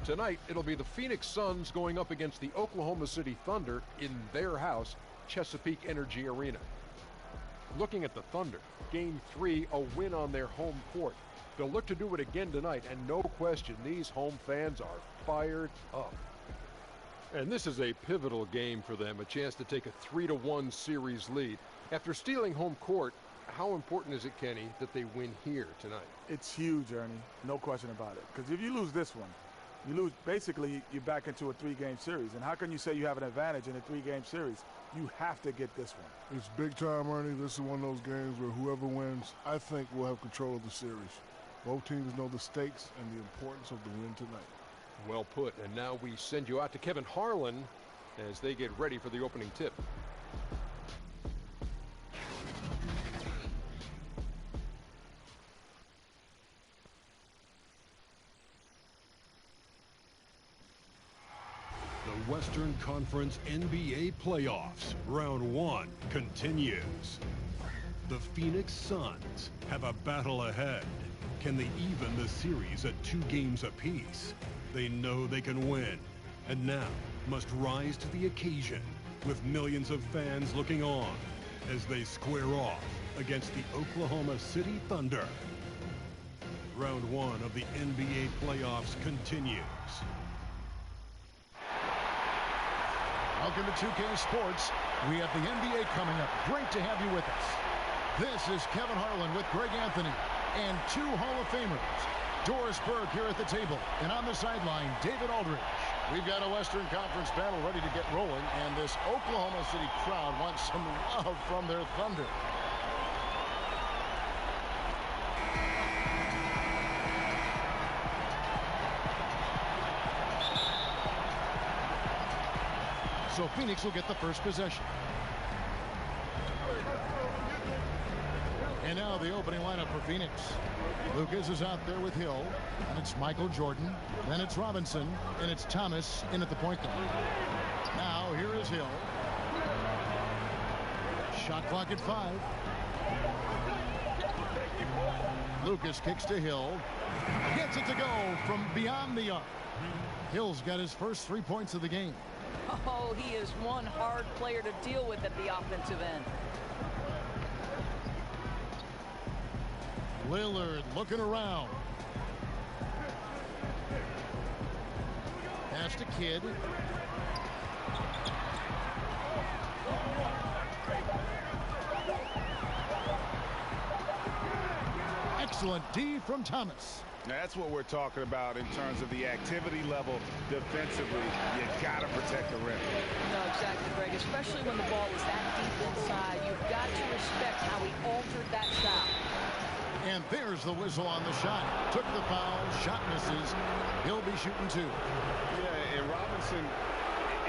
Tonight, it'll be the Phoenix Suns going up against the Oklahoma City Thunder in their house, Chesapeake Energy Arena. Looking at the Thunder, Game 3, a win on their home court. They'll look to do it again tonight, and no question, these home fans are fired up. And this is a pivotal game for them, a chance to take a 3-1 series lead. After stealing home court, how important is it, Kenny, that they win here tonight? It's huge, Ernie. No question about it. Because if you lose this one, you lose, basically, you're back into a 3-game series. And how can you say you have an advantage in a 3-game series? You have to get this one. It's big time, Ernie. This is one of those games where whoever wins, I think, will have control of the series. Both teams know the stakes and the importance of the win tonight. Well put. And now we send you out to Kevin Harlan as they get ready for the opening tip. The Western Conference NBA playoffs, round 1 continues. The Phoenix Suns have a battle ahead. Can they even the series at 2 games apiece? They know they can win, and now must rise to the occasion with millions of fans looking on as they square off against the Oklahoma City Thunder. Round 1 of the NBA playoffs continues. Welcome to 2K Sports. We have the NBA coming up. Great to have you with us. This is Kevin Harlan with Greg Anthony and 2 Hall of Famers. Doris Burke here at the table, and on the sideline, David Aldridge. We've got a Western Conference battle ready to get rolling, and this Oklahoma City crowd wants some love from their Thunder. So Phoenix will get the first possession. And now the opening lineup for Phoenix. Lucas is out there with Hill, and it's Michael Jordan, then it's Robinson, and it's Thomas in at the point guard. Now here is Hill. Shot clock at 5. Lucas kicks to Hill. Gets it to go from beyond the arc. Hill's got his first 3 points of the game. Oh, he is one hard player to deal with at the offensive end. Lillard looking around. Pass to Kidd. Excellent D from Thomas. Now that's what we're talking about in terms of the activity level defensively. You got to protect the rim. No, exactly, Greg. Especially when the ball is that deep inside. You've got to respect how he altered that shot. And there's the whistle on the shot. Took the foul. Shot misses. He'll be shooting 2. Yeah, and Robinson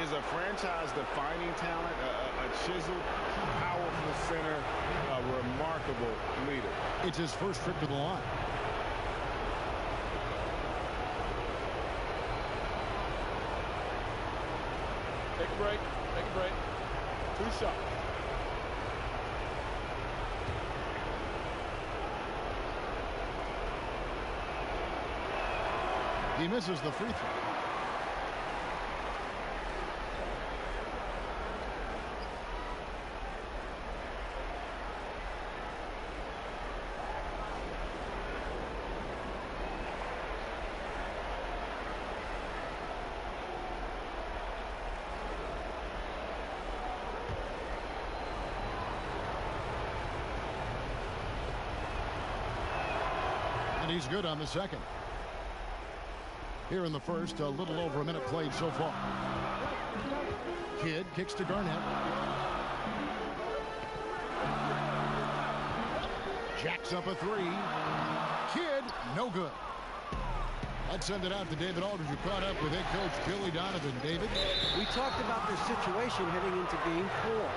is a franchise-defining talent, a chiseled, powerful center, a remarkable leader. It's his first trip to the line. Take a break. Take a break. 2 shots. He misses the free throw. And he's good on the second. Here in the first, a little over a minute played so far. Kidd kicks to Garnett. Jacks up a 3. Kidd, no good. I'd send it out to David Aldridge, who caught up with head coach Billy Donovan. David? We talked about their situation heading into Game 4.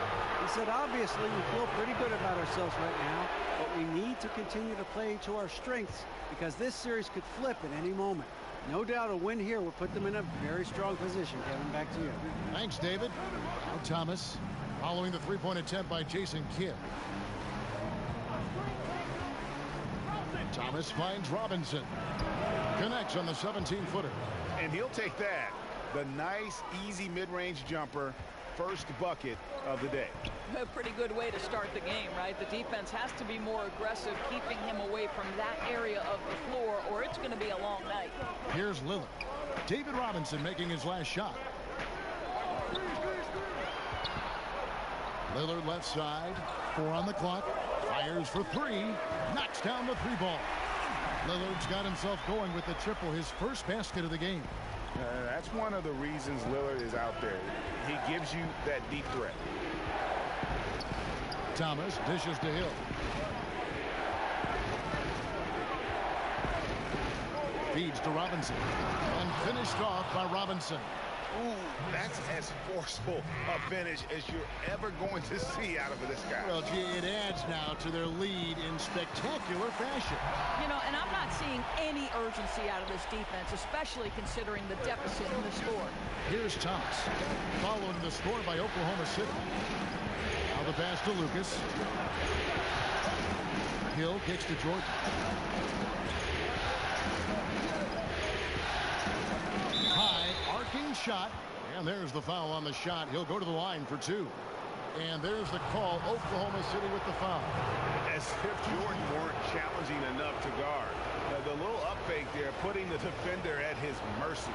He said, obviously, we feel pretty good about ourselves right now, but we need to continue to play to our strengths because this series could flip at any moment. No doubt a win here will put them in a very strong position. Kevin, back to you. Thanks, David. Now Thomas, following the three-point attempt by Jason Kidd. Thomas finds Robinson. Connects on the 17-footer. And he'll take that. The nice, easy mid-range jumper. First bucket of the day. A pretty good way to start the game, right? The defense has to be more aggressive, keeping him away from that area of the floor, or it's going to be a long night. Here's Lillard. David Robinson making his last shot. Lillard left side. 4 on the clock. Fires for 3. Knocks down the 3 ball. Lillard's got himself going with the triple, his first basket of the game. That's one of the reasons Lillard is out there. He gives you that deep threat. Thomas dishes to Hill. Feeds to Robinson. And finished off by Robinson. Ooh, that's as forceful a finish as you're ever going to see out of this guy. Well, gee, it adds now to their lead in spectacular fashion. You know, and I'm not seeing any urgency out of this defense, especially considering the deficit in the score. Here's Thomas, following the score by Oklahoma City. Now the pass to Lucas. Hill kicks to Jordan. High arcing shot, and there's the foul on the shot. He'll go to the line for 2. And there's the call. Oklahoma City with the foul. As if Jordan weren't challenging enough to guard. The little up fake there, putting the defender at his mercy.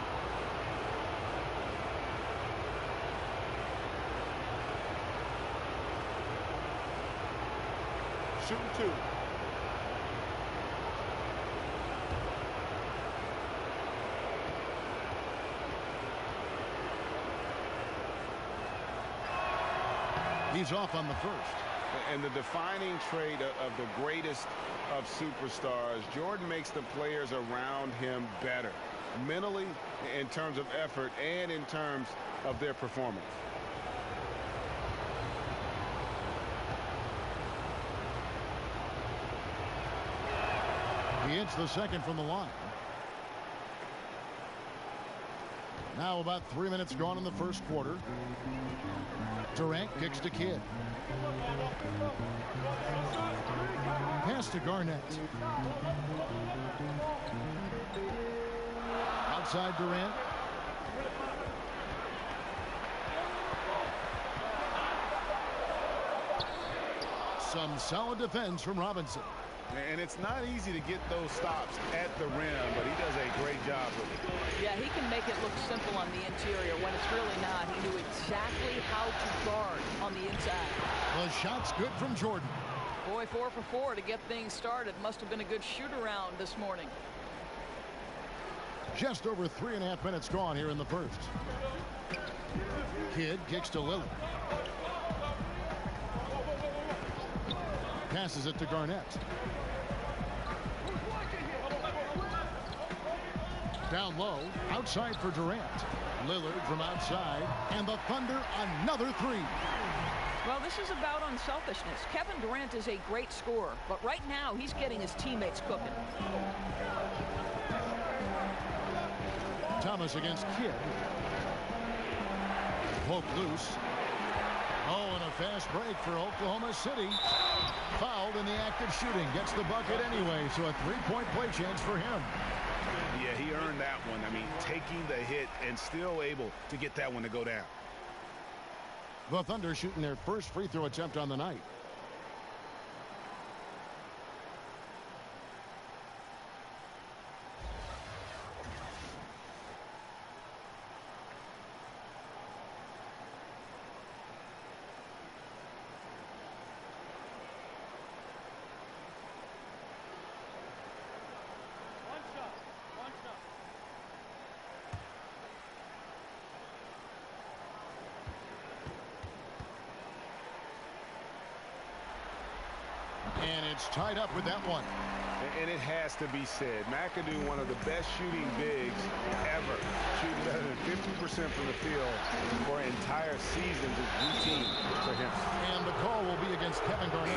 Shooting 2. He's off on the first. And the defining trait of the greatest of superstars, Jordan makes the players around him better. Mentally, in terms of effort, and in terms of their performance. He hits the second from the line. Now about 3 minutes gone in the first quarter. Durant kicks to Kidd. Pass to Garnett. Outside Durant. Some solid defense from Robinson. And it's not easy to get those stops at the rim, but he does a great job with it. Yeah, he can make it look simple on the interior when it's really not. He knew exactly how to guard on the inside. The shot's good from Jordan. Boy, 4 for 4 to get things started. Must have been a good shoot-around this morning. Just over 3.5 minutes gone here in the first. Kidd kicks to Lillard. Passes it to Garnett. Down low, outside for Durant. Lillard from outside, and the Thunder another 3. Well, this is about unselfishness. Kevin Durant is a great scorer, but right now he's getting his teammates cooking. Thomas against Kidd. Poke loose. Oh, and a fast break for Oklahoma City. Fouled in the act of shooting. Gets the bucket anyway, so a 3-point play chance for him. Yeah, he earned that one. I mean, taking the hit and still able to get that one to go down. The Thunder shooting their first free throw attempt on the night. And it's tied up with that one. And it has to be said, McAdoo, one of the best shooting bigs ever. Shooting better than 50% from the field for entire seasons is routine for him. And the call will be against Kevin Garnett.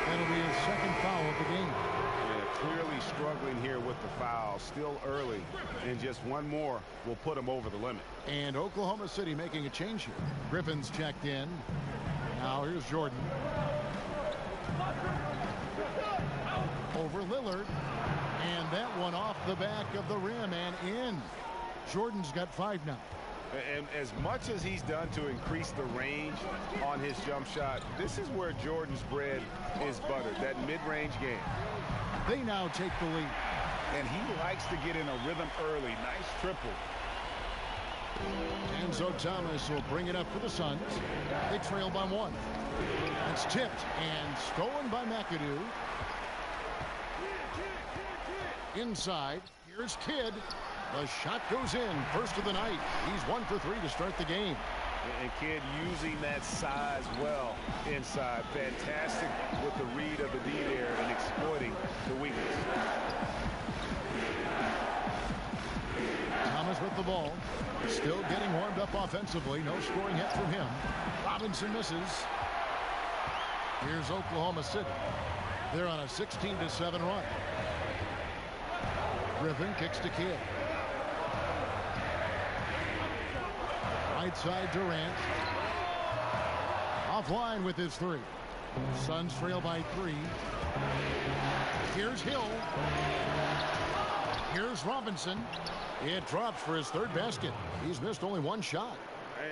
That'll be his second foul of the game. Yeah, clearly struggling here with the foul. Still early. And just one more will put him over the limit. And Oklahoma City making a change here. Griffin's checked in. Now here's Jordan. Over Lillard, and And that one off the back of the rim and in. Jordan's got 5 now. And as much as he's done to increase the range on his jump shot, this is where Jordan's bread is buttered, that mid-range game. They now take the lead. And he likes to get in a rhythm early. Nice triple. Enzo Thomas will bring it up for the Suns. They trail by 1. It's tipped and stolen by McAdoo. Inside, here's Kidd. The shot goes in, first of the night. He's 1 for 3 to start the game. And Kidd using that size well inside. Fantastic with the read of the D there and exploiting the weakness. Thomas with the ball. Still getting warmed up offensively. No scoring hit from him. Robinson misses. Here's Oklahoma City. They're on a 16-7 run. Griffin kicks to Kidd. Right side Durant. Offline with his 3. Suns trail by 3. Here's Hill. Here's Robinson. It drops for his 3rd basket. He's missed only 1 shot.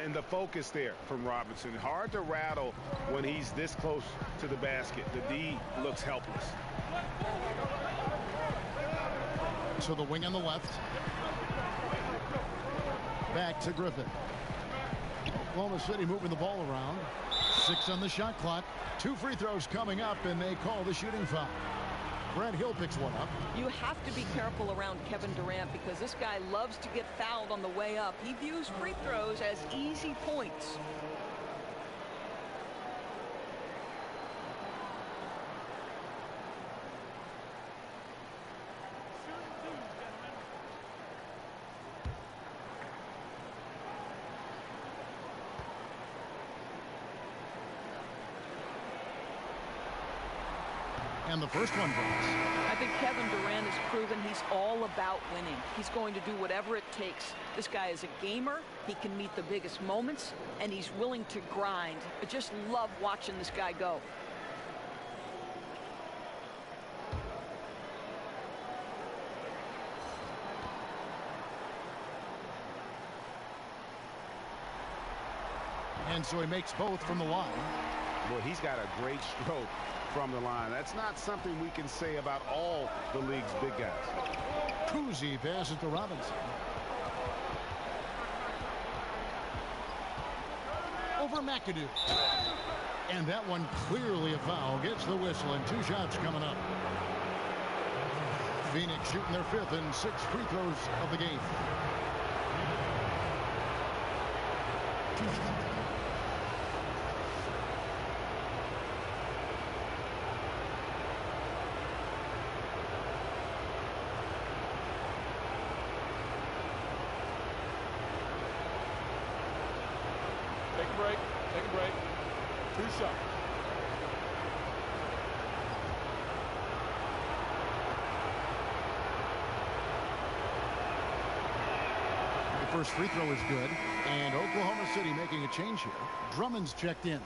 And the focus there from Robinson. Hard to rattle when he's this close to the basket. The D looks helpless. To the wing on the left. Back to Griffin. Oklahoma City moving the ball around. 6 on the shot clock. 2 free throws coming up, and they call the shooting foul. Brad Hill picks one up. You have to be careful around Kevin Durant because this guy loves to get fouled on the way up. He views free throws as easy points. And the first one drops. I think Kevin Durant has proven he's all about winning. He's going to do whatever it takes. This guy is a gamer. He can meet the biggest moments, and he's willing to grind. I just love watching this guy go. And so he makes both from the line. Boy, he's got a great stroke from the line. That's not something we can say about all the league's big guys. Cousy passes to Robinson. Over McAdoo. And that one clearly a foul. Gets the whistle and 2 shots coming up. Phoenix shooting their 5th and 6th free throws of the game. Take a break. Take a break. 2 shots. The first free throw is good. And Oklahoma City making a change here. Drummond's checked in.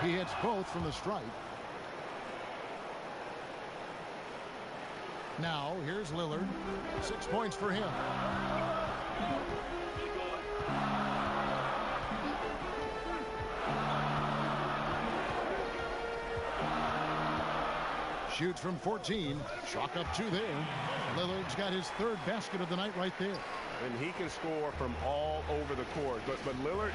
He hits both from the stripe. Now, here's Lillard. 6 points for him. Shoots from 14. Chalk up 2 there. Lillard's got his 3rd basket of the night right there. And he can score from all over the court. But Lillard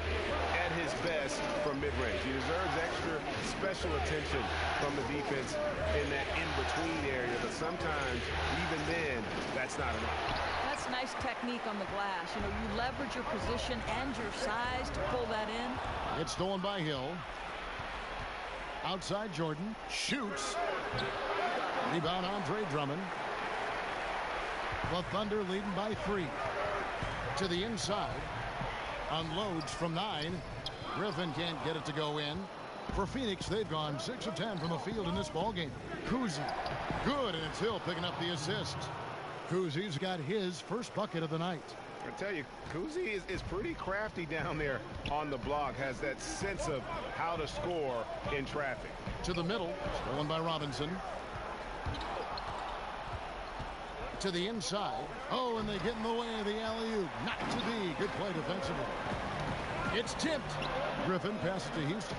at his best from mid-range. He deserves extra special attention from the defense in that in-between area. But sometimes, even then, that's not enough. That's nice technique on the glass. You know, you leverage your position and your size to pull that in. It's stolen by Hill. Outside Jordan. Shoots. Rebound Andre Drummond. The Thunder leading by 3. To the inside. Unloads from 9. Griffin can't get it to go in. For Phoenix, they've gone 6 of 10 from the field in this ballgame. Kuzi, good, and it's Hill picking up the assist. Kuzi's got his first bucket of the night. I tell you, Kuzi is pretty crafty down there on the block, has that sense of how to score in traffic. To the middle, stolen by Robinson. To the inside. Oh, and they get in the way of the alley-oop. Not to be. Good play defensively. It's tipped. Griffin passes to Houston.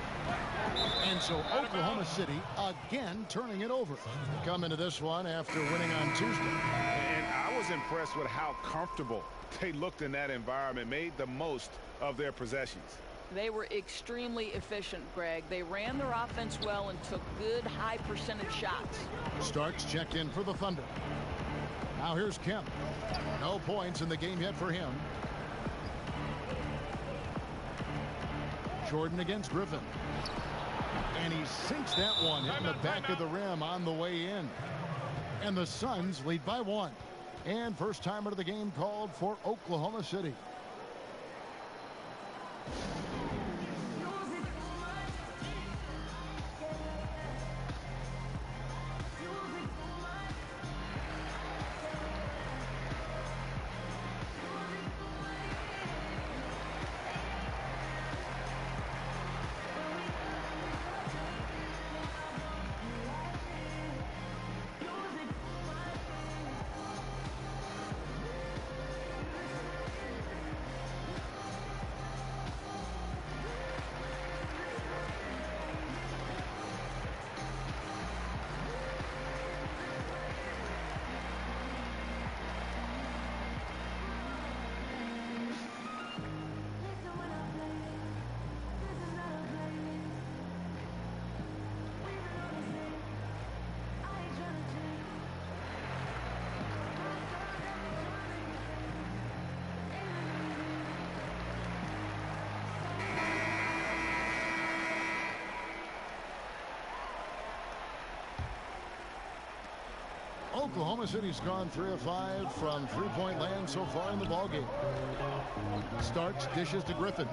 And so Oklahoma City again turning it over. Come into this one after winning on Tuesday. And I was impressed with how comfortable they looked in that environment, made the most of their possessions. They were extremely efficient, Greg. They ran their offense well and took good high percentage shots. Starks checked in for the Thunder. Now here's Kemp. No points in the game yet for him. Jordan against Griffin. And he sinks that one, hitting the back of the rim on the way in. And the Suns lead by 1. And first timer of the game called for Oklahoma City. Oklahoma City's gone 3 of 5 from three-point land so far in the ballgame. Starks dishes to Griffin.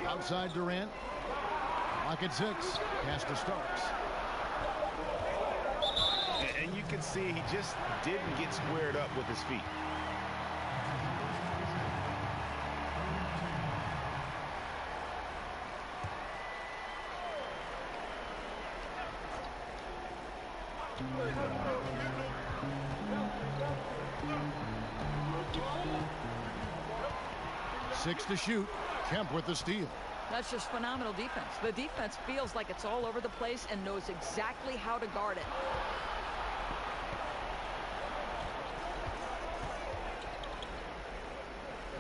Outside Durant. Lock at 6. Pass to Starks. And you can see he just didn't get squared up with his feet. Six to shoot. Kemp with the steal. That's just phenomenal defense. The defense feels like it's all over the place and knows exactly how to guard it.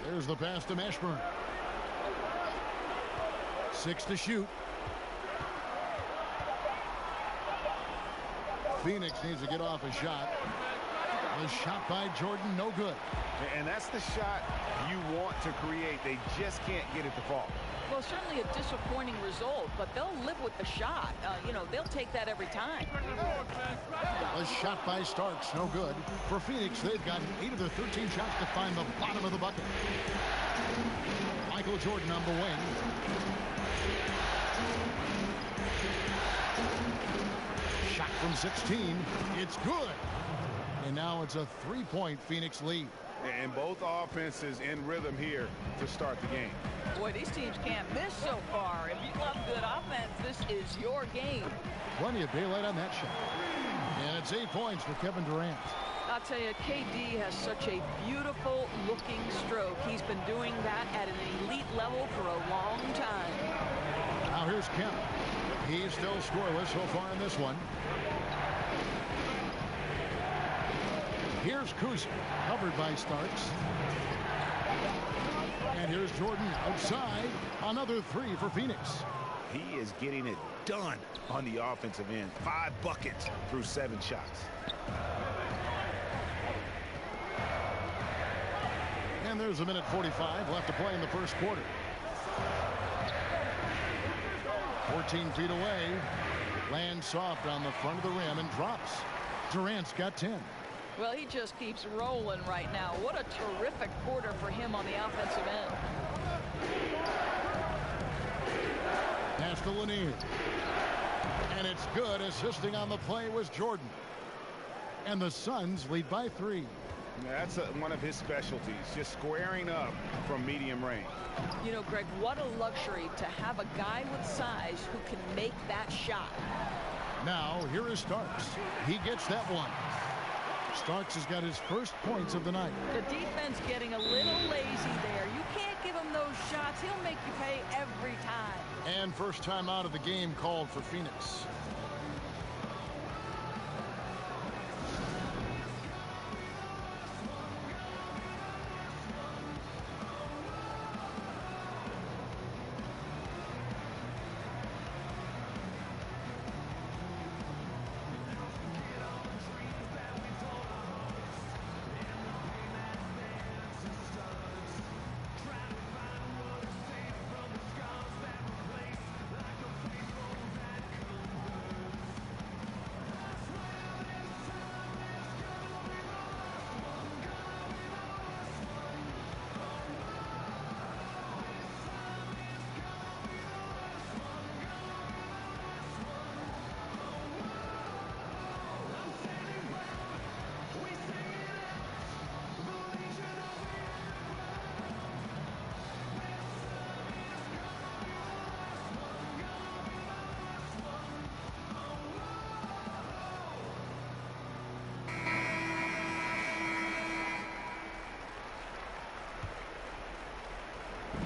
There's the pass to Mashburn. 6 to shoot. Phoenix needs to get off a shot. The shot by Jordan, no good. And that's the shot you want to create. They just can't get it to fall. Well, certainly a disappointing result, but they'll live with the shot. They'll take that every time. A shot by Starks, no good. For Phoenix, they've got 8 of their 13 shots to find the bottom of the bucket. Michael Jordan on the wing. Shot from 16. It's good. And now it's a 3-point Phoenix lead. And both offenses in rhythm here to start the game. Boy, these teams can't miss so far. If you love good offense, this is your game. Plenty of daylight on that shot. And it's 8 points for Kevin Durant. I'll tell you, KD has such a beautiful looking stroke. He's been doing that at an elite level for a long time. Now here's Kemp. He's still scoreless so far in this one. Here's Kuzi, covered by Starks. And here's Jordan outside. Another 3 for Phoenix. He is getting it done on the offensive end. 5 buckets through 7 shots. And there's a minute 45 left to play in the first quarter. 14 feet away. Lands soft on the front of the rim and drops. Durant's got 10. Well, he just keeps rolling right now. What a terrific quarter for him on the offensive end. Pass to Lanier. And it's good. Assisting on the play was Jordan. And the Suns lead by 3. That's one of his specialties, just squaring up from medium range. You know, Greg, what a luxury to have a guy with size who can make that shot. Now, here is Starks. He gets that one. Starks has got his first points of the night. The defense getting a little lazy there. You can't give him those shots. He'll make you pay every time. And first time out of the game called for Phoenix.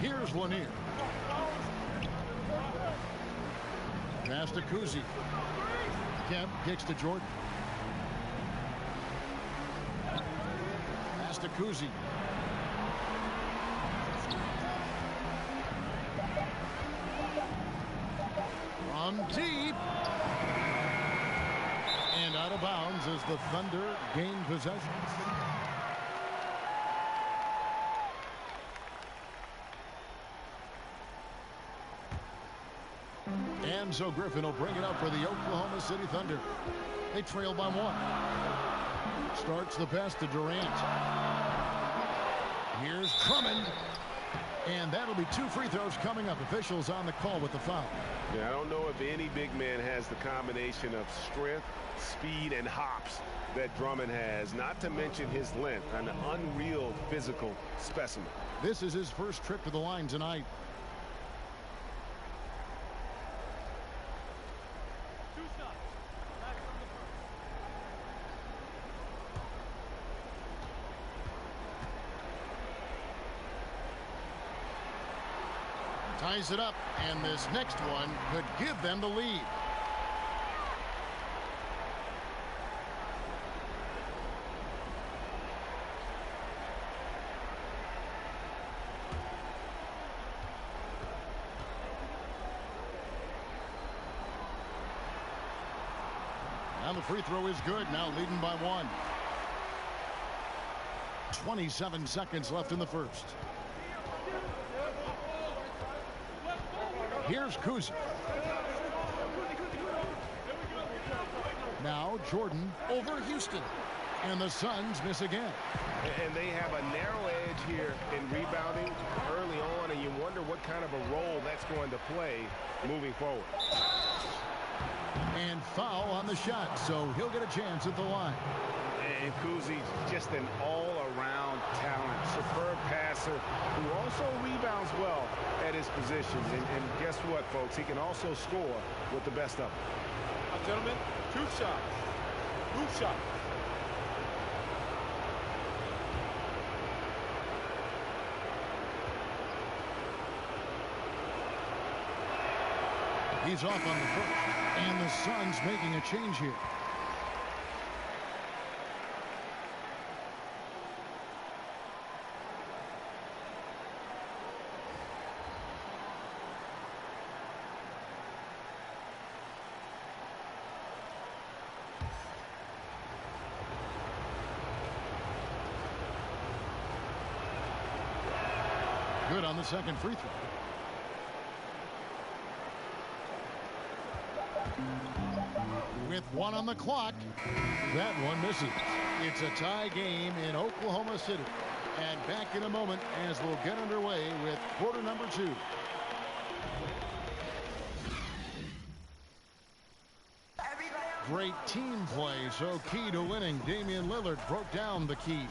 Here's Lanier. Pass to Kuzi. Kemp kicks to Jordan. Pass to Kuzi. From deep. And out of bounds as the Thunder gain possession. And so Griffin will bring it up for the Oklahoma City Thunder. They trail by 1. Starts the pass to Durant. Here's Drummond. And that'll be 2 free throws coming up. Officials on the call with the foul. Yeah, I don't know if any big man has the combination of strength, speed, and hops that Drummond has, not to mention his length, an unreal physical specimen. This is his first trip to the line tonight. Ties it up, and this next one could give them the lead. And the free throw is good, now leading by 1. 27 seconds left in the first. Here's Kuzi. Now Jordan over Houston. And the Suns miss again. And they have a narrow edge here in rebounding early on, and you wonder what kind of a role that's going to play moving forward. And foul on the shot, so he'll get a chance at the line. And Kuzi, just an all-around talent, superb passer who also rebounds well at his position. And guess what, folks? He can also score with the best of them. Gentlemen, 2 shots. 2 shots. He's off on the first. And the Suns making a change here. Good on the second free throw. with 1 on the clock. That one misses. It's a tie game in Oklahoma City. And back in a moment as we'll get underway with quarter number 2. Great team play, so key to winning. Damian Lillard broke down the keys.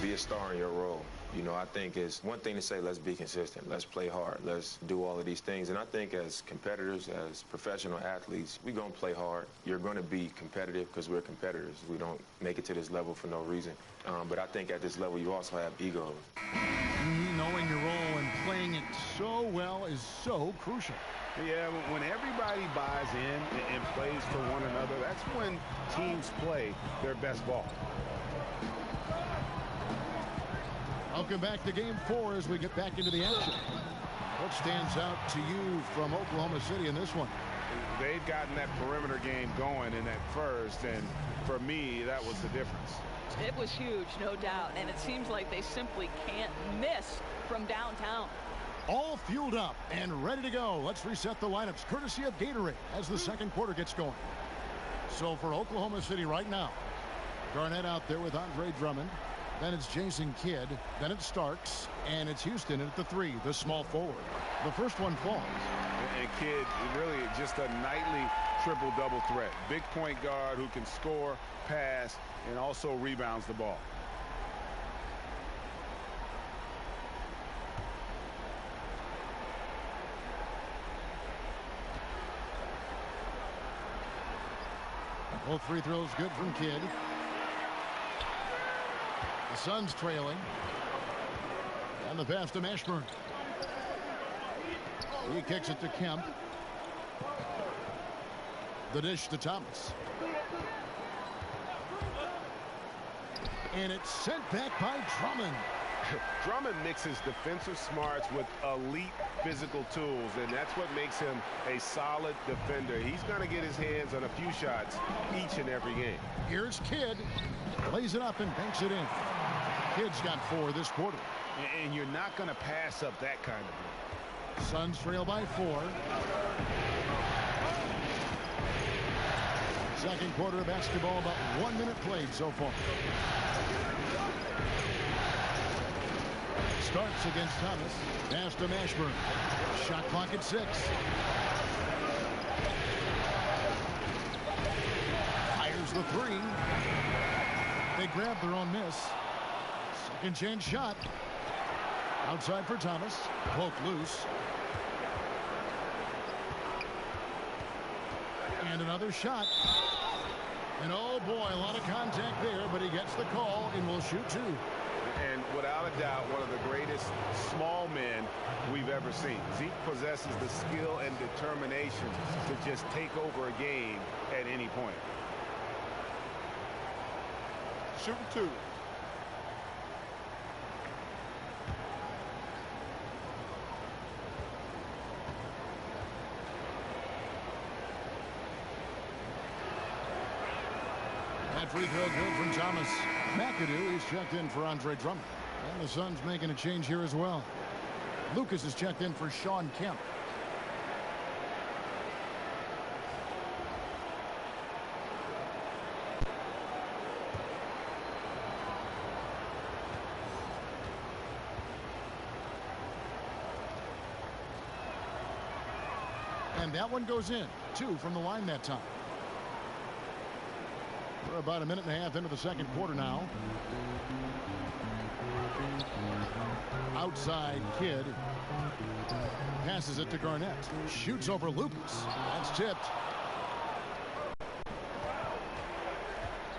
Be a star in your role. You know, I think it's one thing to say, let's be consistent, let's play hard, let's do all of these things. And I think as competitors, as professional athletes, we're going to play hard. You're going to be competitive because we're competitors. We don't make it to this level for no reason. But I think at this level, you also have egos. Knowing your role and playing it so well is so crucial. Yeah, when everybody buys in and plays for one another, that's when teams play their best ball. Welcome back to Game 4 as we get back into the action. What stands out to you from Oklahoma City in this one? They've gotten that perimeter game going in that first, and for me, that was the difference. It was huge, no doubt, and it seems like they simply can't miss from downtown. All fueled up and ready to go. Let's reset the lineups courtesy of Gatorade as the second quarter gets going. So for Oklahoma City right now, Garnett out there with Andre Drummond. Then it's Jason Kidd. Then it's Starks. And it's Houston at the 3, the small forward. The first one falls. And Kidd, really just a nightly triple-double threat. Big point guard who can score, pass, and also rebounds the ball. Both free throws good from Kidd. The Suns trailing. And the pass to Mashburn. He kicks it to Kemp. The dish to Thomas. And it's sent back by Drummond. Drummond mixes defensive smarts with elite physical tools, and that's what makes him a solid defender. He's going to get his hands on a few shots each and every game. Here's Kidd. Lays it up and banks it in. Kidd's got 4 this quarter. And you're not going to pass up that kind of play. Suns trail by 4. Second quarter of basketball, about 1 minute played so far. Starks against Thomas. Pass to Mashburn. Shot clock at 6. Fires the 3. They grab their own miss. Second chance shot. Outside for Thomas. Poke loose. And another shot. And oh boy, a lot of contact there, but he gets the call and will shoot 2. And without a doubt, one of the greatest small men we've ever seen. Zeke possesses the skill and determination to just take over a game at any point. Shooting 2. That free throw good from Thomas. McAdoo is checked in for Andre Drummond. And the Suns making a change here as well. Lucas is checked in for Sean Kemp. And that one goes in. 2 from the line that time. We're about a minute and a half into the second quarter now. Outside Kidd. Passes it to Garnett. Shoots over Lucas. That's tipped.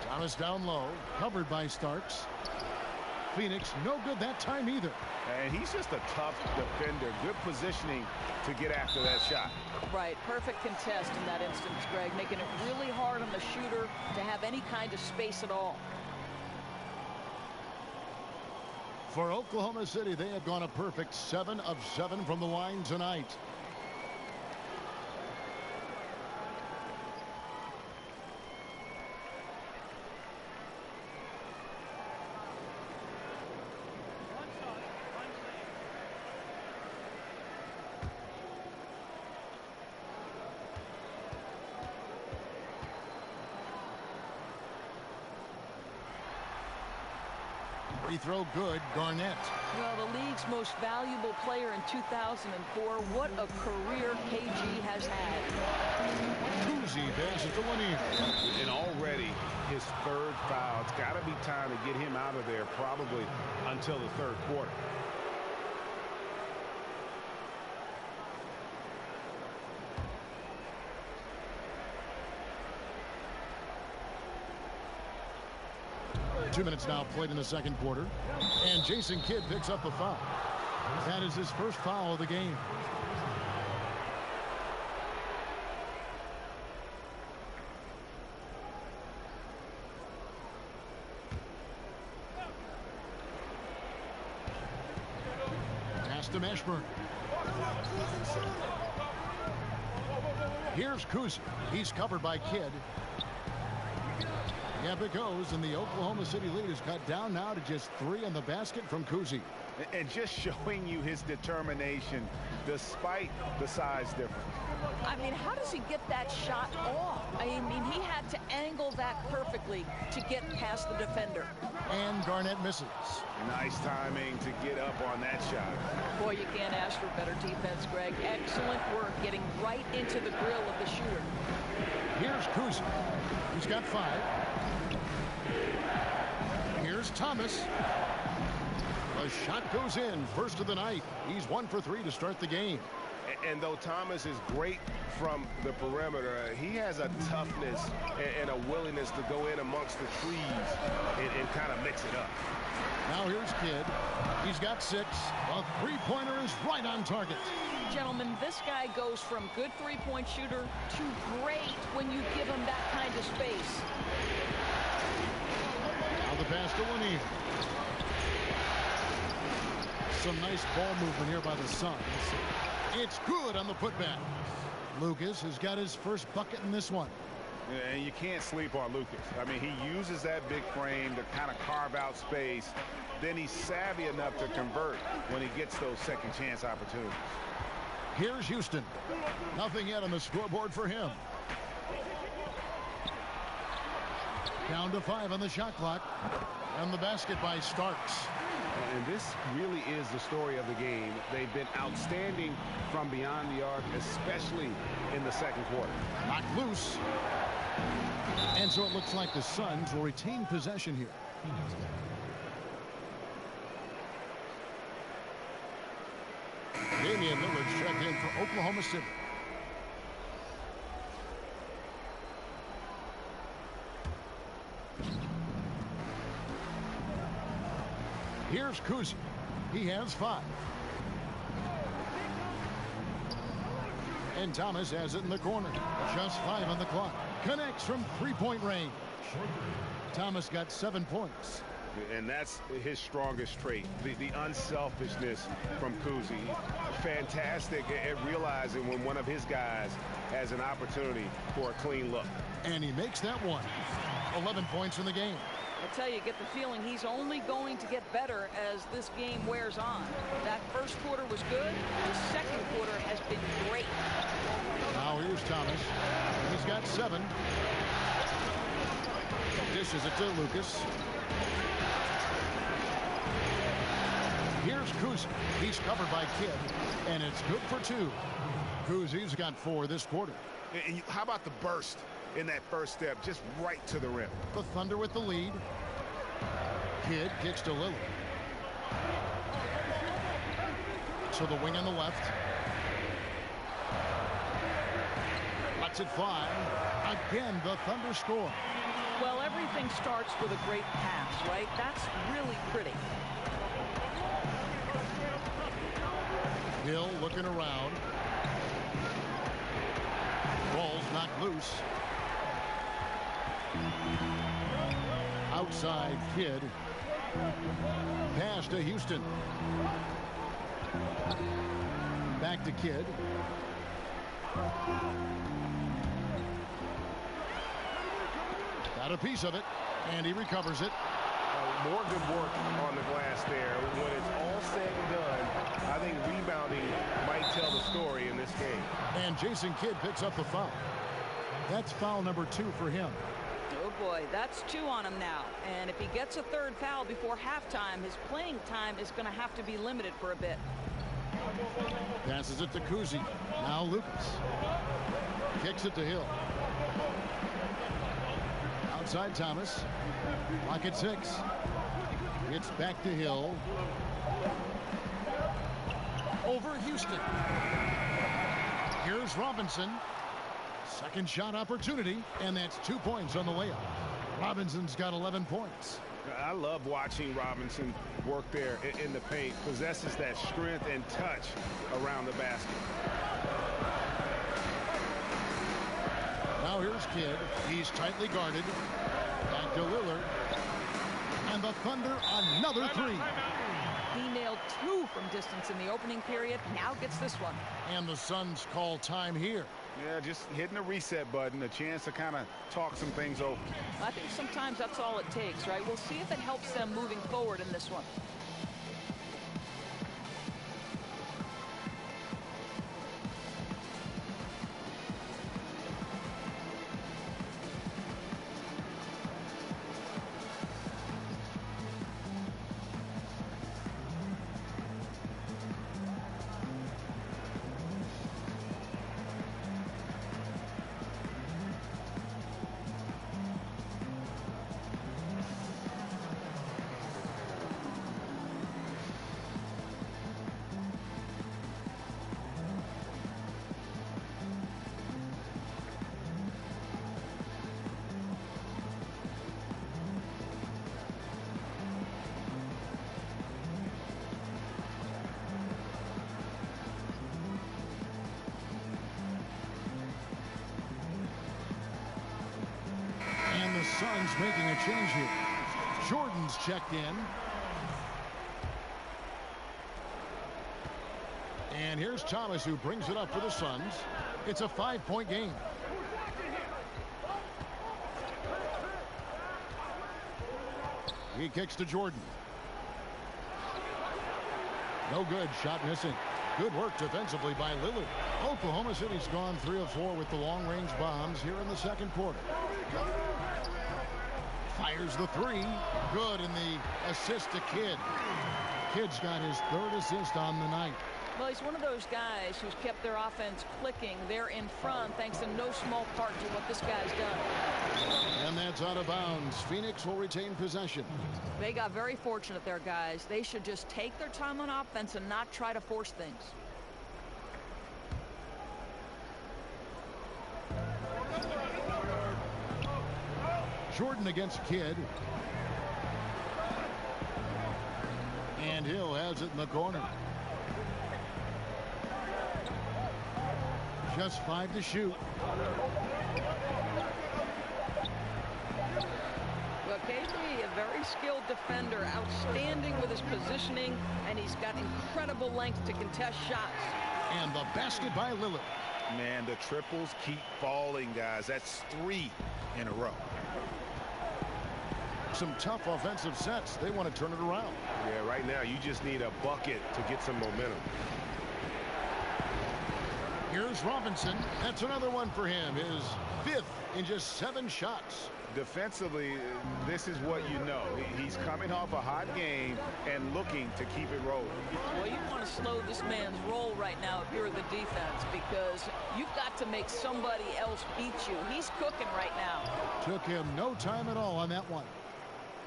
Thomas down low. Covered by Starks. Phoenix no good that time either. And he's just a tough defender. Good positioning to get after that shot. Right, perfect contest in that instance, Greg, making it really hard on the shooter to have any kind of space at all. For Oklahoma City, they have gone a perfect 7 of 7 from the line tonight. Free throw good, Garnett. Well, the league's most valuable player in 2004. What a career KG has had. Cousy passes to Lanier. And already his third foul. It's got to be time to get him out of there probably until the third quarter. Two minutes now played in the second quarter. And Jason Kidd picks up the foul. That is his first foul of the game. Pass to Mashburn. Here's Cousy. He's covered by Kidd. Yep, it goes, and the Oklahoma City lead is cut down now to just 3 on the basket from Cousy. And just showing you his determination despite the size difference. I mean, how does he get that shot off? I mean, he had to angle that perfectly to get past the defender. And Garnett misses. Nice timing to get up on that shot. Boy, you can't ask for better defense, Greg. Excellent work getting right into the grill of the shooter. Here's Cousy. He's got 5. Here's Thomas. The shot goes in. First of the night. He's 1 for 3 to start the game. And though Thomas is great from the perimeter, he has a toughness and a willingness to go in amongst the trees and kind of mix it up. Now here's Kidd. He's got 6. A three-pointer is right on target. Gentlemen, this guy goes from good three-point shooter to great when you give him that kind of space. Now the pass to Lanier. Some nice ball movement here by the Suns. It's good on the putback. Lucas has got his first bucket in this one. Yeah, and you can't sleep on Lucas. I mean, he uses that big frame to kind of carve out space. Then he's savvy enough to convert when he gets those second chance opportunities. Here's Houston. Nothing yet on the scoreboard for him. Down to 5 on the shot clock. And the basket by Starks. And this really is the story of the game. They've been outstanding from beyond the arc, especially in the second quarter. Knocked loose. And so it looks like the Suns will retain possession here. Damian Lillard checked in for Oklahoma City. Here's Cousy. He has 5. And Thomas has it in the corner. Just 5 on the clock. Connects from three-point range. Thomas got 7 points. And that's his strongest trait, the unselfishness from Cousy. Fantastic at realizing when one of his guys has an opportunity for a clean look. And he makes that one. 11 points in the game. I tell you, get the feeling he's only going to get better as this game wears on. That first quarter was good. The second quarter has been great. Now here's Thomas. He's got 7. Dishes it to Lucas. Here's Cousy. He's covered by Kidd, and it's good for 2. Cousy's got 4 this quarter. And how about the burst in that first step, just right to the rim? The Thunder with the lead. Kidd kicks to Lillard. To the wing on the left. Lets it fly. Again, the Thunder score. Well, everything starts with a great pass, right? That's really pretty. Hill looking around. Ball's knocked loose. Outside Kidd. Pass to Houston. Back to Kidd. Got a piece of it, and he recovers it. More good work on the glass there. When it's all said and done, I think rebounding might tell the story in this game. And Jason Kidd picks up the foul. That's foul number 2 for him. Oh, boy, that's 2 on him now. And if he gets a 3rd foul before halftime, his playing time is going to have to be limited for a bit. Passes it to Cousy. Now Lucas. Kicks it to Hill. Outside Thomas. Clock at 6. It's back to Hill. Over Houston. Here's Robinson. Second shot opportunity, and that's 2 points on the layup. Robinson's got 11 points. I love watching Robinson work there in the paint. Possesses that strength and touch around the basket. Now here's Kidd. He's tightly guarded. Back to Lillard. And the Thunder another 3. He nailed 2 from distance in the opening period. Now gets this one. And the Suns call time here. Yeah, just hitting the reset button, a chance to kind of talk some things over. I think sometimes that's all it takes, right? We'll see if it helps them moving forward in this one. The Suns making a change here. Jordan's checked in. And here's Thomas, who brings it up for the Suns. It's a 5-point game. He kicks to Jordan. No good. Shot missing. Good work defensively by Lillard. Oklahoma City's gone 3 of 4 with the long-range bombs here in the second quarter. Fires the 3. Good, and the assist to Kidd. Kidd's got his 3rd assist on the night. Well, he's one of those guys who's kept their offense clicking. They're in front thanks in no small part to what this guy's done. And that's out of bounds. Phoenix will retain possession. They got very fortunate there, guys. They should just take their time on offense and not try to force things. Jordan against Kidd. And Hill has it in the corner. Just 5 to shoot. Well, KP, a very skilled defender, outstanding with his positioning, and he's got incredible length to contest shots. And the basket by Lillard. Man, the triples keep falling, guys. That's 3 in a row. Some tough offensive sets. They want to turn it around. Yeah, right now you just need a bucket to get some momentum. Here's Robinson. That's another one for him. His 5th in just 7 shots. Defensively, this is what you know. He's coming off a hot game and looking to keep it rolling. Well, you want to slow this man's roll right now if you're the defense, because you've got to make somebody else beat you. He's cooking right now. Took him no time at all on that one.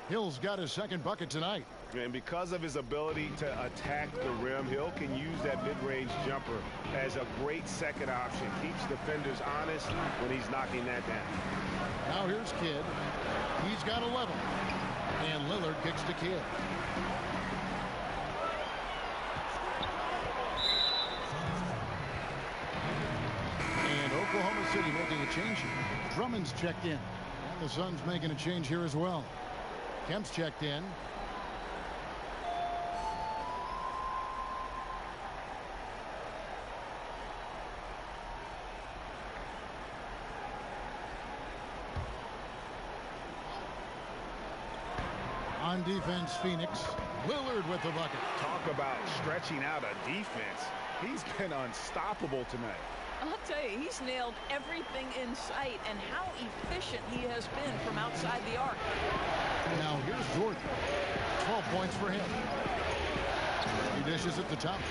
Hill's got his 2nd bucket tonight. And because of his ability to attack the rim, Hill can use that mid-range jumper as a great second option. Keeps defenders honest when he's knocking that down. Now here's Kidd. He's got 11. And Lillard kicks to Kidd. And Oklahoma City making a change here. Drummond's checked in. And the Suns making a change here as well. Kemp's checked in. On defense, Phoenix. Lillard with the bucket. Talk about stretching out a defense. He's been unstoppable tonight. I'll tell you, he's nailed everything in sight, and how efficient he has been from outside the arc. Now here's Jordan. 12 points for him. He dishes it to Thomas.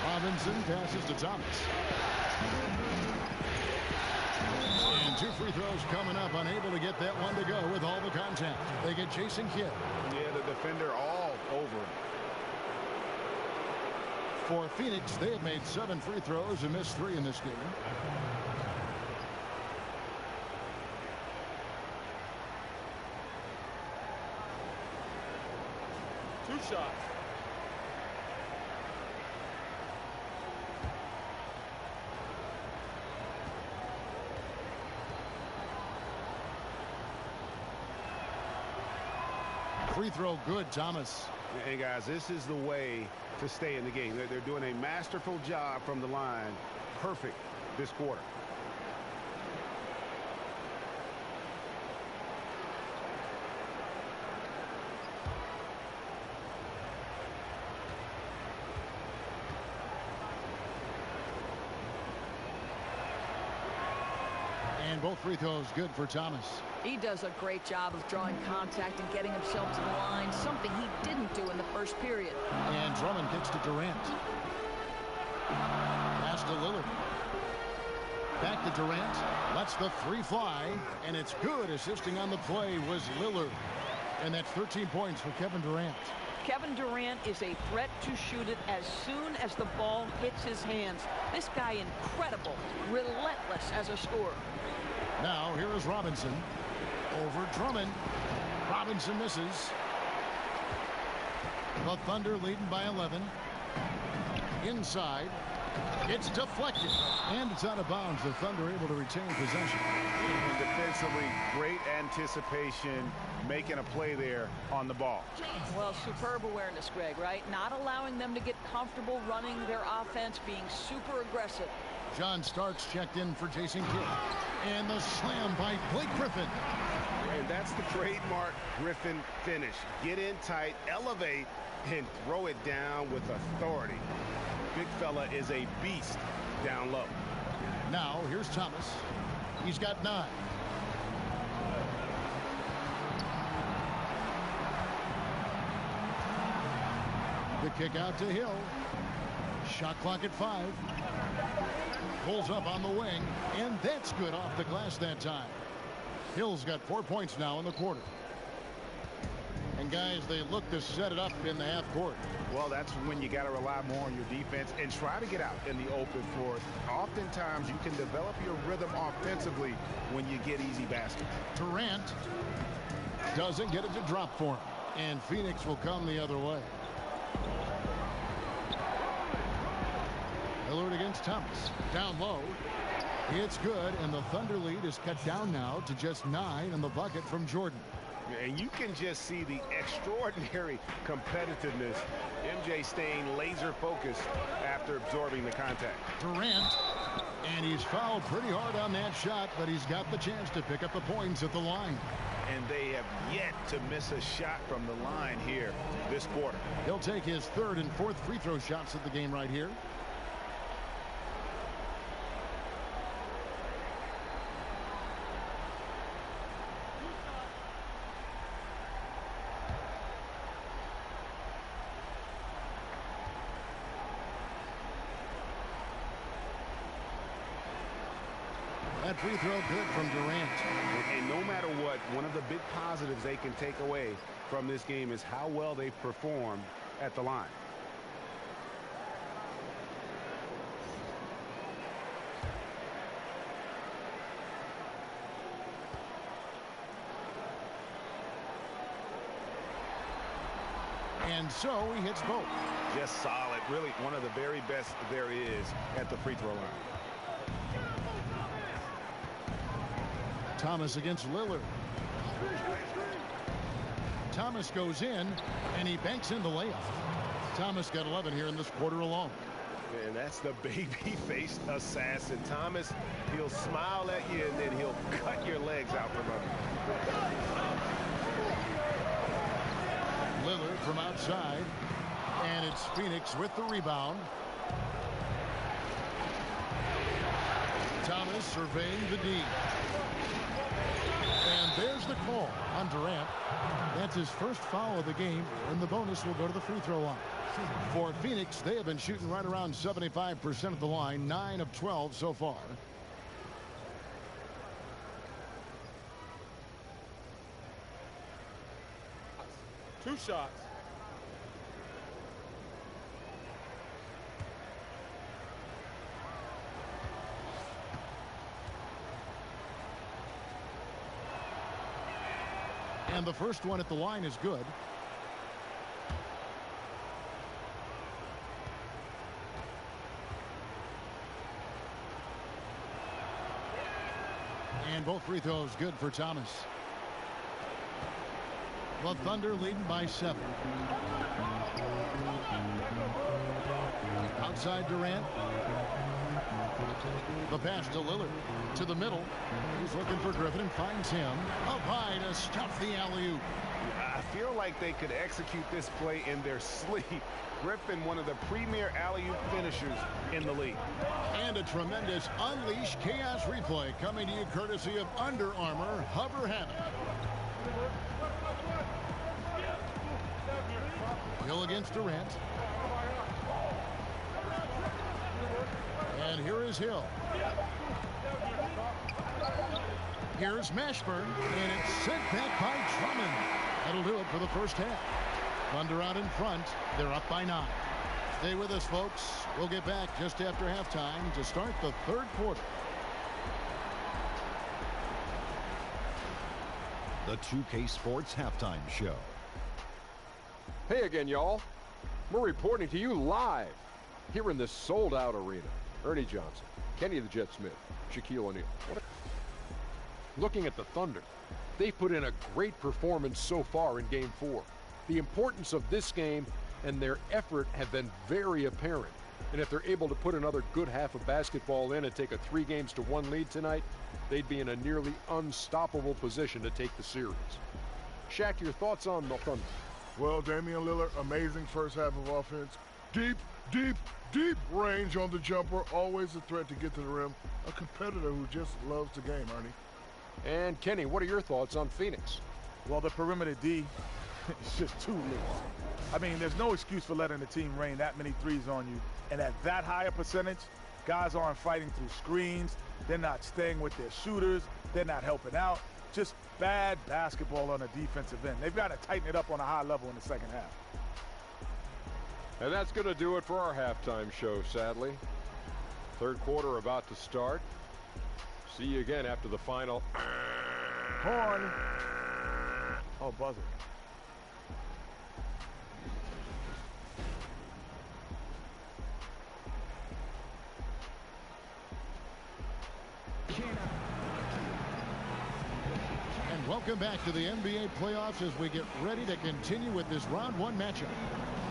Robinson passes to Thomas. And 2 free throws coming up, unable to get that one to go with all the contact. They get Jason Kidd. Yeah, the defender all over him. For Phoenix, they have made 7 free throws and missed 3 in this game. Two shots. Free throw good, Thomas. Hey, guys, this is the way to stay in the game. They're doing a masterful job from the line. Perfect this quarter. And both free throws good for Thomas. He does a great job of drawing contact and getting himself to the line, something he didn't do in the first period. And Drummond gets to Durant. Pass to Lillard. Back to Durant. Lets the 3 fly, and it's good. Assisting on the play was Lillard. And that's 13 points for Kevin Durant. Kevin Durant is a threat to shoot it as soon as the ball hits his hands. This guy incredible, relentless as a scorer. Now here is Robinson. Over Drummond. Robinson misses. The Thunder leading by 11. Inside. It's deflected. And it's out of bounds. The Thunder able to retain possession. And defensively, great anticipation, making a play there on the ball. Well, superb awareness, Greg, right? Not allowing them to get comfortable running their offense, being super aggressive. John Starks checked in for Jason Kidd. And the slam by Blake Griffin. And that's the trademark Griffin finish. Get in tight, elevate, and throw it down with authority. Big fella is a beast down low. Now, here's Thomas. He's got 9. The kick out to Hill. Shot clock at 5. Pulls up on the wing, and that's good off the glass that time. Hill's got 4 points now in the quarter. And guys, they look to set it up in the half court. Well, that's when you got to rely more on your defense and try to get out in the open floor. Oftentimes, you can develop your rhythm offensively when you get easy baskets. Durant doesn't get it to drop for him. And Phoenix will come the other way. Lillard against Thomas. Down low. It's good, and the Thunder lead is cut down now to just 9 in the bucket from Jordan. And you can just see the extraordinary competitiveness. MJ staying laser focused after absorbing the contact. Durant, and he's fouled pretty hard on that shot, but he's got the chance to pick up the points at the line. And they have yet to miss a shot from the line here this quarter. He'll take his 3rd and 4th free throw shots of the game right here. That free throw good from Durant. And no matter what, one of the big positives they can take away from this game is how well they performed at the line. And so he hits both. Just solid. Really one of the very best there is at the free throw line. Thomas against Lillard. Thomas goes in, and he banks in the layup. Thomas got 11 here in this quarter alone. And that's the baby-faced assassin. Thomas, he'll smile at you, and then he'll cut your legs out from under. Lillard from outside, and it's Phoenix with the rebound. Thomas surveying the D. And there's the call on Durant. That's his first foul of the game, and the bonus will go to the free throw line. For Phoenix, they have been shooting right around 75% of the line, 9 of 12 so far. Two shots. And the first one at the line is good. And both free throws good for Thomas. The Thunder leading by 7. Outside Durant. The pass to Lillard. To the middle. He's looking for Griffin and finds him. Up high to stuff the alley-oop. I feel like they could execute this play in their sleep. Griffin, one of the premier alley-oop finishers in the league. And a tremendous Unleash Chaos replay coming to you courtesy of Under Armour Hover Habit. Hill against Durant. And here is Hill. Here's Mashburn, and it's sent back by Drummond. That'll do it for the first half. Thunder out in front. They're up by 9. Stay with us, folks. We'll get back just after halftime to start the third quarter. The 2K Sports Halftime Show. Hey again, y'all. We're reporting to you live here in this sold-out arena. Ernie Johnson, Kenny the Jet Smith, Shaquille O'Neal. Looking at the Thunder, they've put in a great performance so far in Game 4. The importance of this game and their effort have been very apparent. And if they're able to put another good half of basketball in and take a 3-1 lead tonight, they'd be in a nearly unstoppable position to take the series. Shaq, your thoughts on the Thunder? Well, Damian Lillard, amazing first half of offense. Deep range on the jumper. Always a threat to get to the rim. A competitor who just loves the game, Ernie. And Kenny, what are your thoughts on Phoenix? Well, the perimeter D is just too loose. I mean, there's no excuse for letting the team rain that many threes on you. And at that high a percentage, guys aren't fighting through screens. They're not staying with their shooters. They're not helping out. Just bad basketball on the defensive end. They've got to tighten it up on a high level in the second half. And that's going to do it for our halftime show, sadly. Third quarter about to start. See you again after the final. Horn. Oh, buzzer. And welcome back to the NBA playoffs as we get ready to continue with this round 1 matchup.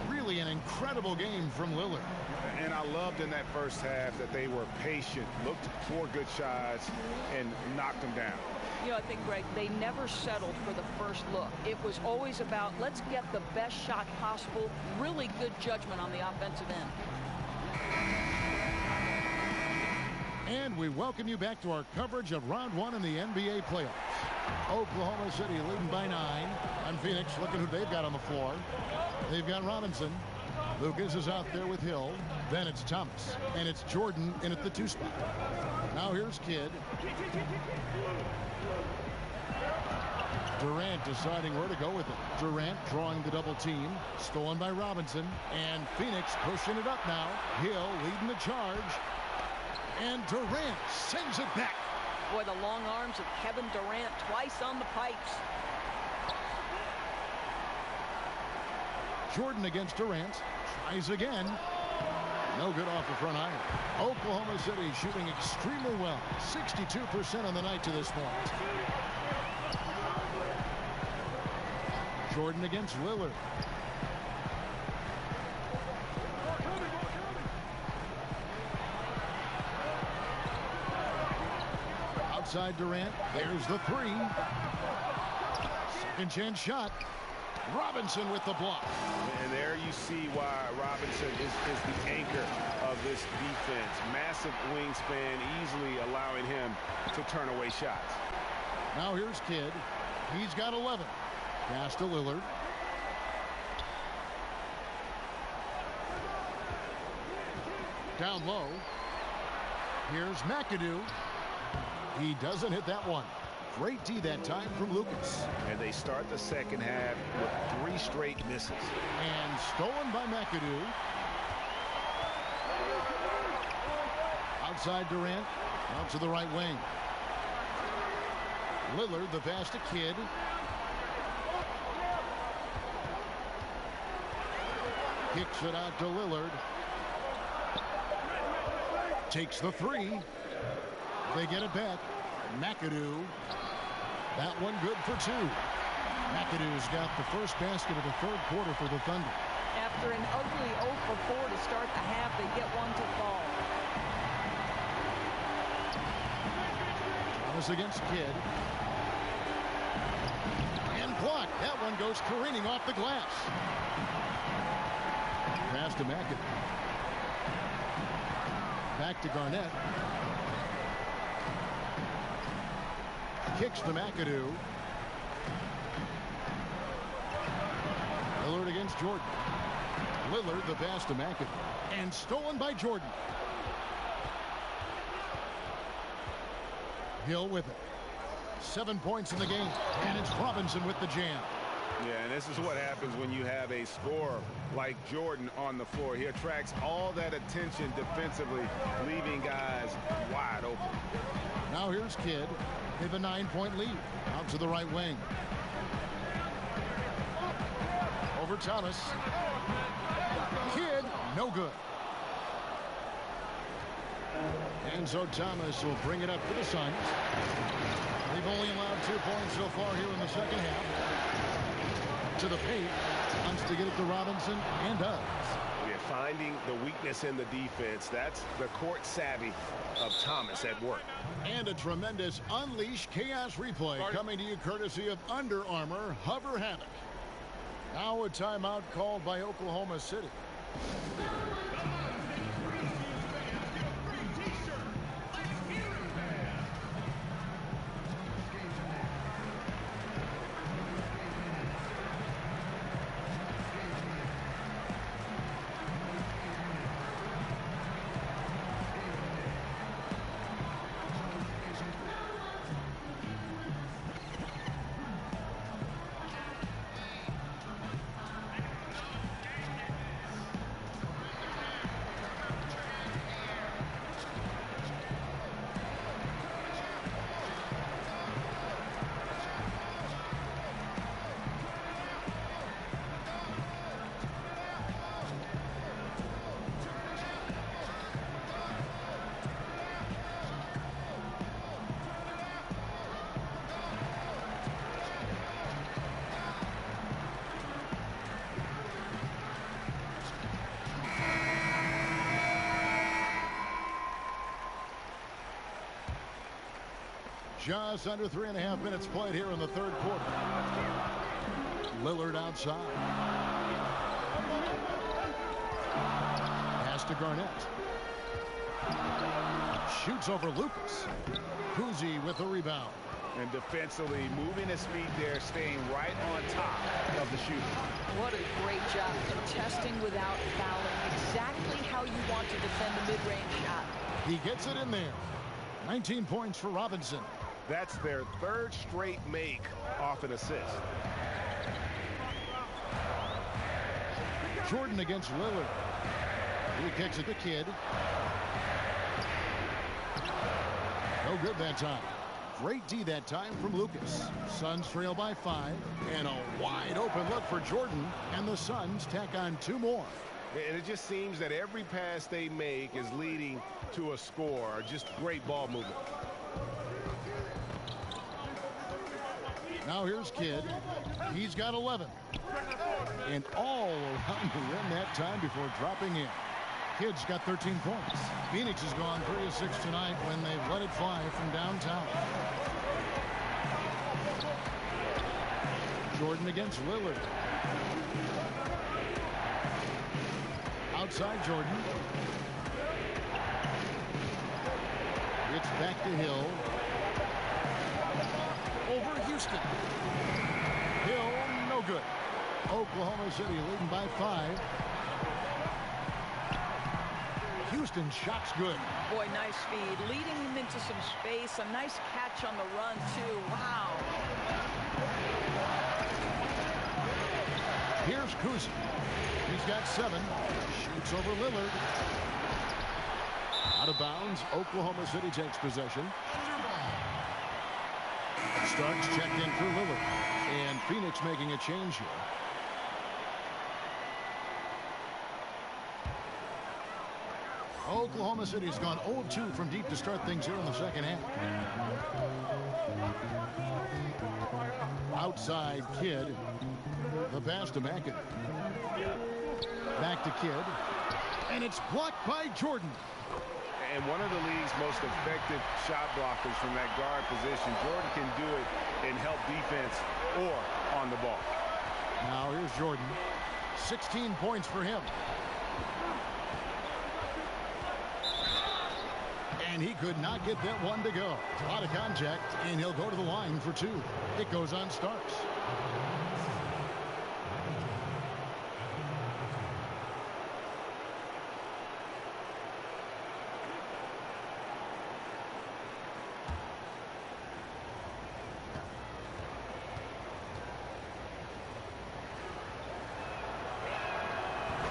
Really an incredible game from Lillard. And I loved in that first half that they were patient, looked for good shots, and knocked them down. You know, I think, Greg, they never settled for the first look. It was always about, let's get the best shot possible. Really good judgment on the offensive end. And we welcome you back to our coverage of round 1 in the NBA playoffs. Oklahoma City leading by 9. And Phoenix, looking who they've got on the floor. They've got Robinson. Lucas is out there with Hill. Then it's Thomas. And it's Jordan in at the 2 spot. Now here's Kidd. Durant deciding where to go with it. Durant drawing the double team. Stolen by Robinson. And Phoenix pushing it up now. Hill leading the charge. And Durant sends it back. Boy, the long arms of Kevin Durant twice on the pipes. Jordan against Durant. Tries again. No good off the front iron. Oklahoma City shooting extremely well. 62% on the night to this point. Jordan against Lillard. Outside Durant. There's the 3. Second chance shot. Robinson with the block. And there you see why Robinson is the anchor of this defense. Massive wingspan, easily allowing to turn away shots. Now here's Kidd. He's got 11. Pass to Lillard. Down low. Here's McAdoo. He doesn't hit that one. Great D that time from Lucas. And they start the second half with 3 straight misses. And stolen by McAdoo. Outside Durant. Out to the right wing. Lillard, the pass to Kidd. Kicks it out to Lillard. Takes the 3. They get it back. McAdoo. That one good for 2. McAdoo's got the first basket of the third quarter for the Thunder. After an ugly 0 for 4 to start the half, they get one to fall. Thomas against Kidd. And blocked. That one goes careening off the glass. Pass to McAdoo. Back to Garnett. Kicks to McAdoo. Lillard against Jordan. Lillard, the pass to McAdoo. And stolen by Jordan. Hill with it. 7 points in the game. And it's Robinson with the jam. Yeah, and this is what happens when you have a scorer like Jordan on the floor. He attracts all that attention defensively, leaving guys wide open. Now here's Kidd. They have a 9-point lead. Out to the right wing. Over Thomas. Kidd, no good. And so Thomas will bring it up for the Suns. They've only allowed 2 points so far here in the second half. To the paint. Wants to get it to Robinson and does. We're finding the weakness in the defense. That's the court savvy of Thomas at work. And a tremendous Unleash Chaos replay coming to you courtesy of Under Armour Hover Havoc. Now a timeout called by Oklahoma City. Just under 3.5 minutes played here in the third quarter. Lillard outside. Pass to Garnett. Shoots over Lucas. Cousy with the rebound. And defensively, moving his feet there, staying right on top of the shooter. What a great job contesting without fouling. Exactly how you want to defend the mid-range shot. He gets it in there. 19 points for Robinson. That's their 3rd straight make off an assist. Jordan against Lillard. He kicks it to Kidd. No good that time. Great D that time from Lucas. Suns trail by 5. And a wide open look for Jordan. And the Suns tack on 2 more. And it just seems that every pass they make is leading to a score. Just great ball movement. Now here's Kidd. He's got 11. And all around the rim that time before dropping in. Kidd's got 13 points. Phoenix has gone 3 of 6 tonight when they've let it fly from downtown. Jordan against Lillard. Outside Jordan. It's back to Hill. Houston. Hill, no good. Oklahoma City leading by 5. Houston shot's good. Boy, nice feed. Leading him into some space. A nice catch on the run, too. Wow. Here's Cousy. He's got 7. Shoots over Lillard. Out of bounds. Oklahoma City takes possession. Starks checked in for Lillard. And Phoenix making a change here. Oklahoma City's gone 0-2 from deep to start things here in the second half. Outside Kidd. The pass to Mackin. Back to Kidd. And it's blocked by Jordan. And one of the league's most effective shot blockers from that guard position. Jordan can do it in help defense or on the ball. Now here's Jordan. 16 points for him. And he could not get that one to go. A lot of contact, and he'll go to the line for 2. It goes on Starks.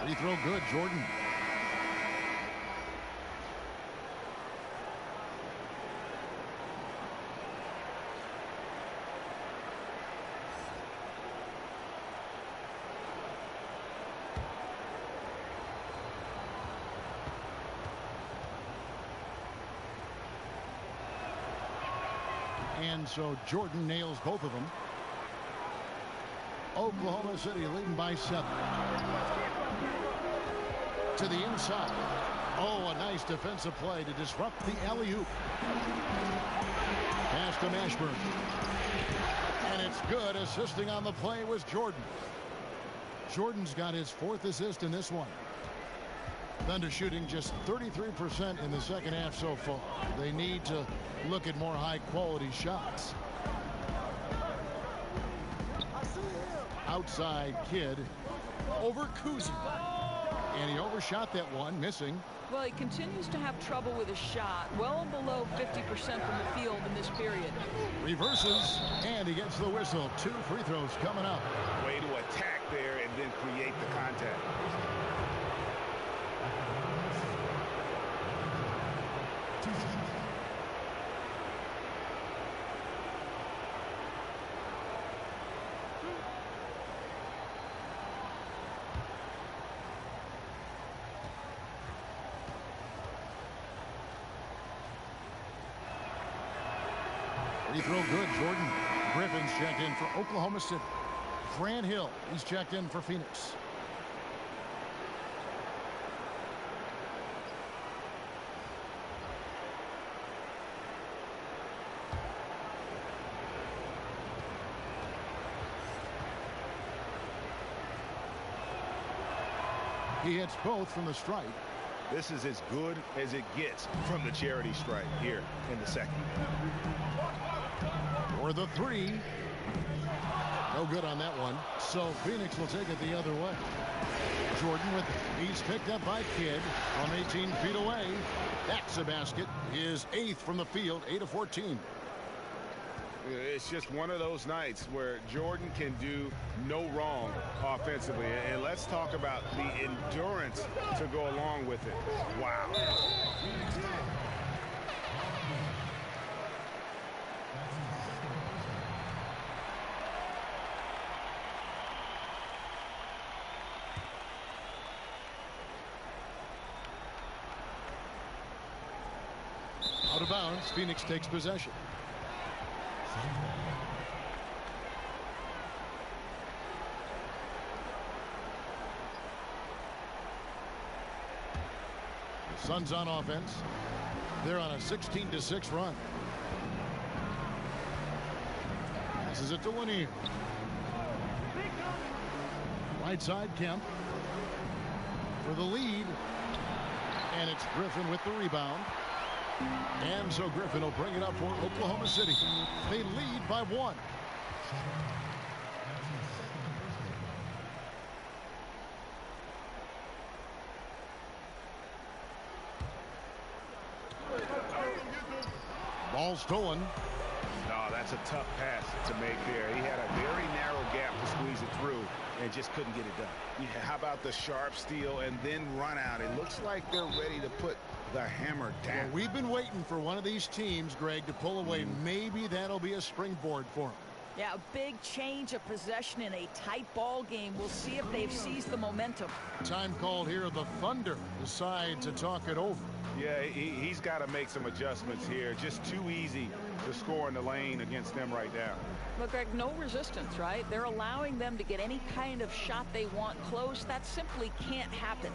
Free throw good, Jordan. And so Jordan nails both of them. Oklahoma City leading by 7. To the inside. Oh, a nice defensive play to disrupt the alley-oop. Pass to Mashburn. And it's good. Assisting on the play was Jordan. Jordan's got his 4th assist in this one. Thunder shooting just 33% in the second half so far. They need to look at more high-quality shots. Outside Kidd over Cousy. And he overshot that one, missing. Well, he continues to have trouble with his shot. Well below 50% from the field in this period. Reverses, and he gets the whistle. 2 free throws coming up. Way to attack there and then create the contact. Free throw good, Jordan. Griffin's checked in for Oklahoma City. Grant Hill, he's checked in for Phoenix. He hits both from the stripe. This is as good as it gets from the charity stripe here in the second. For the 3. No good on that one. So Phoenix will take it the other way. Jordan with it. He's picked up by Kidd from 18 feet away. That's a basket. His 8th from the field, 8 of 14. It's just one of those nights where Jordan can do no wrong offensively. And let's talk about the endurance to go along with it. Wow. Out of bounds, Phoenix takes possession. The Suns on offense. They're on a 16-6 run. Passes it to Lanier. Right side, Kemp. For the lead. And it's Griffin with the rebound. And so Griffin will bring it up for Oklahoma City. They lead by 1. Ball stolen. No, that's a tough pass to make there. He had a very narrow gap to squeeze it through and just couldn't get it done. Yeah, how about the sharp steal and then run out? It looks like they're ready to put the hammer down. Well, we've been waiting for one of these teams, Greg, to pull away. Maybe that'll be a springboard for them. Yeah, a big change of possession in a tight ball game. We'll see if they've seized the momentum. Time called here. The Thunder decide to talk it over. Yeah, he's got to make some adjustments here. Just too easy to score in the lane against them right now. But, Greg, no resistance, right? They're allowing them to get any kind of shot they want close. That simply can't happen.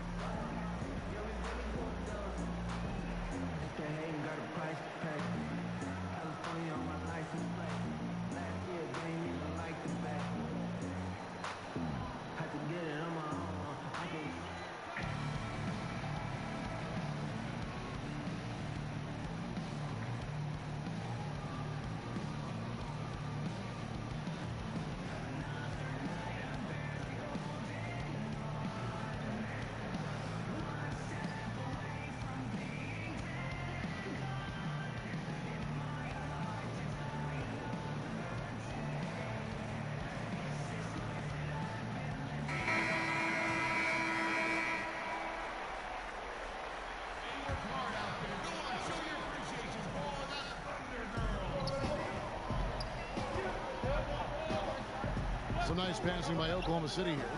Some nice passing by Oklahoma City here.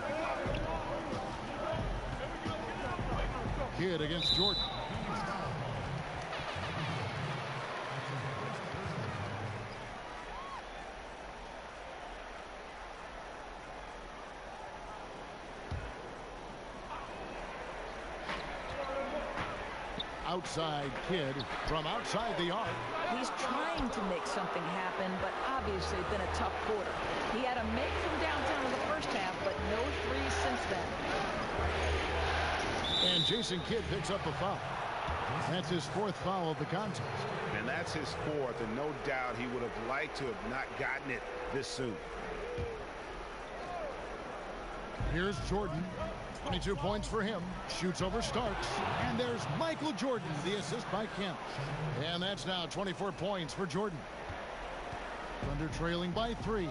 Kidd against Jordan. Outside Kidd from outside the arc. He's trying to make something happen, but obviously been a tough quarter. He had a make from downtown in the first half, but no threes since then. And Jason Kidd picks up the foul. That's his fourth foul of the contest. And that's his fourth, and no doubt he would have liked to have not gotten it this soon. Here's Jordan. 22 points for him. Shoots over Starks. And there's Michael Jordan, the assist by Kemp. And that's now 24 points for Jordan. Thunder trailing by 3.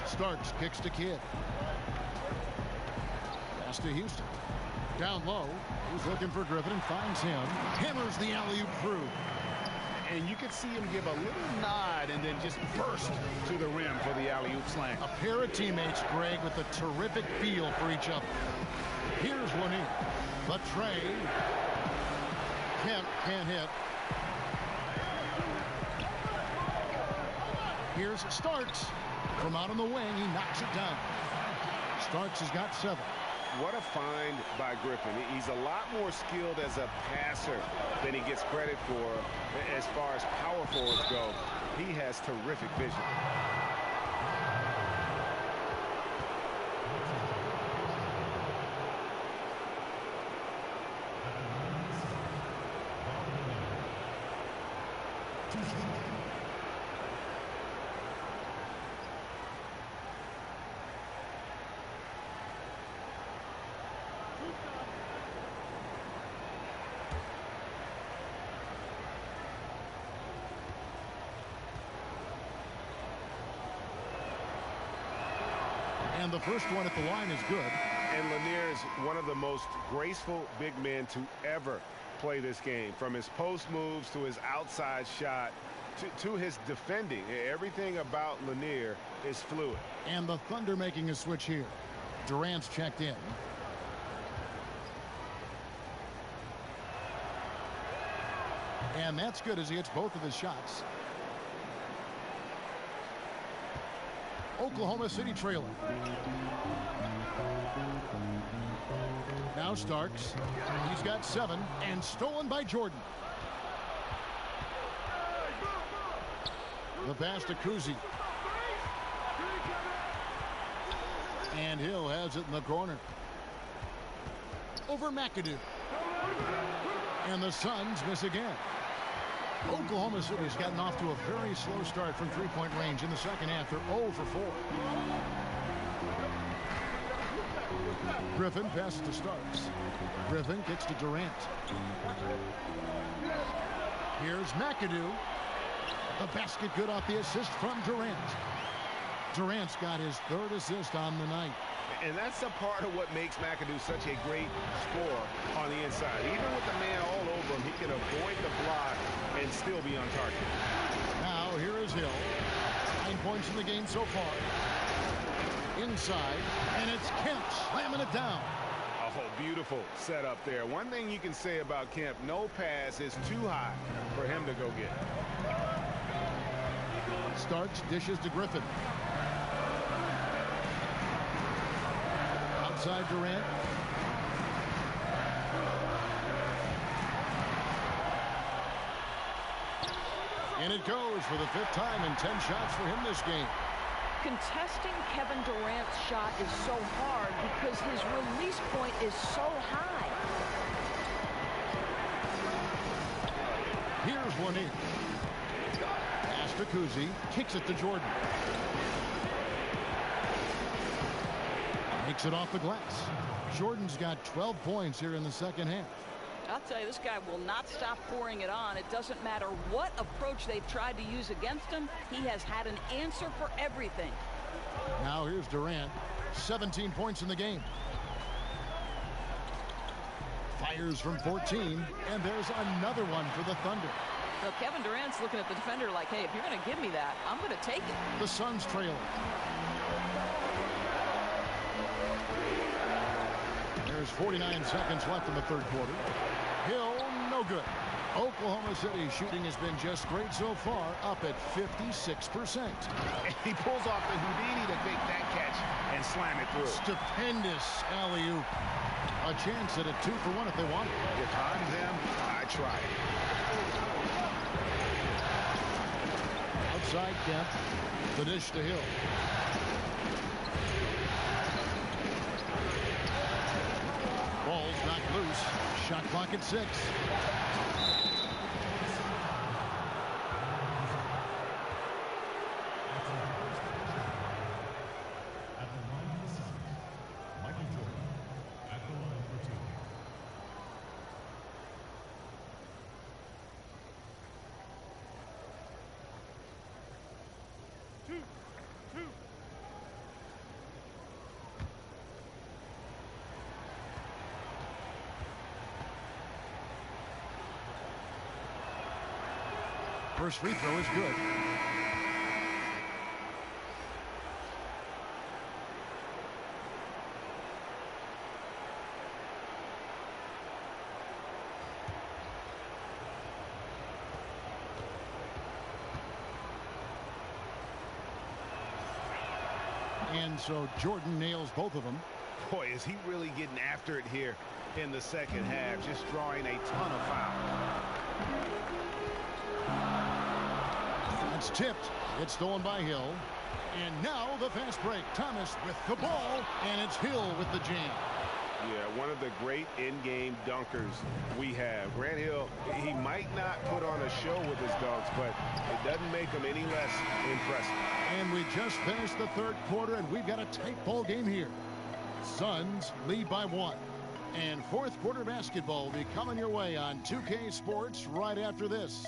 Starks kicks to Kidd. Pass to Houston. Down low. He's looking for Griffin and finds him. Hammers the alley-oop through. And you could see him give a little nod and then just burst to the rim for the alley-oop slam. A pair of teammates, Greg, with a terrific feel for each other. Here's Lanier. The tray. Kemp can't hit. Here's Starks. From out on the wing, he knocks it down. Starks has got 7. What a find by Griffin. He's a lot more skilled as a passer than he gets credit for as far as power forwards go. He has terrific vision. And the first one at the line is good. And Lanier is one of the most graceful big men to ever play this game. From his post moves to his outside shot to his defending. Everything about Lanier is fluid. And the Thunder making a switch here. Durant's checked in. And that's good as he hits both of his shots. Oklahoma City trailing. Now Starks. He's got 7 and stolen by Jordan. The pass to Kuzi. And Hill has it in the corner. Over McAdoo. And the Suns miss again. Oklahoma City's gotten off to a very slow start from three-point range in the second half. They're 0 for 4. Griffin passes to Starks. Griffin kicks to Durant. Here's McAdoo. The basket good off the assist from Durant. Durant's got his third assist on the night. And that's a part of what makes McAdoo such a great scorer on the inside. Even with the man all over him, he can avoid the block and still be on target. Now here is Hill. 9 points in the game so far. Inside, and it's Kemp slamming it down. Oh, beautiful setup there. One thing you can say about Kemp, no pass is too high for him to go get. Starks dishes to Griffin. Outside Durant. And it goes for the 5th time and 10 shots for him this game. Contesting Kevin Durant's shot is so hard because his release point is so high. Here's one in. Pass to Kuzi. Kicks it to Jordan. Makes it off the glass. Jordan's got 12 points here in the second half. I'll tell you, this guy will not stop pouring it on. It doesn't matter what approach they've tried to use against him. He has had an answer for everything. Now here's Durant. 17 points in the game. Fires from 14, and there's another one for the Thunder. So Kevin Durant's looking at the defender like, hey, if you're going to give me that, I'm going to take it. The Suns trail. There's 49 seconds left in the third quarter. Hill, no good. Oklahoma City shooting has been just great so far, up at 56%. And he pulls off the Houdini to take that catch and slam it through. Stupendous alley-oop. A chance at a 2 for 1 if they want it. If I'm them, I try it. Outside Kemp. The dish to Hill. Ball's knocked loose. Shot clock at 6. First free throw is good. And so Jordan nails both of them. Boy, is he really getting after it here in the second half, just drawing a ton of fouls. It's tipped. It's stolen by Hill. And now the fast break. Thomas with the ball, and it's Hill with the jam. Yeah, one of the great in-game dunkers we have. Grant Hill, he might not put on a show with his dunks, but it doesn't make him any less impressive. And we just finished the third quarter, and we've got a tight ball game here. Suns lead by 1. And fourth quarter basketball will be coming your way on 2K Sports right after this.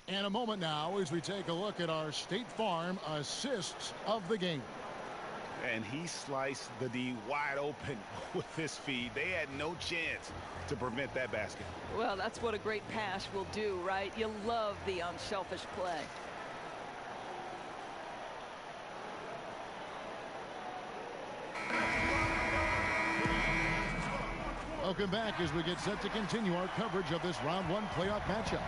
And a moment now as we take a look at our State Farm assists of the game. And he sliced the D wide open with this feed. They had no chance to prevent that basket. Well, that's what a great pass will do, right? You love the unselfish play. Welcome back as we get set to continue our coverage of this round one playoff matchup.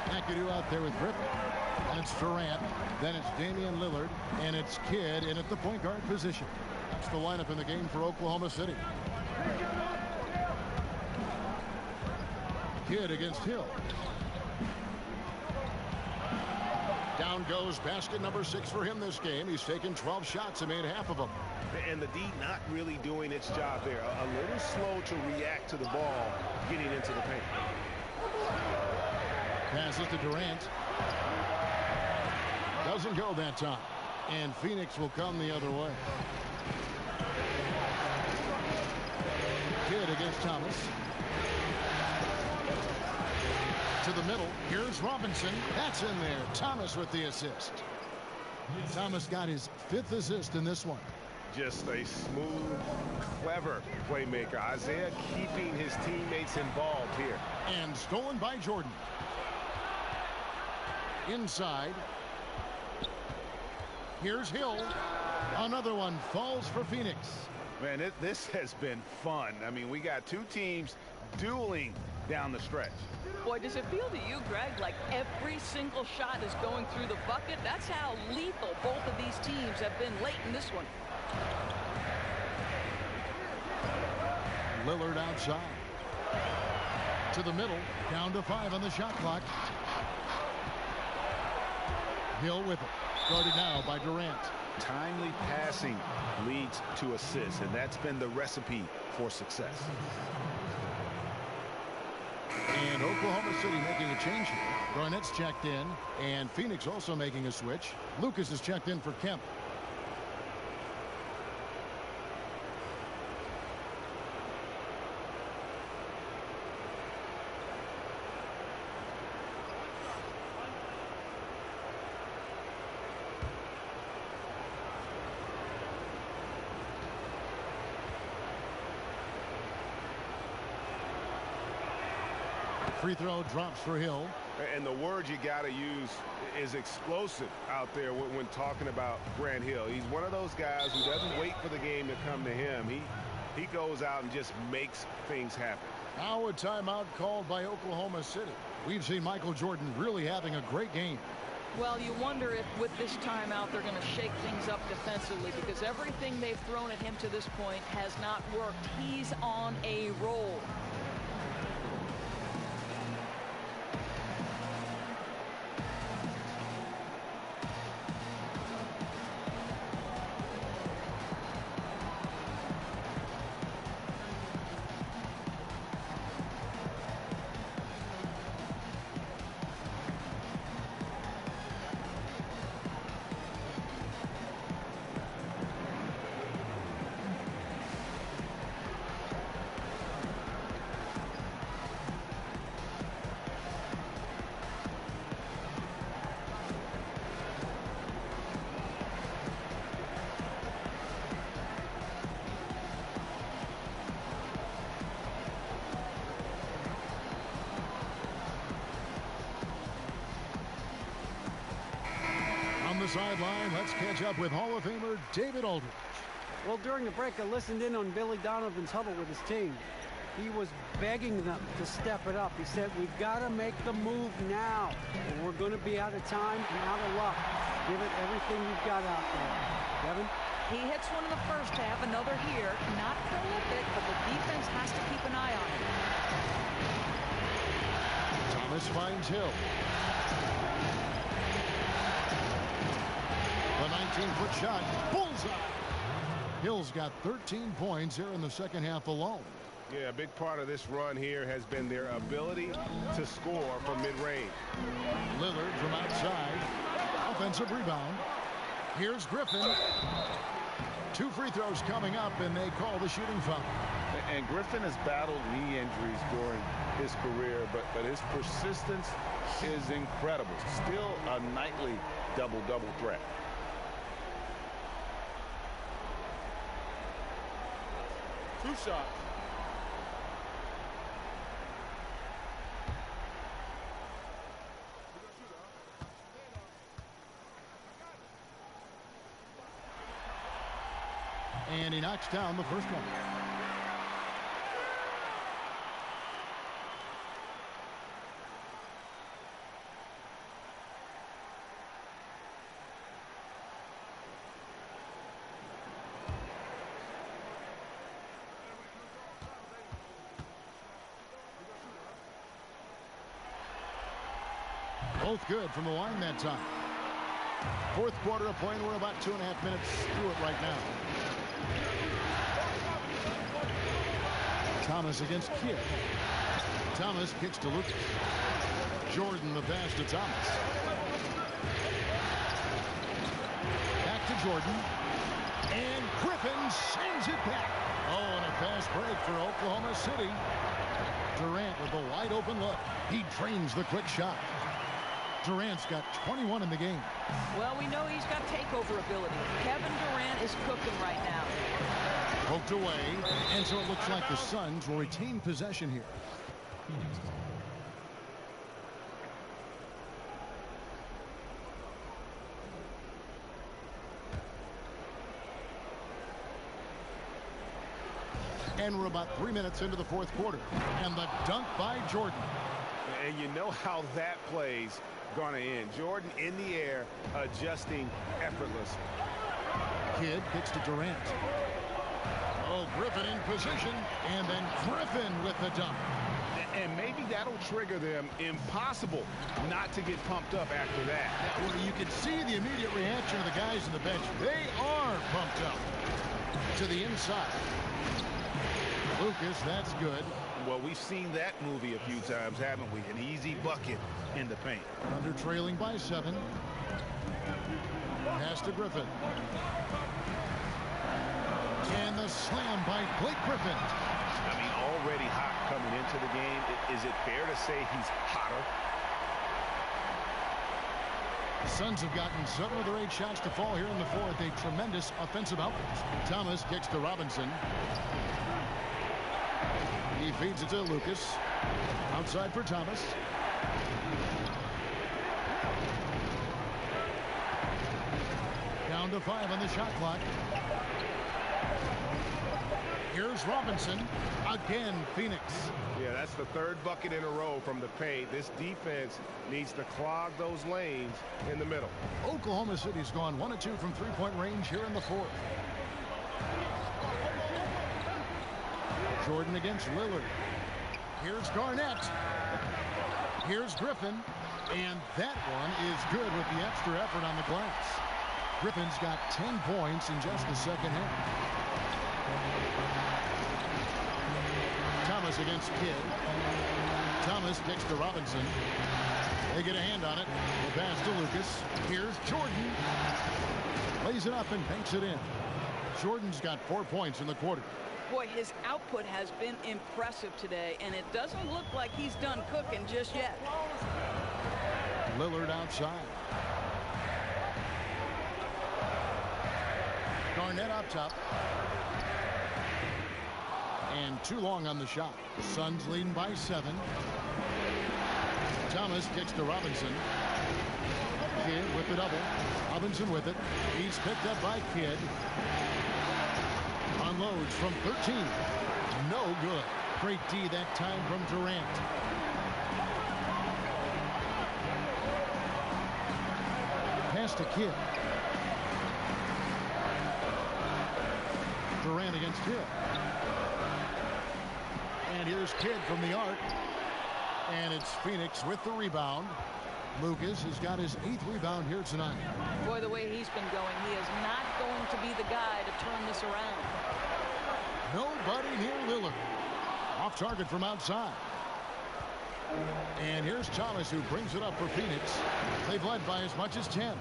McAdoo out there with Griffin. And it's Durant. Then it's Damian Lillard. And it's Kidd in at the point guard position. That's the lineup in the game for Oklahoma City. Kidd against Hill. Down goes basket number 6 for him this game. He's taken 12 shots and made half of them. And the D not really doing its job there. A little slow to react to the ball getting into the paint. Passes to Durant. Doesn't go that time. And Phoenix will come the other way. Kidd against Thomas. To the middle. Here's Robinson. That's in there. Thomas with the assist. Thomas got his 5th assist in this one. Just a smooth, clever playmaker. Isaiah keeping his teammates involved here. And stolen by Jordan. Inside. Here's Hill. Another one falls for Phoenix. Man, this has been fun. I mean, we got two teams dueling down the stretch. Boy, does it feel to you, Greg, like every single shot is going through the bucket? That's how lethal both of these teams have been late in this one. Lillard outside. To the middle. Down to 5 on the shot clock. Hill with it. Guarded now by Durant. Timely passing leads to assists, and that's been the recipe for success. And Oklahoma City making a change here. Garnett's checked in, and Phoenix also making a switch. Lucas is checked in for Kemp. Free throw drops for Hill. And the word you got to use is explosive out there when talking about Grant Hill. He's one of those guys who doesn't wait for the game to come to him. He goes out and just makes things happen. Now a timeout called by Oklahoma City. We've seen Michael Jordan really having a great game. Well, you wonder if with this timeout they're going to shake things up defensively, because everything they've thrown at him to this point has not worked. He's on a roll. Sideline, let's catch up with Hall of Famer David Aldridge. Well, during the break, I listened in on Billy Donovan's huddle with his team. He was begging them to step it up. He said, we've got to make the move now, or we're going to be out of time and out of luck. Give it everything you've got out there. Kevin? He hits one in the first half, another here. Not prolific, but the defense has to keep an eye on him. Thomas finds Hill. The 19-foot shot, bullseye. Hill's got 13 points here in the second half alone. Yeah, a big part of this run here has been their ability to score from mid-range. Lillard from outside. Offensive rebound. Here's Griffin. 2 free throws coming up, and they call the shooting foul. And Griffin has battled knee injuries during his career, but his persistence is incredible. Still a nightly double-double threat. Two shots. And he knocks down the first one. Both good from the line that time. Fourth quarter of play, and we're about 2.5 minutes through it right now. Thomas against Kidd. Thomas kicks to Lucas. Jordan the pass to Thomas. Back to Jordan. And Griffin sends it back. Oh, and a fast break for Oklahoma City. Durant with a wide open look. He drains the quick shot. Durant's got 21 in the game. Well, we know he's got takeover ability. Kevin Durant is cooking right now. Poked away, and so it looks like the Suns will retain possession here. And we're about 3 minutes into the fourth quarter. And the dunk by Jordan. And you know how that play's going to end. Jordan in the air, adjusting effortlessly. Kidd kicks to Durant. Oh, Griffin in position, and then Griffin with the dunk. And maybe that'll trigger them. Impossible not to get pumped up after that. Well, you can see the immediate reaction of the guys on the bench. They are pumped up. To the inside. Lucas, that's good. Well, we've seen that movie a few times, haven't we? An easy bucket in the paint. Under trailing by 7. Pass to Griffin. And the slam by Blake Griffin. I mean, already hot coming into the game. Is it fair to say he's hotter? The Suns have gotten 7 of their 8 shots to fall here in the fourth. A tremendous offensive output. Thomas kicks to Robinson. He feeds it to Lucas. Outside for Thomas. Down to 5 on the shot clock. Here's Robinson. Again, Phoenix. Yeah, that's the third bucket in a row from the paint. This defense needs to clog those lanes in the middle. Oklahoma City's gone 1 of 2 from three-point range here in the fourth. Jordan against Lillard. Here's Garnett. Here's Griffin. And that one is good with the extra effort on the glass. Griffin's got 10 points in just the second half. Thomas against Kidd. Thomas kicks to Robinson. They get a hand on it. The pass to Lucas. Here's Jordan. Lays it up and banks it in. Jordan's got 4 points in the quarter. Boy, his output has been impressive today, and it doesn't look like he's done cooking just yet. Lillard outside. Garnett up top. And too long on the shot. Suns leading by 7. Thomas kicks to Robinson. Kidd with the double. Robinson with it. He's picked up by Kidd. Unloads from 13. No good. Great D that time from Durant. Pass to Kidd. Durant against Kidd. And here's Kidd from the arc. And it's Phoenix with the rebound. Lucas has got his 8th rebound here tonight. Boy, the way he's been going, he is not going to be the guy to turn this around. Nobody near Lillard. Off target from outside. And here's Thomas who brings it up for Phoenix. They've led by as much as 10.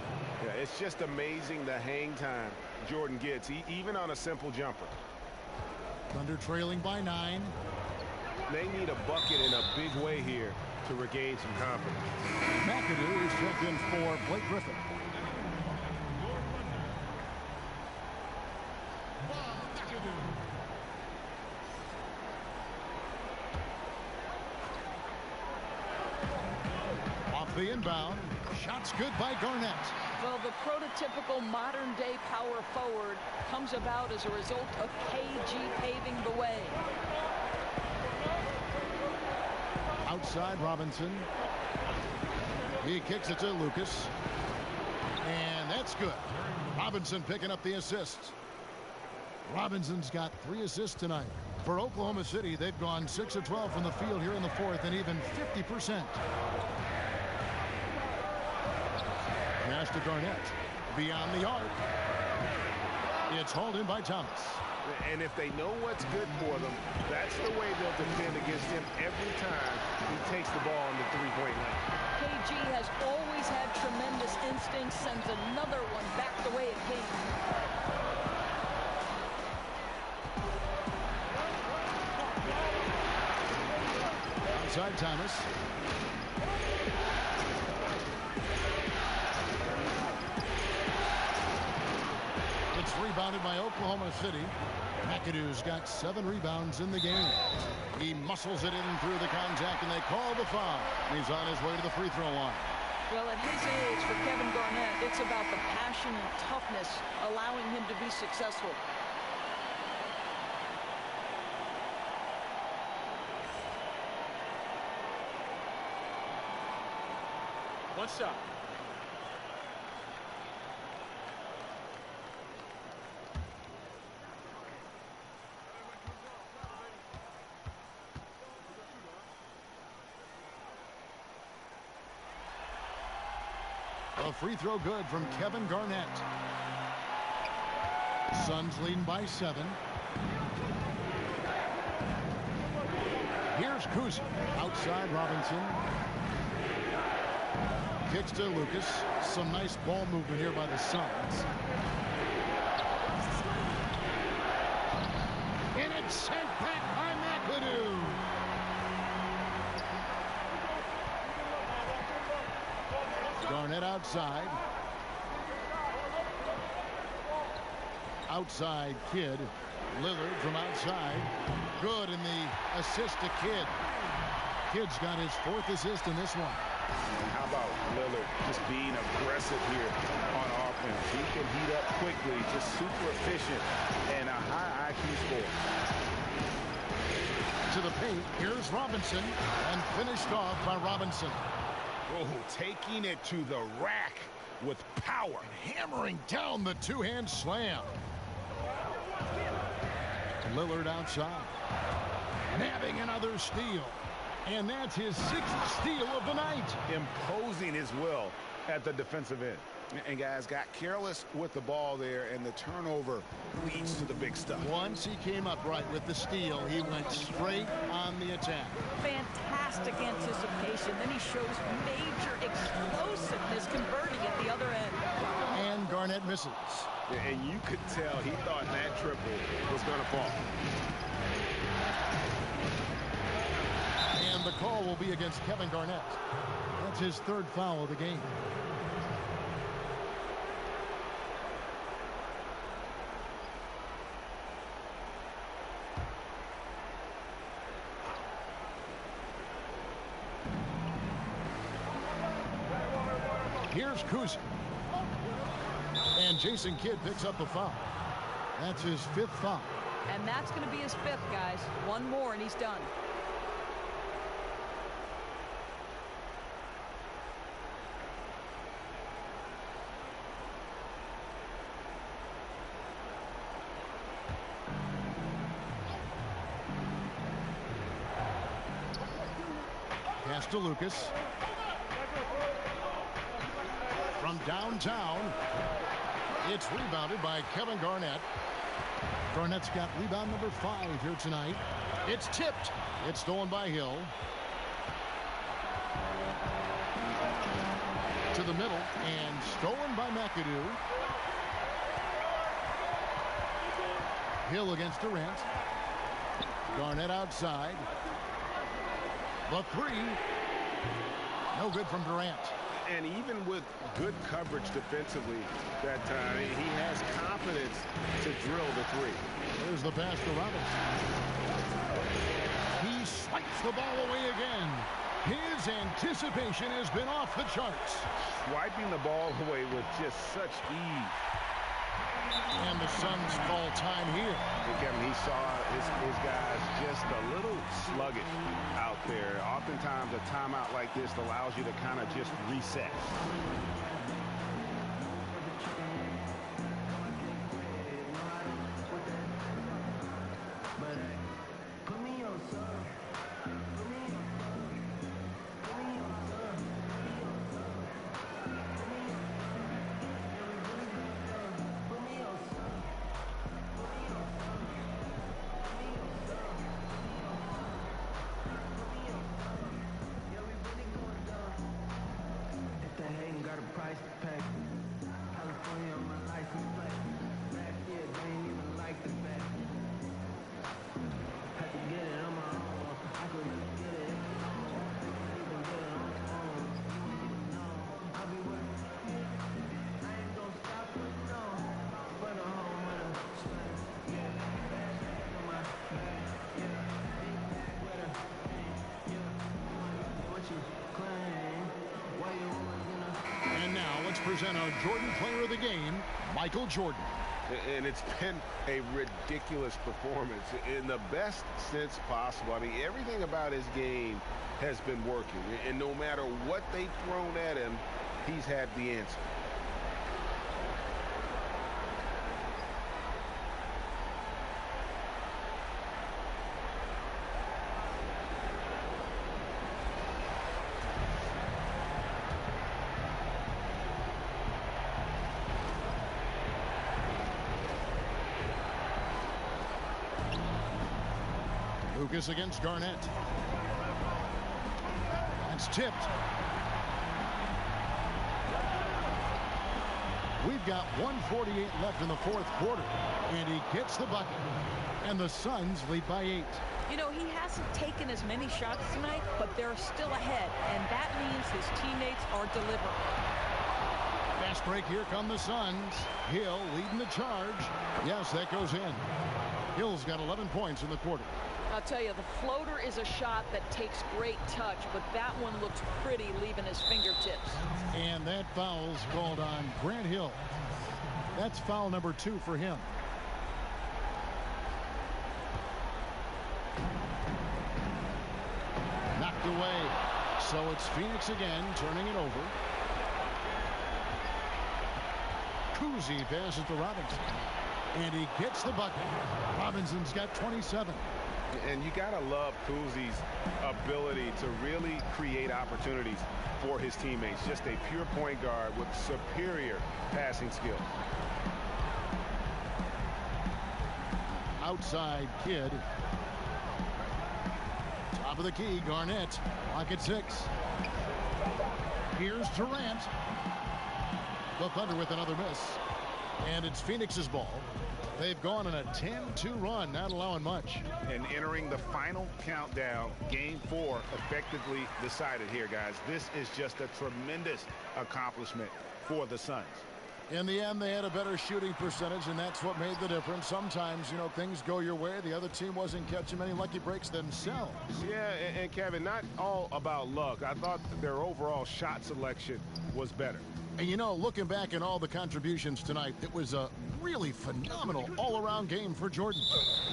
Yeah, it's just amazing the hang time Jordan gets, even on a simple jumper. Thunder trailing by 9. They need a bucket in a big way here to regain some confidence. McAdoo is checked in for Blake Griffin. Off the inbound. Shots good by Garnett. Well, the prototypical modern-day power forward comes about as a result of KG paving the way. Outside Robinson. He kicks it to Lucas. And that's good. Robinson picking up the assists. Robinson's got 3 assists tonight. For Oklahoma City, they've gone 6 of 12 from the field here in the fourth and even 50%. Pass to Garnett. Beyond the arc. It's hauled in by Thomas. And if they know what's good for them, that's the way they'll defend against him every time he takes the ball in the three-point line. KG has always had tremendous instincts, sends another one back the way it came. Outside Thomas. It's rebounded by Oklahoma City. McAdoo's got 7 rebounds in the game. He muscles it in through the contact, and they call the foul. He's on his way to the free throw line. Well, at his age, for Kevin Garnett, it's about the passion and toughness allowing him to be successful. One shot. A free throw good from Kevin Garnett. Suns leading by 7. Here's Kuzi. Outside Robinson. Kicks to Lucas. Some nice ball movement here by the Suns. And it's sent back by McAdoo. Garnett outside. Outside Kidd. Lillard from outside. Good in the assist to Kidd. Kidd's got his 4th assist in this one. How about Lillard just being aggressive here on offense? He can heat up quickly, just super efficient, and a high IQ score. To the paint, here's Robinson, and finished off by Robinson. Oh, taking it to the rack with power. Hammering down the two-hand slam. Lillard outside. Nabbing another steal. And that's his 6th steal of the night. Imposing his will at the defensive end. And guys got careless with the ball there, and the turnover leads to the big stuff. Once he came upright with the steal, he went straight on the attack. Fantastic anticipation. Then he shows major explosiveness converting at the other end. And Garnett misses. And you could tell he thought that triple was going to fall. And the call will be against Kevin Garnett. That's his 3rd foul of the game. Here's Kuzi. And Jason Kidd picks up the foul. That's his 5th foul. And that's going to be his 5th, guys. One more and he's done. Pass to Lucas. From downtown, it's rebounded by Kevin Garnett. Garnett's got rebound number 5 here tonight. It's tipped. It's stolen by Hill. To the middle and stolen by McAdoo. Hill against Durant. Garnett outside. The 3. No good from Durant. And even with good coverage defensively that time, he has confidence to drill the 3. There's the pass to Robinson. He swipes the ball away again. His anticipation has been off the charts. Swiping the ball away with just such ease. And the Suns call time here. Kevin, he saw his guys just a little sluggish out there. Oftentimes a timeout like this allows you to kind of just reset. Let's present our Jordan Player of the Game, Michael Jordan. And it's been a ridiculous performance in the best sense possible. I mean, everything about his game has been working. And no matter what they've thrown at him, he's had the answer. Lucas against Garnett. That's tipped. We've got 1:48 left in the fourth quarter, and he gets the bucket. And the Suns lead by 8. You know, he hasn't taken as many shots tonight, but they're still ahead, and that means his teammates are delivering. Fast break, here come the Suns. Hill leading the charge. Yes, that goes in. Hill's got 11 points in the quarter. I'll tell you, the floater is a shot that takes great touch, but that one looks pretty leaving his fingertips. And that foul's called on Grant Hill. That's foul number 2 for him. Knocked away. So it's Phoenix again, turning it over. Cousy passes to Robinson. And he gets the bucket. Robinson's got 27. And you got to love Cousy's ability to really create opportunities for his teammates. Just a pure point guard with superior passing skill. Outside Kidd. Top of the key, Garnett. Clock at 6. Here's Durant. The Thunder with another miss. And it's Phoenix's ball. They've gone on a 10-2 run, not allowing much. And entering the final countdown, game 4 effectively decided here, guys. This is just a tremendous accomplishment for the Suns. In the end, they had a better shooting percentage, and that's what made the difference. Sometimes, you know, things go your way. The other team wasn't catching many lucky breaks themselves. Yeah, and Kevin, not all about luck. I thought their overall shot selection was better. And, you know, looking back at all the contributions tonight, it was a really phenomenal all-around game for Jordan.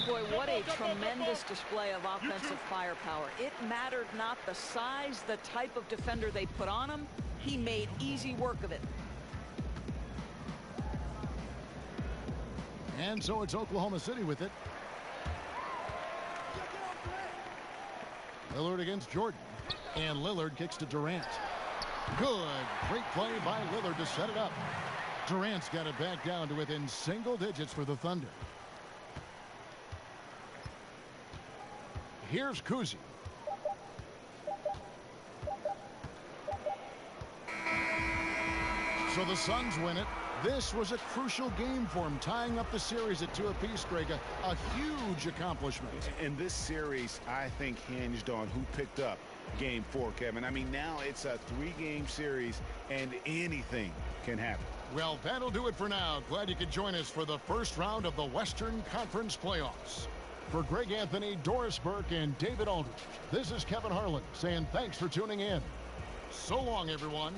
Boy, what a tremendous display of offensive firepower. It mattered not the size, the type of defender they put on him. He made easy work of it. And so it's Oklahoma City with it. Lillard against Jordan. And Lillard kicks to Durant. Good. Great play by Lillard to set it up. Durant's got it back down to within single digits for the Thunder. Here's Cousy. So the Suns win it. This was a crucial game for him, tying up the series at 2 apiece, Greg. A huge accomplishment. And this series, I think, hinged on who picked up game 4, Kevin. I mean, now it's a 3-game series, and anything can happen. Well, that'll do it for now. Glad you could join us for the first round of the Western Conference playoffs. For Greg Anthony, Doris Burke, and David Aldridge, this is Kevin Harlan saying thanks for tuning in. So long, everyone.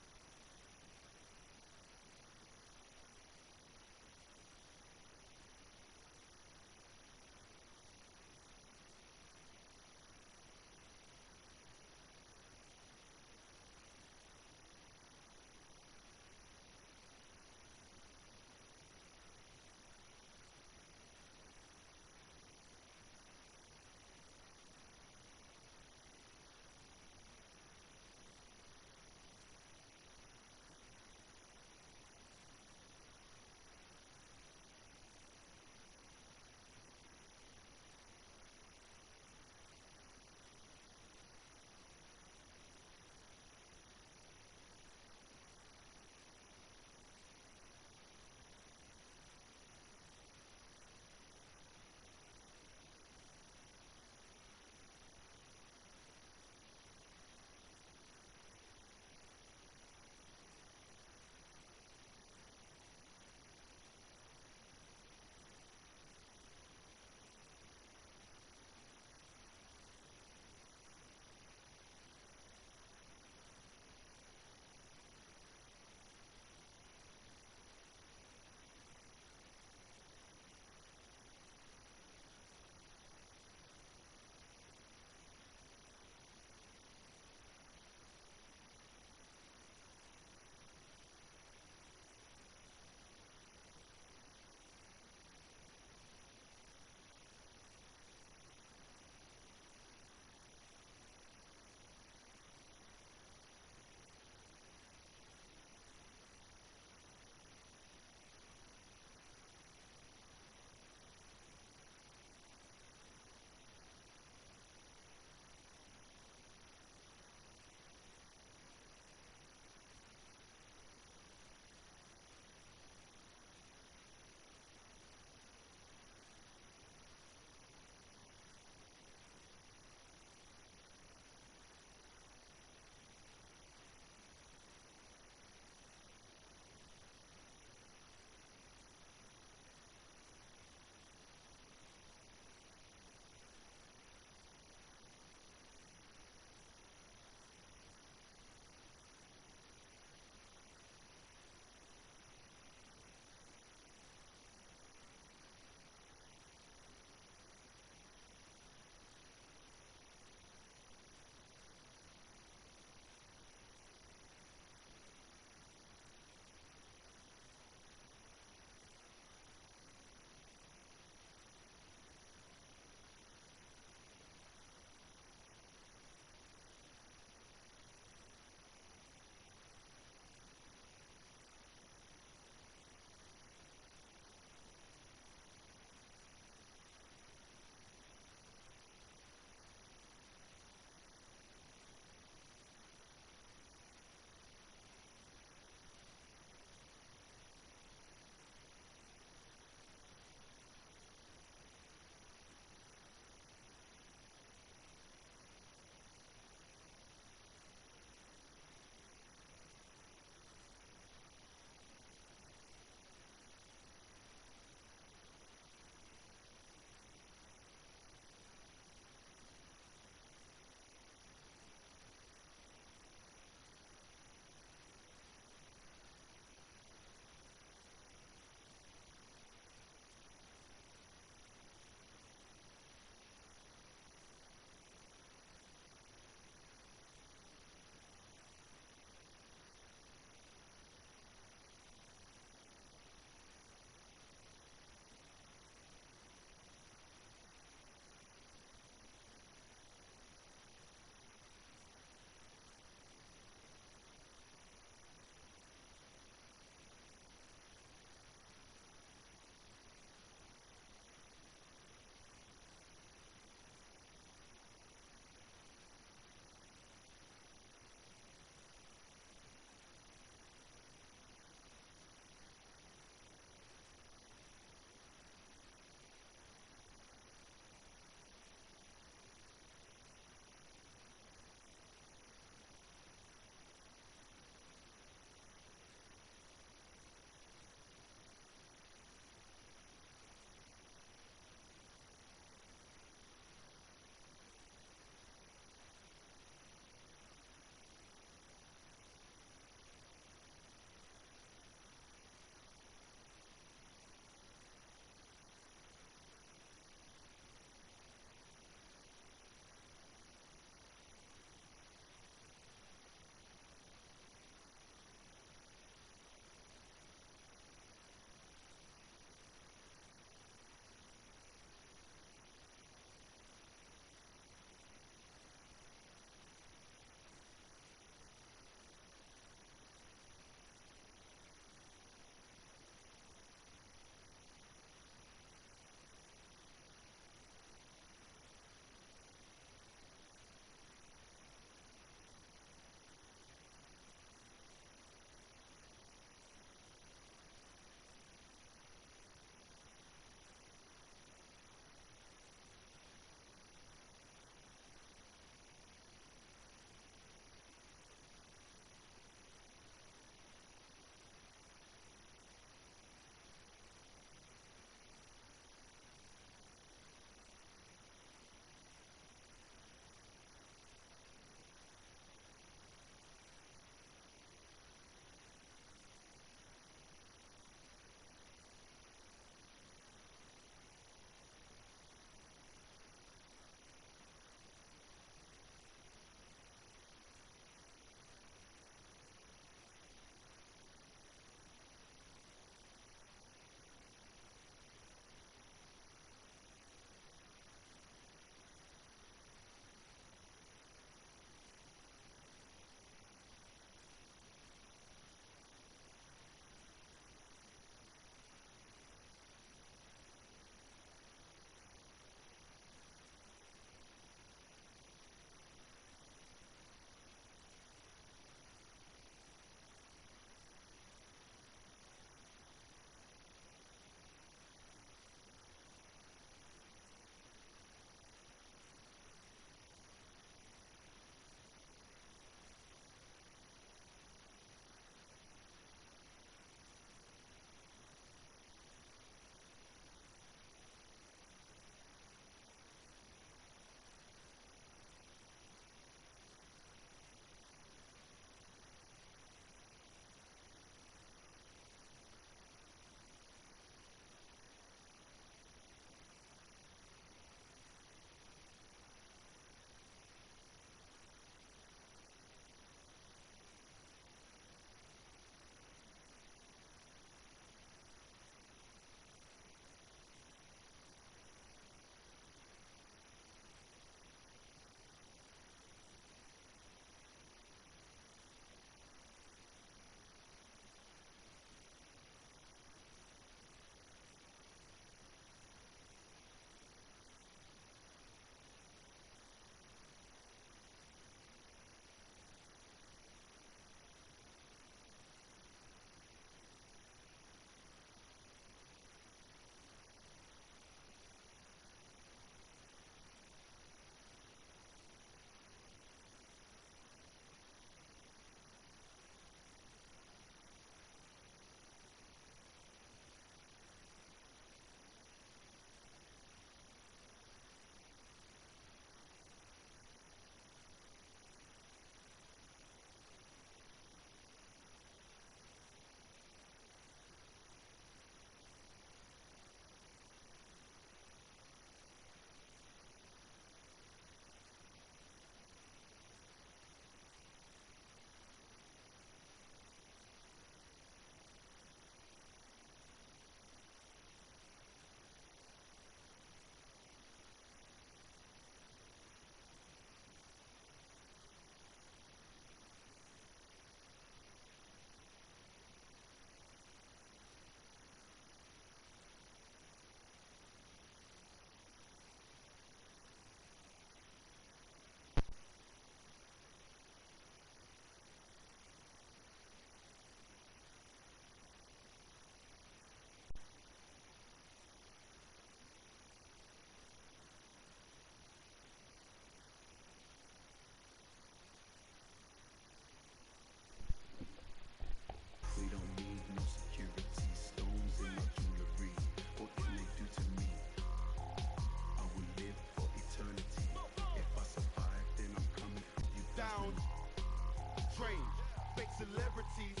celebrities.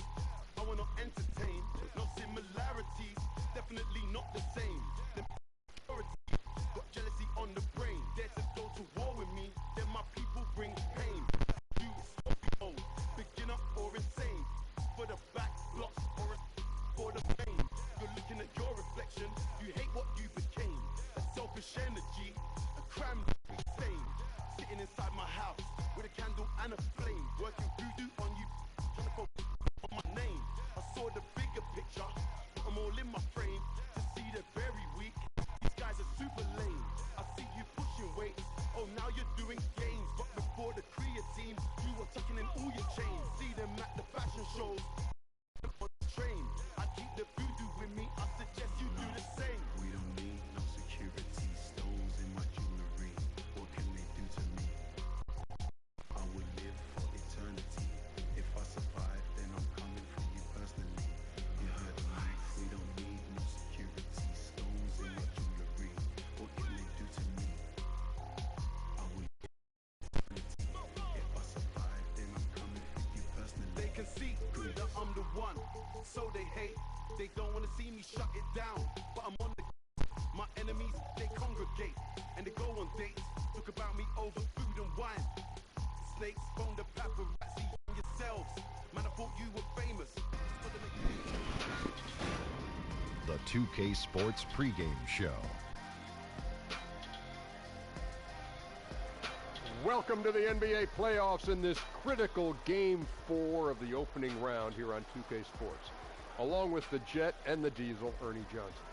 I will not entertain, no similarities, definitely not the same. The majority got jealousy on the brain, dare to go to war with me, then my people bring pain. You Scorpio, beginner or insane, for the back blocks or for the pain. You're looking at your reflection, you hate what you became. A selfish energy, a crime stain. Sitting inside my house with a candle and a flame, working voodoo on you, trying to focus on my name. I saw the bigger picture, put them all in my frame to see they're very weak. These guys are super lame. I see you pushing weights, oh now you're doing games, but before the creatine, you were tucking in all your chains. See them at the fashion shows on the train. I keep the voodoo with me, I suggest you do the same. We don't need no security, stones in my jewelry. What can they do to me? I will live for eternity. If I survive, then I'm coming for you personally. You heard me, we don't need no security, stones in my jewelry. What can they do to me? I will live for eternity. If I survive, then I'm coming for you personally. They can see that I'm the one, so they hate. They don't want to see me shut it down, but I'm on the. My enemies, they congregate, and they go on dates. Talk about me over food and wine. Snakes, phone the paparazzi on yourselves. Man, I thought you were famous. The 2K Sports pregame show. Welcome to the NBA playoffs in this critical Game 4 of the opening round here on 2K Sports. Along with the Jet and the Diesel, Ernie Johnson.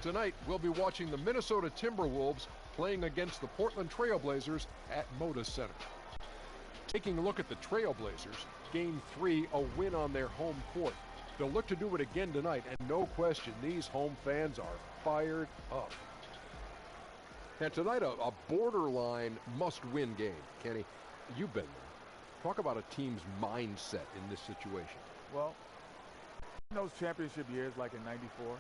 Tonight, we'll be watching the Minnesota Timberwolves playing against the Portland Trail Blazers at Moda Center. Taking a look at the Trail Blazers, Game 3, a win on their home court. They'll look to do it again tonight, and no question, these home fans are fired up. And tonight, a borderline must-win game. Kenny, you've been there. Talk about a team's mindset in this situation. Well, in those championship years, like in '94,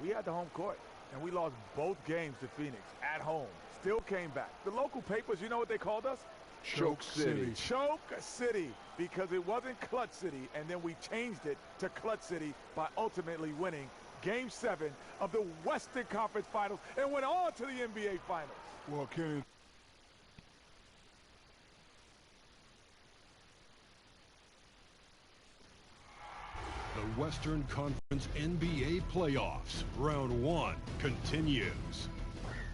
we had the home court, and we lost both games to Phoenix at home. Still came back. The local papers, you know what they called us? Choke City. Choke City, because it wasn't Clutch City, and then we changed it to Clutch City by ultimately winning Game 7 of the Western Conference Finals and went on to the NBA Finals. Well, Kenny, The Western Conference NBA playoffs, round 1 continues.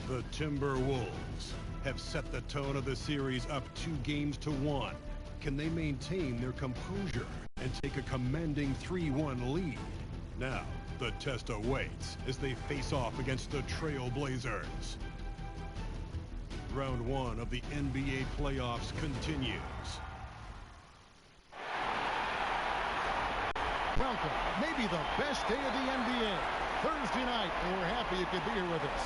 The Timberwolves have set the tone of the series up 2-1. Can they maintain their composure and take a commanding 3-1 lead? Now, the test awaits as they face off against the Trail Blazers. Round 1 of the NBA playoffs continues. Welcome, maybe the best day of the NBA. Thursday night, and we're happy you could be here with us.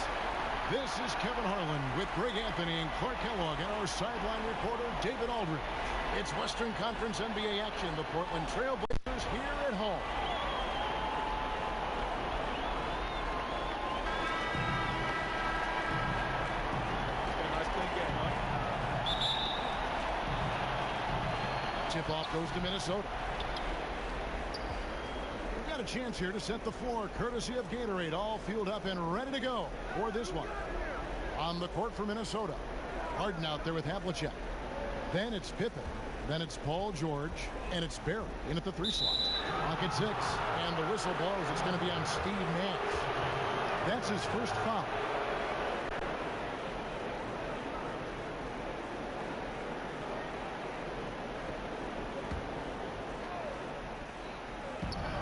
This is Kevin Harlan with Greg Anthony and Clark Kellogg and our sideline reporter, David Aldridge. It's Western Conference NBA action. The Portland Trail Blazers here at home. Tip-off goes to Minnesota. We've got a chance here to set the floor, courtesy of Gatorade, all fueled up and ready to go for this one. On the court for Minnesota, Harden out there with Havlicek. Then it's Pippen. Then it's Paul George, and it's Barry in at the 3 slot. Clock at 6, and the whistle blows. It's going to be on Steve Nash. That's his first foul.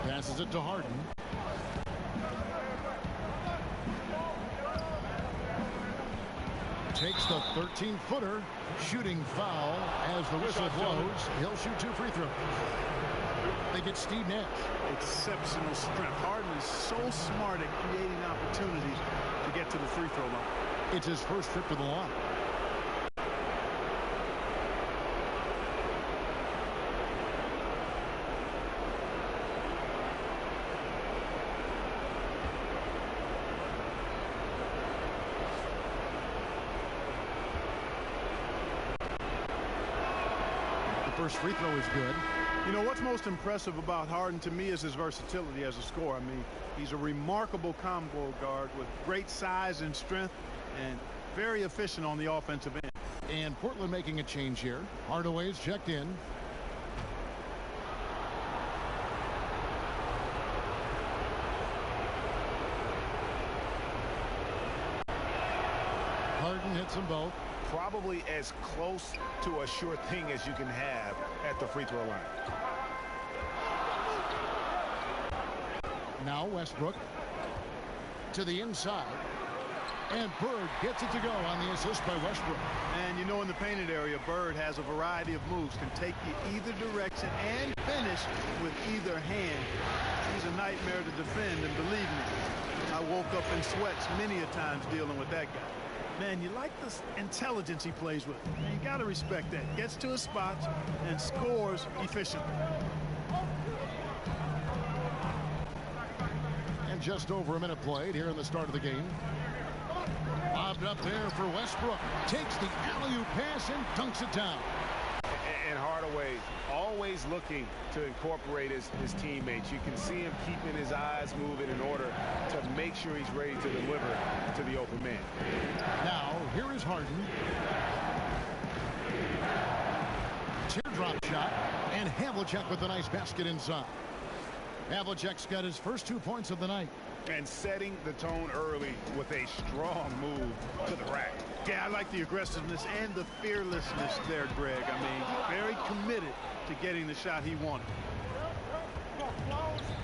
Passes it to Harden. Takes the 13-footer. Shooting foul as the whistle blows. He'll shoot 2 free throws. They get Steve Nash. Exceptional strength. Harden is so smart at creating opportunities to get to the free throw line. It's his first trip to the line. First free throw is good. You know, what's most impressive about Harden to me is his versatility as a scorer. I mean, he's a remarkable combo guard with great size and strength and very efficient on the offensive end. And Portland making a change here. Hardaway's checked in. Harden hits them both. Probably as close to a sure thing as you can have at the free throw line. Now Westbrook to the inside. And Bird gets it to go on the assist by Westbrook. And you know, in the painted area, Bird has a variety of moves, can take you either direction and finish with either hand. He's a nightmare to defend, and believe me, I woke up in sweats many a times dealing with that guy. Man, you like the intelligence he plays with. And you got to respect that. Gets to his spots and scores efficiently. And just over a minute played here in the start of the game. Lobbed up there for Westbrook. Takes the alley-oop pass and dunks it down. And Hardaway always looking to incorporate his teammates. You can see him keeping his eyes moving in order to make sure he's ready to deliver to the open man. Now, here is Harden. Teardrop shot, and Havlicek with a nice basket inside. Havlicek's got his first 2 points of the night. And setting the tone early with a strong move to the rack. Yeah, I like the aggressiveness and the fearlessness there, Greg. I mean, very committed to getting the shot he wanted.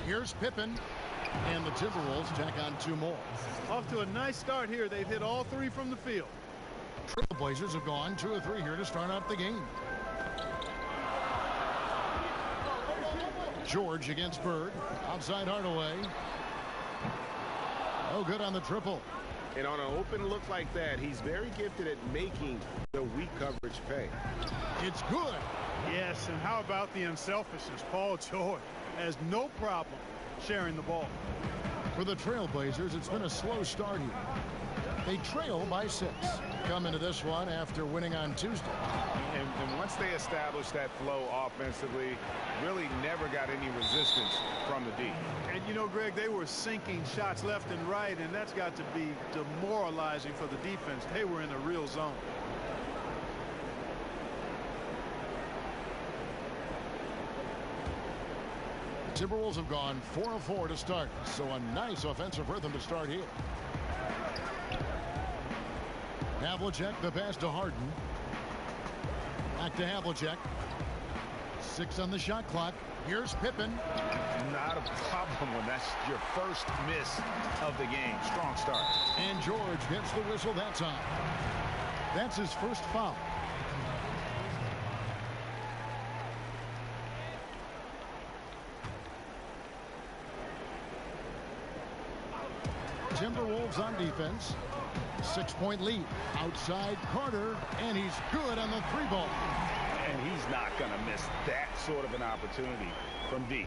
Here's Pippen, and the Timberwolves tack on 2 more. Off to a nice start here. They've hit all 3 from the field. Trailblazers have gone 2 of 3 here to start out the game. George against Bird. Outside Hardaway. Oh, good on the triple. And on an open look like that, he's very gifted at making the weak coverage pay. It's good. Yes, and how about the unselfishness? Paul George has no problem sharing the ball. For the Trailblazers, it's been a slow start here. They trail by 6. Come into this one after winning on Tuesday. And once they established that flow offensively, really never got any resistance from the D. And you know, Greg, they were sinking shots left and right, and that's got to be demoralizing for the defense. They were in a real zone. Timberwolves have gone 4 of 4 to start, so a nice offensive rhythm to start here. Havlicek, the pass to Harden. Back to Havlicek. 6 on the shot clock. Here's Pippen. Not a problem when that's your first miss of the game. Strong start. And George gets the whistle that time. That's his first foul. Timberwolves on defense. 6-point lead. Outside Carter, and he's good on the 3-ball. And he's not going to miss that sort of an opportunity from D.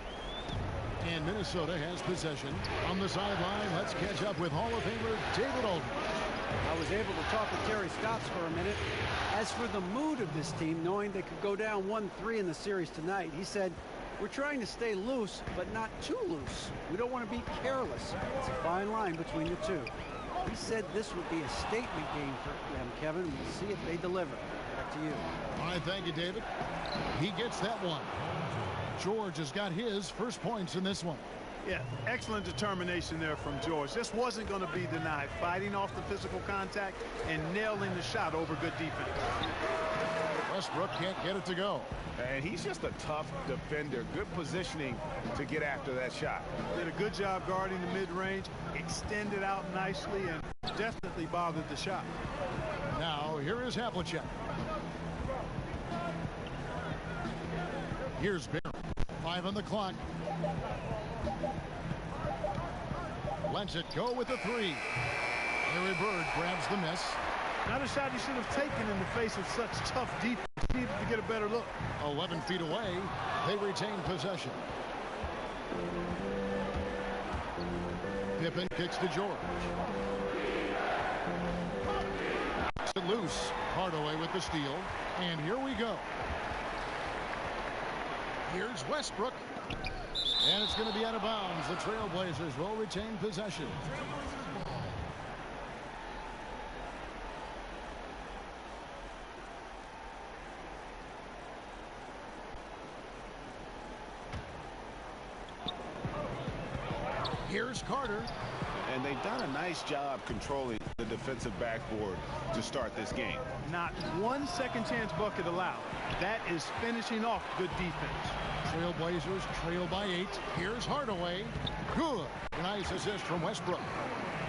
And Minnesota has possession. On the sideline, let's catch up with Hall of Famer David Aldridge. I was able to talk with Terry Stotts for a minute. As for the mood of this team, knowing they could go down 1-3 in the series tonight, he said, we're trying to stay loose, but not too loose. We don't want to be careless. It's a fine line between the two. He said this would be a statement game for them, Kevin. We'll see if they deliver. Back to you. All right, thank you, David. He gets that one. George has got his first points in this one. Yeah, excellent determination there from George. This wasn't going to be denied. Fighting off the physical contact and nailing the shot over good defense. Westbrook can't get it to go. And he's just a tough defender. Good positioning to get after that shot. Did a good job guarding the mid-range, extended out nicely, and definitely bothered the shot. Now, here is Havlicek. Here's Barry. 5 on the clock. Lets it go with the 3. Larry Bird grabs the miss. Not a shot he should have taken in the face of such tough defense. He needed to get a better look. 11 feet away, they retain possession. Pippen kicks to George. Knocks it loose. Hardaway with the steal. And here we go. Here's Westbrook. And it's going to be out of bounds. The Trailblazers will retain possession. Here's Carter. And they've done a nice job controlling the defensive backboard to start this game. Not one second chance bucket allowed. That is finishing off good defense. Trailblazers trail by 8. Here's Hardaway. Good. Nice assist from Westbrook.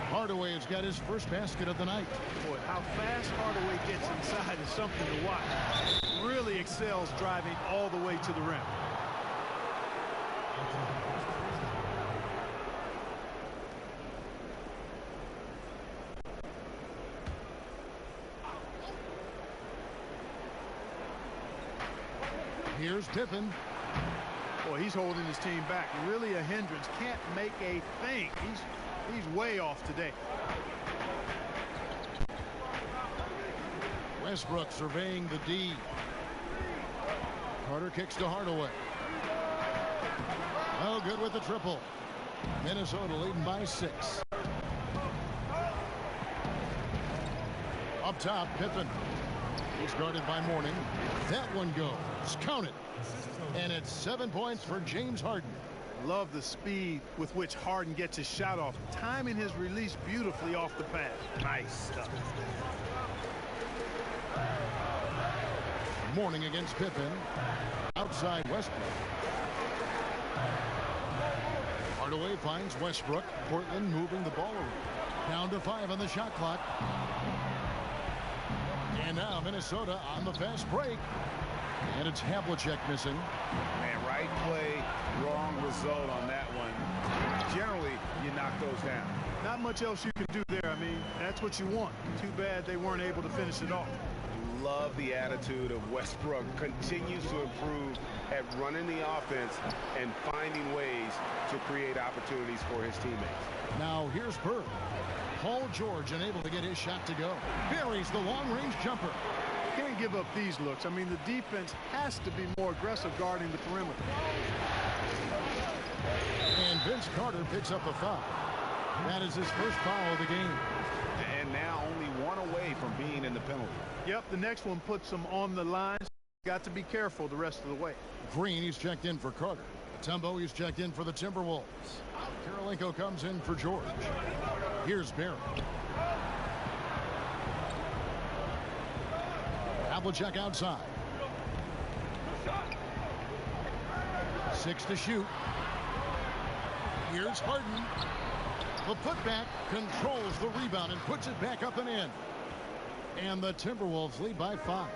Hardaway has got his first basket of the night. Boy, how fast Hardaway gets inside is something to watch. Really excels driving all the way to the rim. Here's Pippen. Boy, he's holding his team back. Really a hindrance. Can't make a thing. He's way off today. Westbrook surveying the D. Carter kicks to Hardaway. Oh, good with the triple. Minnesota leading by 6. Up top, Pippen. He's guarded by Mourning. That one goes. Count it. And it's 7 points for James Harden. Love the speed with which Harden gets his shot off. Timing his release beautifully off the pass. Nice stuff. Mourning against Pippen. Outside Westbrook. Hardaway finds Westbrook. Portland moving the ball around. Down to 5 on the shot clock. And now Minnesota on the fast break. And it's Havlicek missing. Man, right play, wrong result on that one. Generally, you knock those down. Not much else you can do there. I mean, that's what you want. Too bad they weren't able to finish it off. Love the attitude of Westbrook. Continues to improve at running the offense and finding ways to create opportunities for his teammates. Now here's Bird. Paul George unable to get his shot to go. Buries the long-range jumper. Can't give up these looks. I mean, the defense has to be more aggressive guarding the perimeter. And Vince Carter picks up a foul. That is his first foul of the game. And now only one away from being in the penalty. Yep, the next one puts him on the line. Got to be careful the rest of the way. Green, he's checked in for Carter. Mutombo, he's checked in for the Timberwolves. Karolinko comes in for George. Here's Barry. Havlicek outside. 6 to shoot. Here's Harden. The putback controls the rebound and puts it back up and in. And the Timberwolves lead by 5.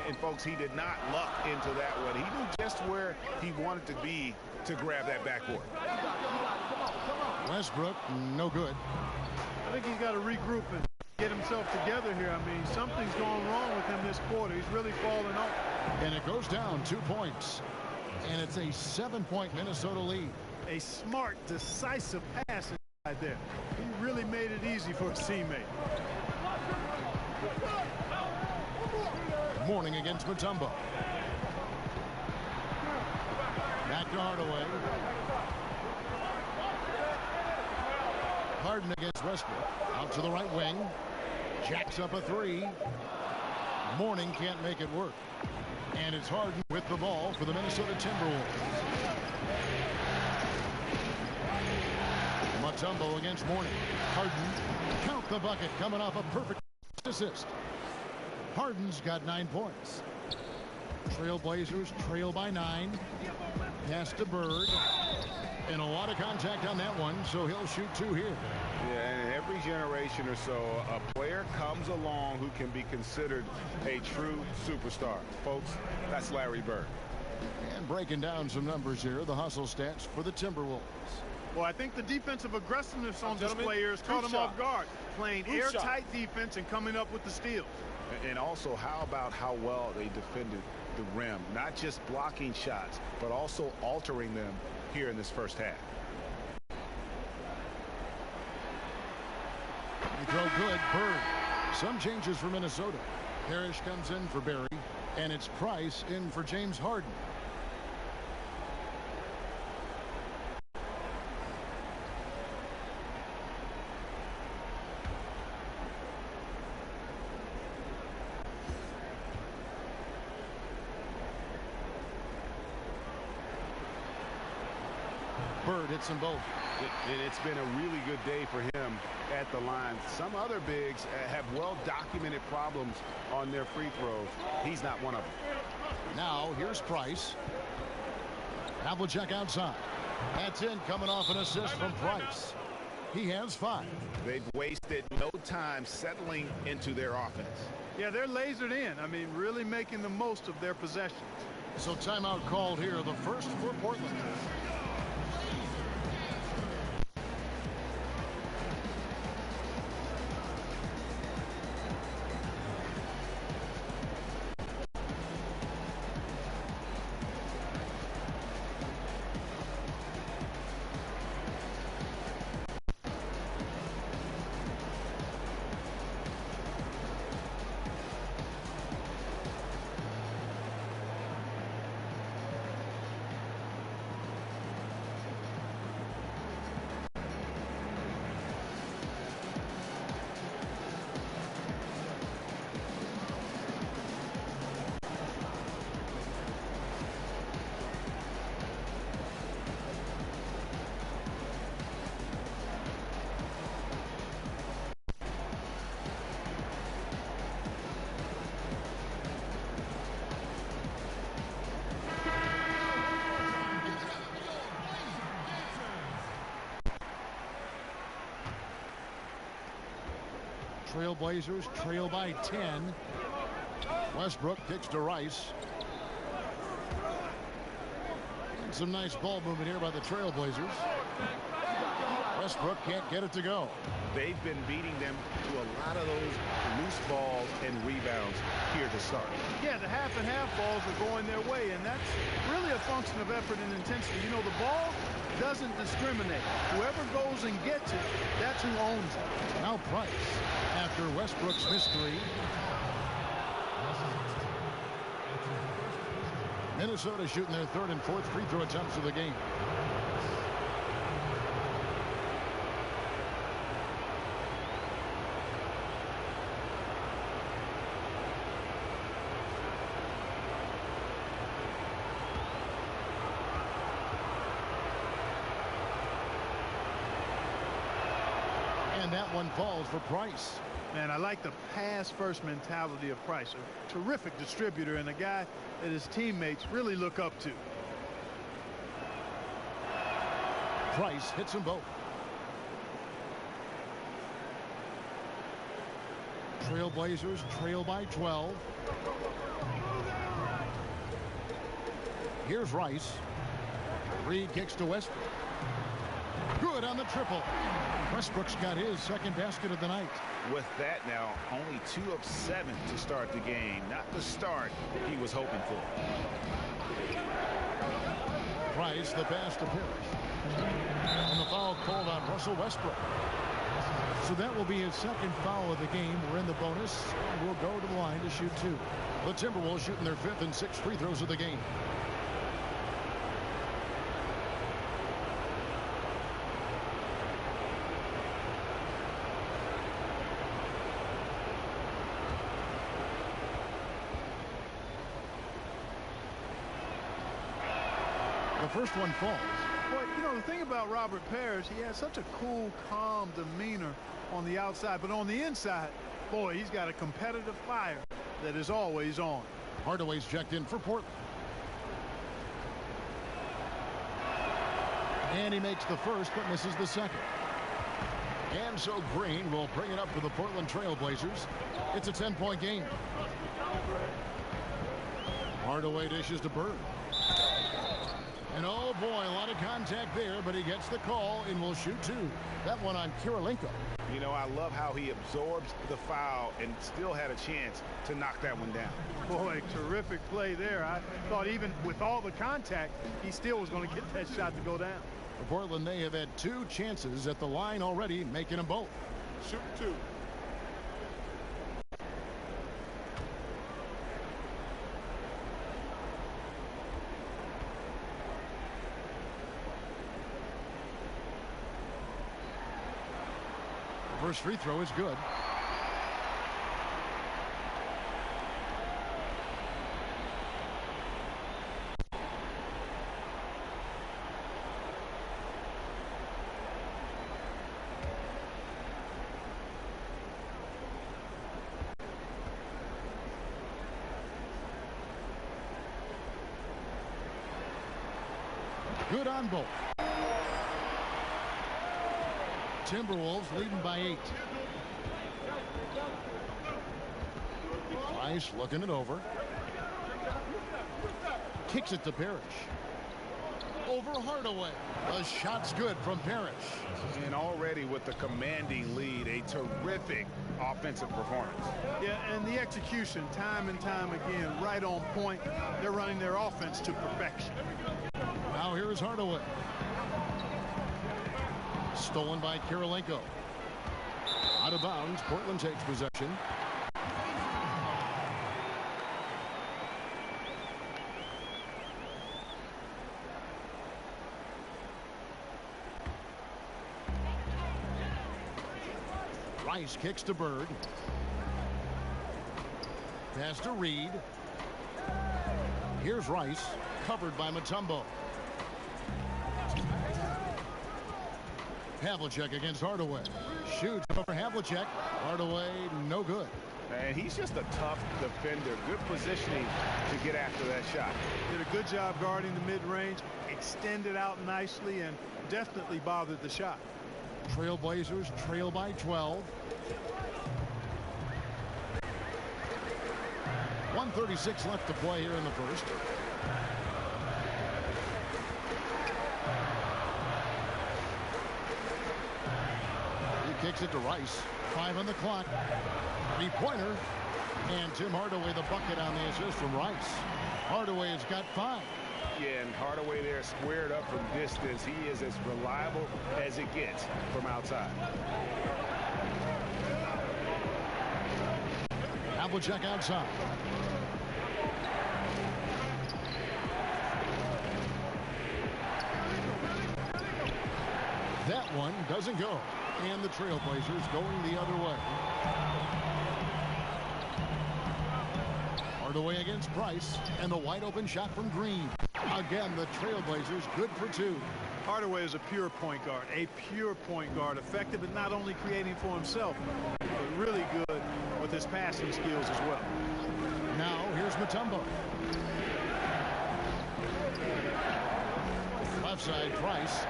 And folks, he did not luck into that one. He knew just where he wanted to be to grab that backboard. Westbrook, no good. I think he's got to regroup and get himself together here. I mean, something's going wrong with him this quarter. He's really falling off. And it goes down 2 points. And it's a 7-point Minnesota lead. A smart, decisive pass inside there. He really made it easy for his teammate. Mourning against Mutombo. Back to Hardaway. Harden against Westbrook. Out to the right wing. Jacks up a 3. Mourning can't make it work. And it's Harden with the ball for the Minnesota Timberwolves. Mutombo against Mourning. Harden. Count the bucket coming off a perfect assist. Harden's got 9 points. Trailblazers trail by 9. Pass to Bird. And a lot of contact on that one, so he'll shoot 2 here. Yeah, and every generation or so, a player comes along who can be considered a true superstar. Folks, that's Larry Bird. And breaking down some numbers here, the hustle stats for the Timberwolves. Well, I think the defensive aggressiveness on display here has caught him off guard. Playing airtight defense and coming up with the steals. And also, how about how well they defended the rim? Not just blocking shots, but also altering them here in this first half. They throw good. Bird. Some changes for Minnesota. Parrish comes in for Barry, and it's Price in for James Harden. hits them both. And it's been a really good day for him at the line. Some other bigs have well-documented problems on their free throws. He's not one of them. Now here's Price. Havlicek outside. That's in, coming off an assist from Price. He has 5. They've wasted no time settling into their offense. Yeah, they're lasered in. I mean, really making the most of their possessions. So timeout called here, the first for Portland. Trailblazers trail by 10. Westbrook kicks to Rice. And some nice ball movement here by the Trailblazers. Westbrook can't get it to go. They've been beating them to a lot of those loose balls and rebounds here to start. Yeah, the half and half balls are going their way, and that's really a function of effort and intensity. You know, the ball doesn't discriminate. Whoever goes and gets it, that's who owns it. Now Price, after Westbrook's missed 3. Minnesota shooting their 3rd and 4th free throw attempts of the game. And that one falls for Price. Man, I like the pass-first mentality of Price. A terrific distributor and a guy that his teammates really look up to. Price hits them both. Trailblazers trail by 12. Here's Rice. Reed kicks to Westbrook. Good on the triple. Westbrook's got his 2nd basket of the night. With that now, only 2 of 7 to start the game. Not the start he was hoping for. Price, the pass to Parrish. And the foul called on Russell Westbrook. So that will be his 2nd foul of the game. We're in the bonus, and we'll go to the line to shoot 2. The Timberwolves shooting their 5th and 6th free throws of the game. The first one falls. Well, you know, the thing about Robert Parrish, he has such a cool, calm demeanor on the outside, but on the inside, boy, he's got a competitive fire that is always on. Hardaway's checked in for Portland. And he makes the first, but misses the second. And so Green will bring it up for the Portland Trailblazers. It's a 10-point game. Hardaway dishes to Bird. And oh boy, a lot of contact there, but he gets the call and will shoot 2. That one on Kirilenko. You know, I love how he absorbs the foul and still had a chance to knock that one down. Boy, terrific play there. I thought even with all the contact, he still was going to get that shot to go down. For Portland, they have had 2 chances at the line already, making them both. Shoot 2. First free throw is good. Good on both. Timberwolves leading by 8. Rice looking it over. Kicks it to Parrish. Over Hardaway. The shot's good from Parrish. And already with the commanding lead, a terrific offensive performance. Yeah, and the execution, time and time again, right on point. They're running their offense to perfection. Now here is Hardaway. Stolen by Kirilenko. Out of bounds. Portland takes possession. Rice kicks to Bird. Pass to Reed. Here's Rice, covered by Mutombo. Havlicek against Hardaway. Shoots over Havlicek. Hardaway, no good. And he's just a tough defender. Good positioning to get after that shot. Did a good job guarding the mid-range, extended out nicely, and definitely bothered the shot. Trailblazers trail by 12. 1:36 left to play here in the first. He kicks it to Rice. 5 on the clock. 3-pointer. And Tim Hardaway the bucket on the assist from Rice. Hardaway has got 5. Yeah, and Hardaway there squared up from distance. He is as reliable as it gets from outside. Havlicek outside. That one doesn't go. And the Trailblazers going the other way. Hardaway against Price. And the wide open shot from Green. Again, the Trailblazers good for 2. Hardaway is a pure point guard. A pure point guard. Effective at not only creating for himself, but really good with his passing skills as well. Now, here's Mutombo. Left side, Price.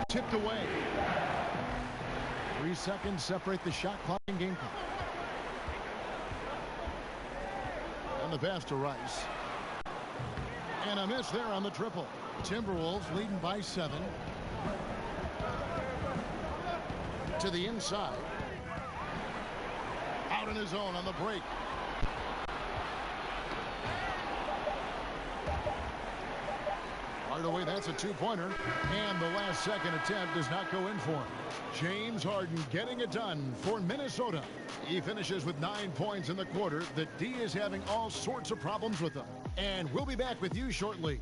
Tipped away. 3 seconds separate the shot clock and game clock. And the pass to Rice. And a miss there on the triple. Timberwolves leading by 7. To the inside. Out in his own on the break. Hardaway, that's a 2-pointer. And the last second attempt does not go in for him. James Harden getting it done for Minnesota. He finishes with 9 points in the quarter. The D is having all sorts of problems with them. And we'll be back with you shortly.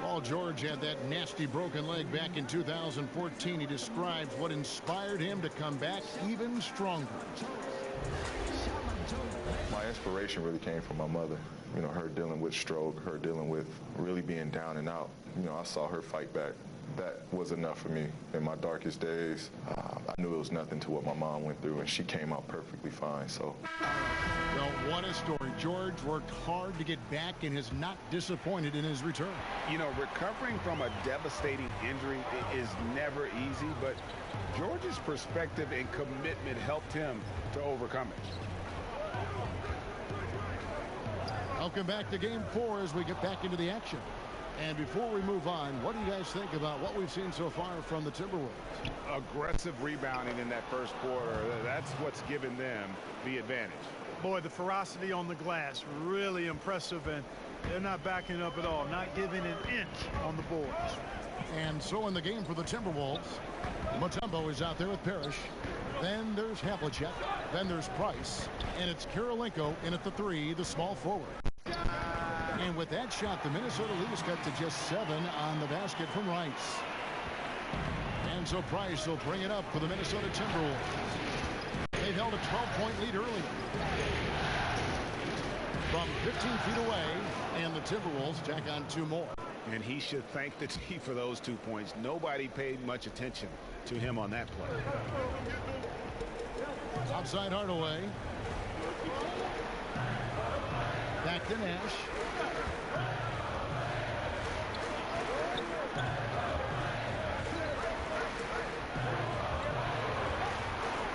Paul George had that nasty broken leg back in 2014. He describes what inspired him to come back even stronger. My inspiration really came from my mother. You know, her dealing with stroke, her dealing with really being down and out. You know, I saw her fight back. That was enough for me. In my darkest days, I knew it was nothing to what my mom went through, and she came out perfectly fine, so. Well, what a story. George worked hard to get back and is not disappointed in his return. You know, recovering from a devastating injury is never easy, but George's perspective and commitment helped him to overcome it. Welcome back to Game 4 as we get back into the action. And before we move on, what do you guys think about what we've seen so far from the Timberwolves? Aggressive rebounding in that first quarter. That's what's given them the advantage. Boy, the ferocity on the glass, really impressive, and they're not backing up at all, not giving an inch on the boards. And so in the game for the Timberwolves, Mutombo is out there with Parrish. Then there's Havlicek. Then there's Price. And it's Kirilenko in at the 3, the small forward. And with that shot, the Minnesota lead is cut to just 7 on the basket from Rice. And so Price will bring it up for the Minnesota Timberwolves. They've held a 12-point lead early. From 15 feet away, and the Timberwolves tack on 2 more. And he should thank the team for those 2 points. Nobody paid much attention to him on that play. Outside Hardaway. Back to Nash.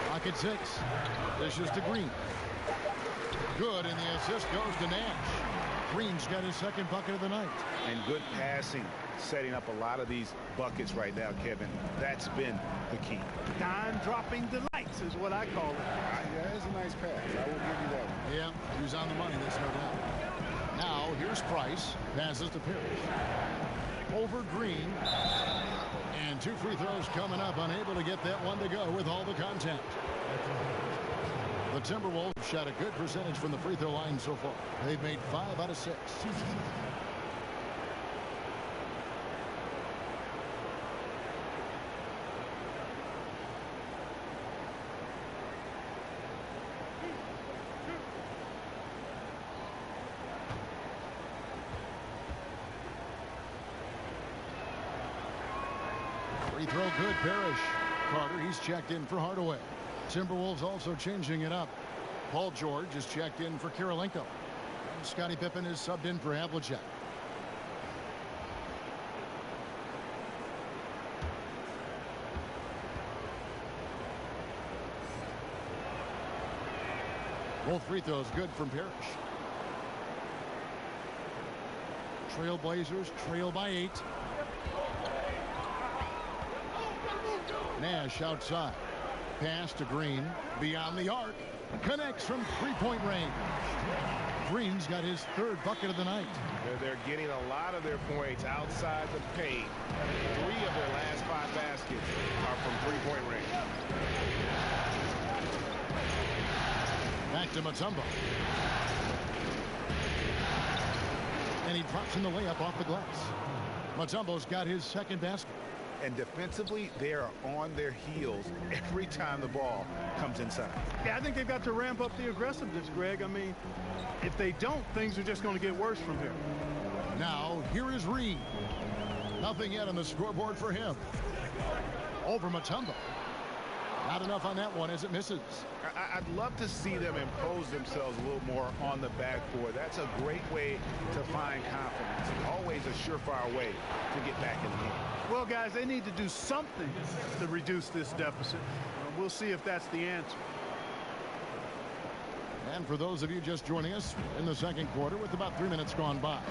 Pocket 6. Dishes to Green. Good, and the assist goes to Nash. Green's got his second bucket of the night. And good passing, setting up a lot of these buckets right now, Kevin. That's been the key. Dime-dropping delights is what I call it. Yeah, that's a nice pass. I will give you that one. Yeah, he was on the money, there's no doubt. Now, here's Price. Passes to Parrish. Over Green. And 2 free throws coming up. Unable to get that one to go with all the contact. The Timberwolves shot a good percentage from the free throw line so far. They've made 5 out of 6. Free throw good, Parrish. Carter, he's checked in for Hardaway. Timberwolves also changing it up. Paul George is checked in for Kirilenko. And Scottie Pippen is subbed in for Havlicek. Both free throws good from Parrish. Trailblazers trail by 8. Nash outside. Pass to Green. Beyond the arc. Connects from 3-point range. Green's got his 3rd bucket of the night. They're getting a lot of their points outside the paint. 3 of their last 5 baskets are from 3-point range. Back to Mutombo. And he drops in the layup off the glass. Mutombo's got his 2nd basket. And defensively, they are on their heels every time the ball comes inside. Yeah, I think they've got to ramp up the aggressiveness, Greg. I mean, if they don't, things are just going to get worse from here. Now, here is Reed. Nothing yet on the scoreboard for him. Over Mutombo. Not enough on that one as it misses. I'd love to see them impose themselves a little more on the backboard. That's a great way to find confidence. Always a surefire way to get back in the game. Well, guys, they need to do something to reduce this deficit. We'll see if that's the answer. And for those of you just joining us in the 2nd quarter with about 3 minutes gone by.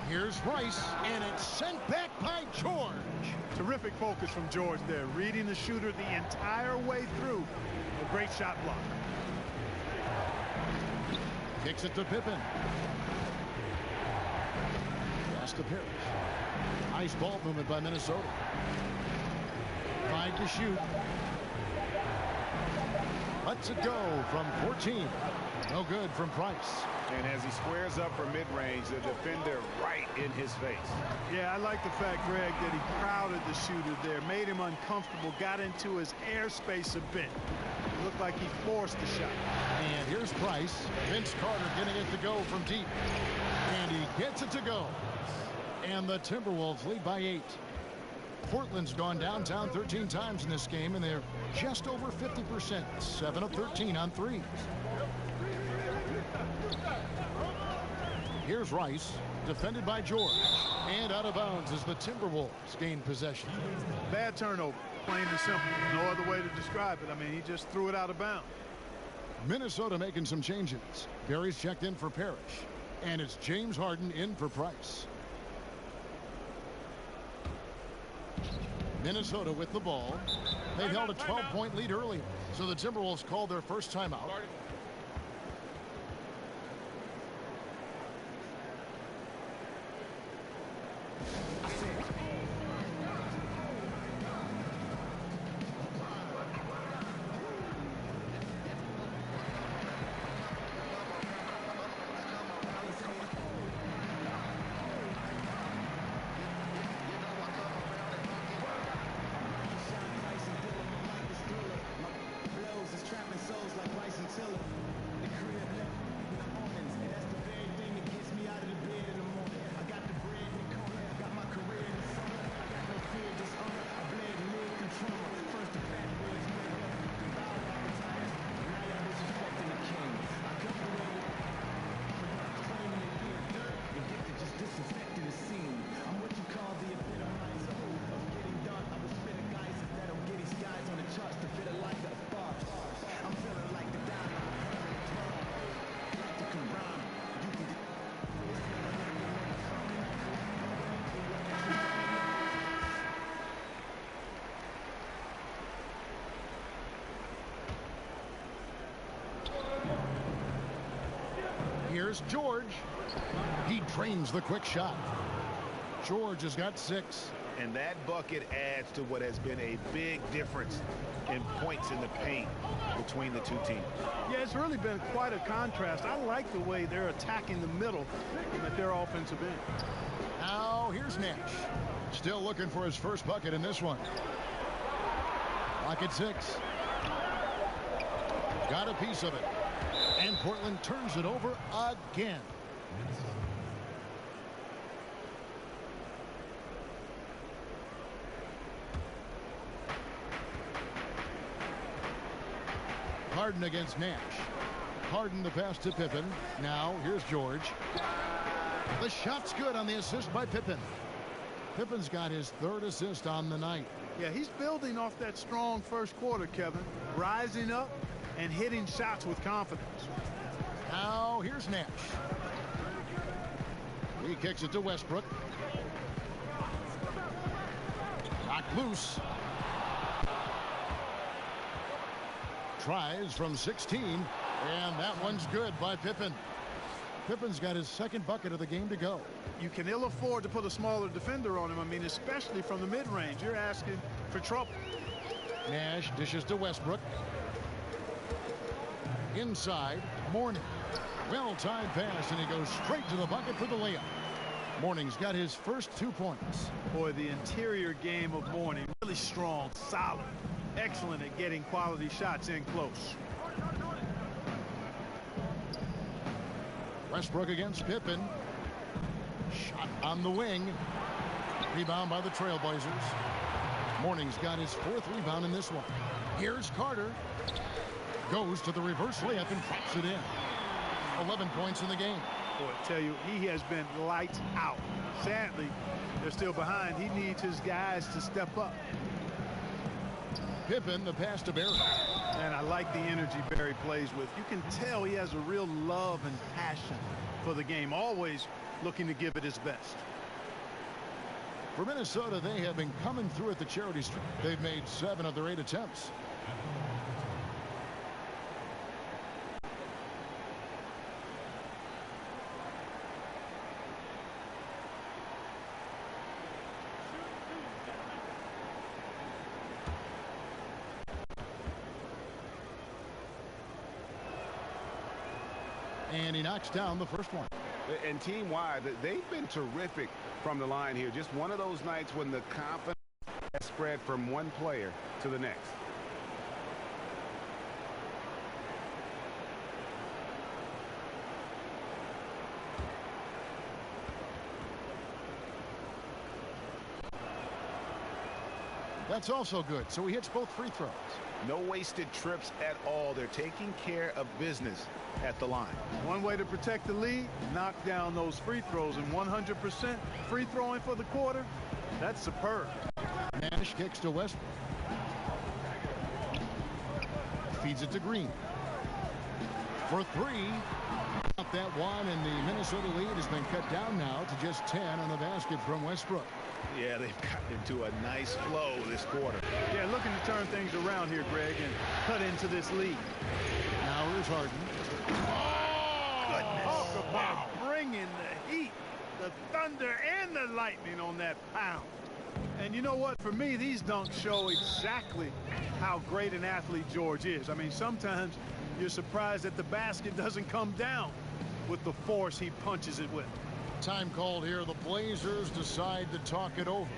Here's Rice, and it's sent back by George. Terrific focus from George there, reading the shooter the entire way through. A great shot block. Kicks it to Pippen. Pass to Parrish. Nice ball movement by Minnesota. 5 to shoot. Lets it go from 14. No good from Price. And as he squares up for mid-range, the defender right in his face. Yeah, I like the fact, Greg, that he crowded the shooter there, made him uncomfortable, got into his airspace a bit. It looked like he forced the shot. And here's Price. Vince Carter getting it to go from deep. And he gets it to go. And the Timberwolves lead by 8. Portland's gone downtown 13 times in this game, and they're just over 50%. 7 of 13 on threes. Here's Rice, defended by George. And out of bounds as the Timberwolves gain possession. Bad turnover, plain and simple. No other way to describe it. I mean, he just threw it out of bounds. Minnesota making some changes. Barry's checked in for Parrish. And it's James Harden in for Price. Minnesota with the ball. They've held a 12-point lead earlier. So the Timberwolves called their first timeout. Here's George. He drains the quick shot. George has got 6. And that bucket adds to what has been a big difference in points in the paint between the two teams. Yeah, it's really been quite a contrast. I like the way they're attacking the middle at their offensive end. Now here's Nash. Still looking for his first bucket in this one. Clock at 6. Got a piece of it. And Portland turns it over again. Harden against Nash. Harden the pass to Pippen. Now here's George. The shot's good on the assist by Pippen. Pippen's got his 3rd assist on the night. Yeah, he's building off that strong first quarter, Kevin. Rising up and hitting shots with confidence. Now here's Nash. He kicks it to Westbrook. Knocked loose. Tries from 16, and that one's good by Pippen. Pippen's got his 2nd bucket of the game to go. You can ill afford to put a smaller defender on him. I mean, especially from the mid-range. You're asking for trouble. Nash dishes to Westbrook. Inside, Mourning. Well-timed pass, and he goes straight to the bucket for the layup. Mourning's got his first 2 points. Boy, the interior game of Mourning, really strong, solid, excellent at getting quality shots in close. Westbrook against Pippen. Shot on the wing. Rebound by the Trailblazers. Mourning's got his 4th rebound in this one. Here's Carter. Goes to the reverse layup and drops it in. 11 points in the game. Boy, I tell you, he has been lights out. Sadly, they're still behind. He needs his guys to step up. Pippen, the pass to Barry. And I like the energy Barry plays with. You can tell he has a real love and passion for the game, always looking to give it his best. For Minnesota, they have been coming through at the charity stripe. They've made 7 of their 8 attempts. And he knocks down the first one. And team-wide, they've been terrific from the line here. Just one of those nights when the confidence has spread from one player to the next. That's also good. So he hits both free throws. No wasted trips at all. They're taking care of business at the line. One way to protect the lead, knock down those free throws, and 100% free throwing for the quarter. That's superb. Nash kicks to Westbrook. Feeds it to Green. For 3. Not that one, and the Minnesota lead has been cut down now to just 10 on the basket from Westbrook. Yeah, they've gotten into a nice flow this quarter. Yeah, looking to turn things around here, Greg, and cut into this lead. Now here's Harden. Oh, goodness. Talk about bringing the heat, the thunder, and the lightning on that pound. And you know what? For me, these dunks show exactly how great an athlete George is. I mean, sometimes you're surprised that the basket doesn't come down. with the force he punches it with. Time called here. The Blazers decide to talk it over.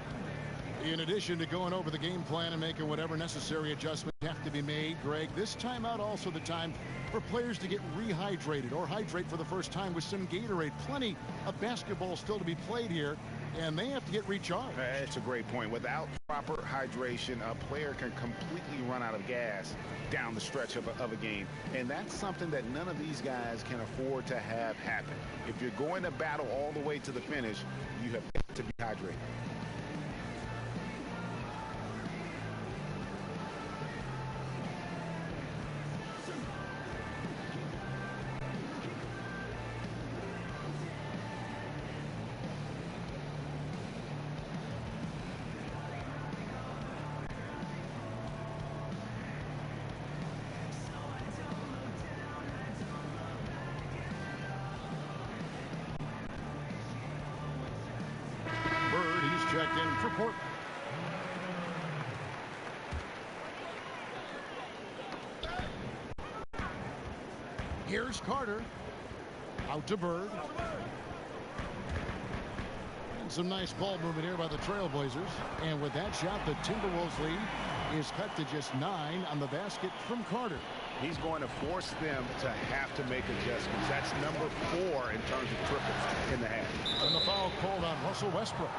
In addition to going over the game plan and making whatever necessary adjustments have to be made, Greg, this timeout also the time for players to get rehydrated or hydrate for the first time with some Gatorade. Plenty of basketball still to be played here, and they have to get recharged. That's a great point. Without proper hydration, a player can completely run out of gas down the stretch of a game, and that's something that none of these guys can afford to have happen. If you're going to battle all the way to the finish, you have to be hydrated. Checked in for Portland. Here's Carter. Out to Bird. And some nice ball movement here by the Trailblazers. And with that shot, the Timberwolves lead is cut to just 9 on the basket from Carter. He's going to force them to have to make adjustments. That's number 4 in terms of triples in the half. And the foul called on Russell Westbrook.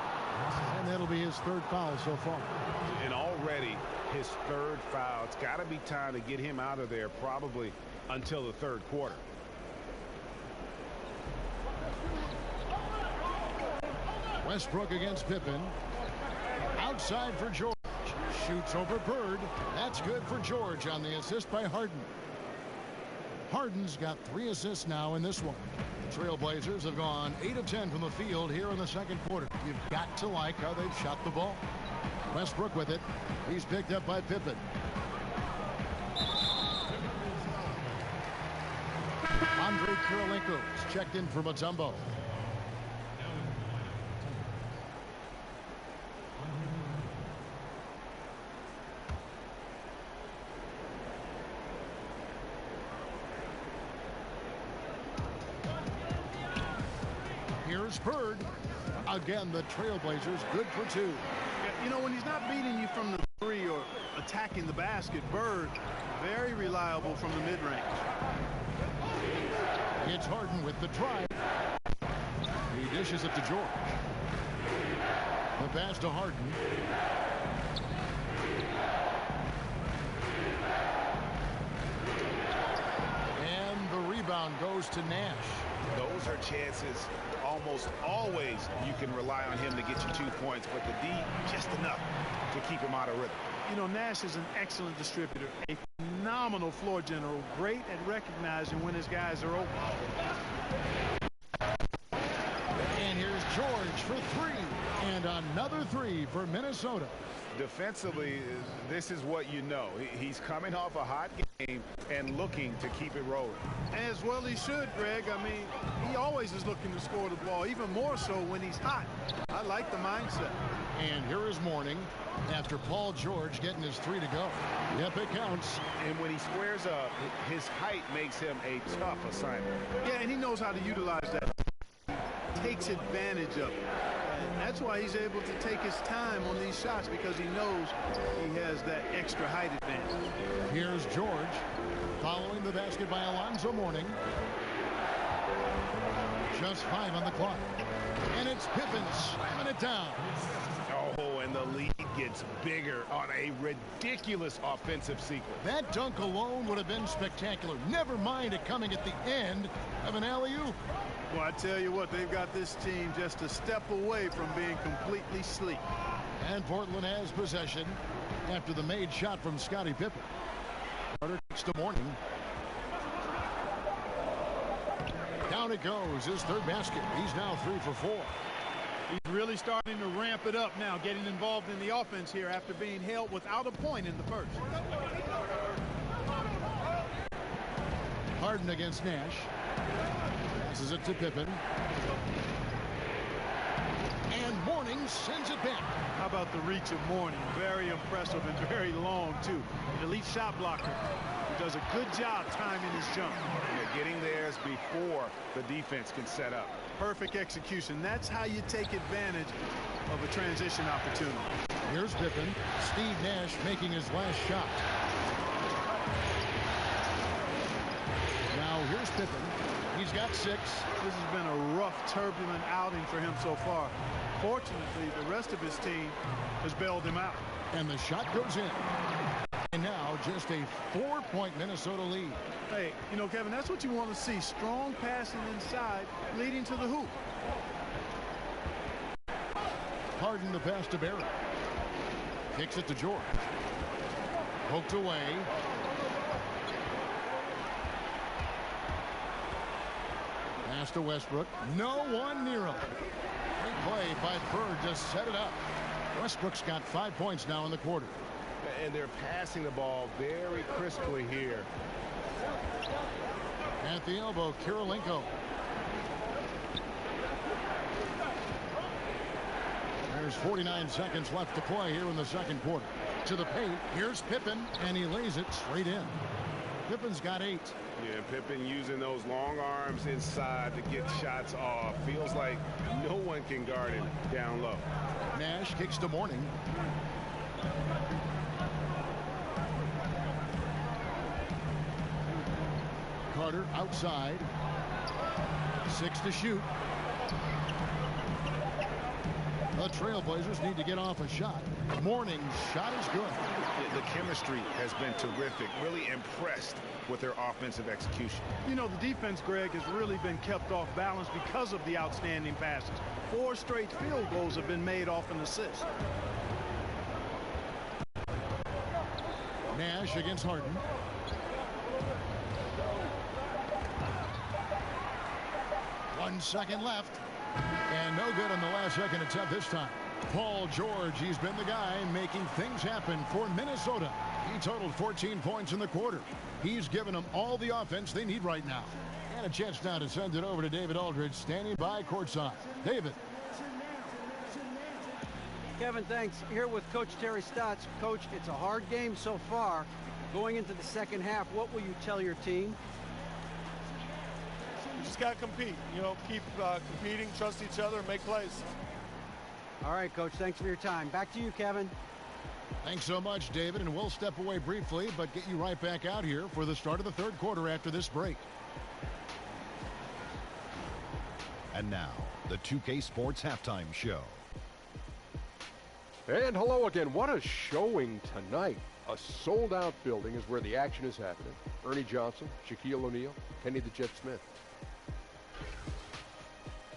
And that'll be his 3rd foul so far. And already his 3rd foul. It's got to be time to get him out of there probably until the 3rd quarter. Westbrook against Pippen. Outside for George. Shoots over Bird. That's good for George on the assist by Harden. Harden's got 3 assists now in this one. The Trailblazers have gone 8 of 10 from the field here in the 2nd quarter. You've got to like how they've shot the ball. Westbrook with it. He's picked up by Pippen. Andre Kirilenko's checked in for Mutombo. Here's Bird. Again, the Trailblazers good for 2. You know, when he's not beating you from the 3 or attacking the basket, Bird, very reliable from the mid-range. It's Harden with the drive. He dishes it to George. The pass to Harden. And the rebound goes to Nash. Those are chances almost always you can rely on him to get you 2 points, but the D just enough to keep him out of rhythm. You know, Nash is an excellent distributor, a phenomenal floor general, great at recognizing when his guys are open. And here's George for 3, and another 3 for Minnesota. Defensively, this is what you know. He's coming off a hot game and looking to keep it rolling. As well he should, Greg. I mean, he always is looking to score the ball, even more so when he's hot. I like the mindset. And here is Mourning after Paul George getting his 3 to go. Yep, it counts. And when he squares up, his height makes him a tough assignment. Yeah, and he knows how to utilize that. Takes advantage of it. And that's why he's able to take his time on these shots, because he knows he has that extra height advantage. Here's George following the basket by Alonzo Mourning. Just 5 on the clock. And it's Pippen slamming it down. Oh, and the lead gets bigger on a ridiculous offensive sequence. That dunk alone would have been spectacular. Never mind it coming at the end of an alley-oop. Well, I tell you what, they've got this team just a step away from being completely sleek. And Portland has possession after the made shot from Scottie Pippen. Carter kicks to Mourning. Down it goes, his 3rd basket. He's now 3 for 4. He's really starting to ramp it up now, getting involved in the offense here after being held without a point in the 1st. Harden against Nash. Passes it to Pippen. And Mourning sends it back. How about the reach of Mourning? Very impressive and very long, too. An elite shot blocker who does a good job timing his jump. Yeah, getting theirs before the defense can set up. Perfect execution. That's how you take advantage of a transition opportunity. Here's Pippen. Steve Nash making his last shot. Now here's Pippen. He's got 6. This has been a rough, turbulent outing for him so far. Fortunately, the rest of his team has bailed him out. And the shot goes in. And now just a 4-point Minnesota lead. Hey, you know, Kevin, that's what you want to see. Strong passing inside, leading to the hoop. Harden the pass to Barrett. Kicks it to George. Poked away. Pass to Westbrook. No one near him. Great play by Bird to set it up. Westbrook's got 5 points now in the quarter. And they're passing the ball very crisply here. At the elbow, Kirilenko. There's 49 seconds left to play here in the second quarter. To the paint, here's Pippen, and he lays it straight in. Pippen's got 8. Yeah, Pippen using those long arms inside to get shots off. Feels like no one can guard him down low. Nash kicks to Mourning. Carter outside. 6 to shoot. The Trailblazers need to get off a shot. Mourning's shot is good. The chemistry has been terrific. Really impressed with their offensive execution. You know, the defense, Greg, has really been kept off balance because of the outstanding passes. 4 straight field goals have been made off an assist. Nash against Harden. One second left. And no good on the last second attempt this time. Paul George, he's been the guy making things happen for Minnesota. He totaled 14 points in the quarter. He's given them all the offense they need right now. And a chance now to send it over to David Aldridge, standing by courtside. David. Kevin, thanks. Here with Coach Terry Stotts. Coach, it's a hard game so far. Going into the second half, what will you tell your team? You just got to compete. You know, keep competing, trust each other, and make plays. All right, Coach, thanks for your time. Back to you, Kevin. Thanks so much, David, and we'll step away briefly, but get you right back out here for the start of the third quarter after this break. And now, the 2K Sports Halftime Show. And hello again. What a showing tonight. A sold-out building is where the action is happening. Ernie Johnson, Shaquille O'Neal, Kenny the Jet Smith.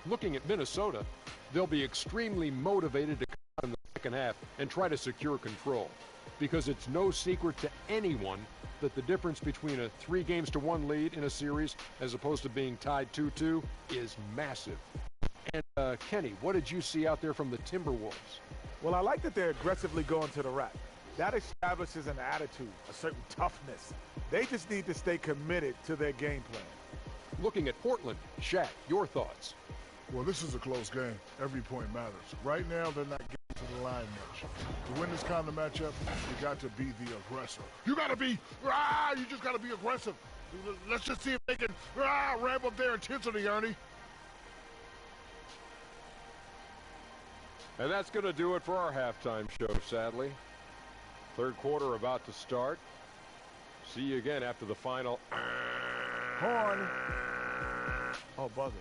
Looking at Minnesota, they'll be extremely motivated to come out in the second half and try to secure control, because it's no secret to anyone that the difference between a 3-1 lead in a series as opposed to being tied 2-2 is massive. And Kenny, what did you see out there from the Timberwolves? Well, I like that they're aggressively going to the rack. That establishes an attitude, a certain toughness. They just need to stay committed to their game plan. Looking at Portland, Shaq, your thoughts? Well, this is a close game. Every point matters. Right now, they're not getting to the line much. To win this kind of matchup, you got to be the aggressor. You got to be, you just got to be aggressive. Let's just see if they can ramp up their intensity, Ernie. And that's going to do it for our halftime show, sadly. Third quarter about to start. See you again after the final. Horn. Oh, buzzer.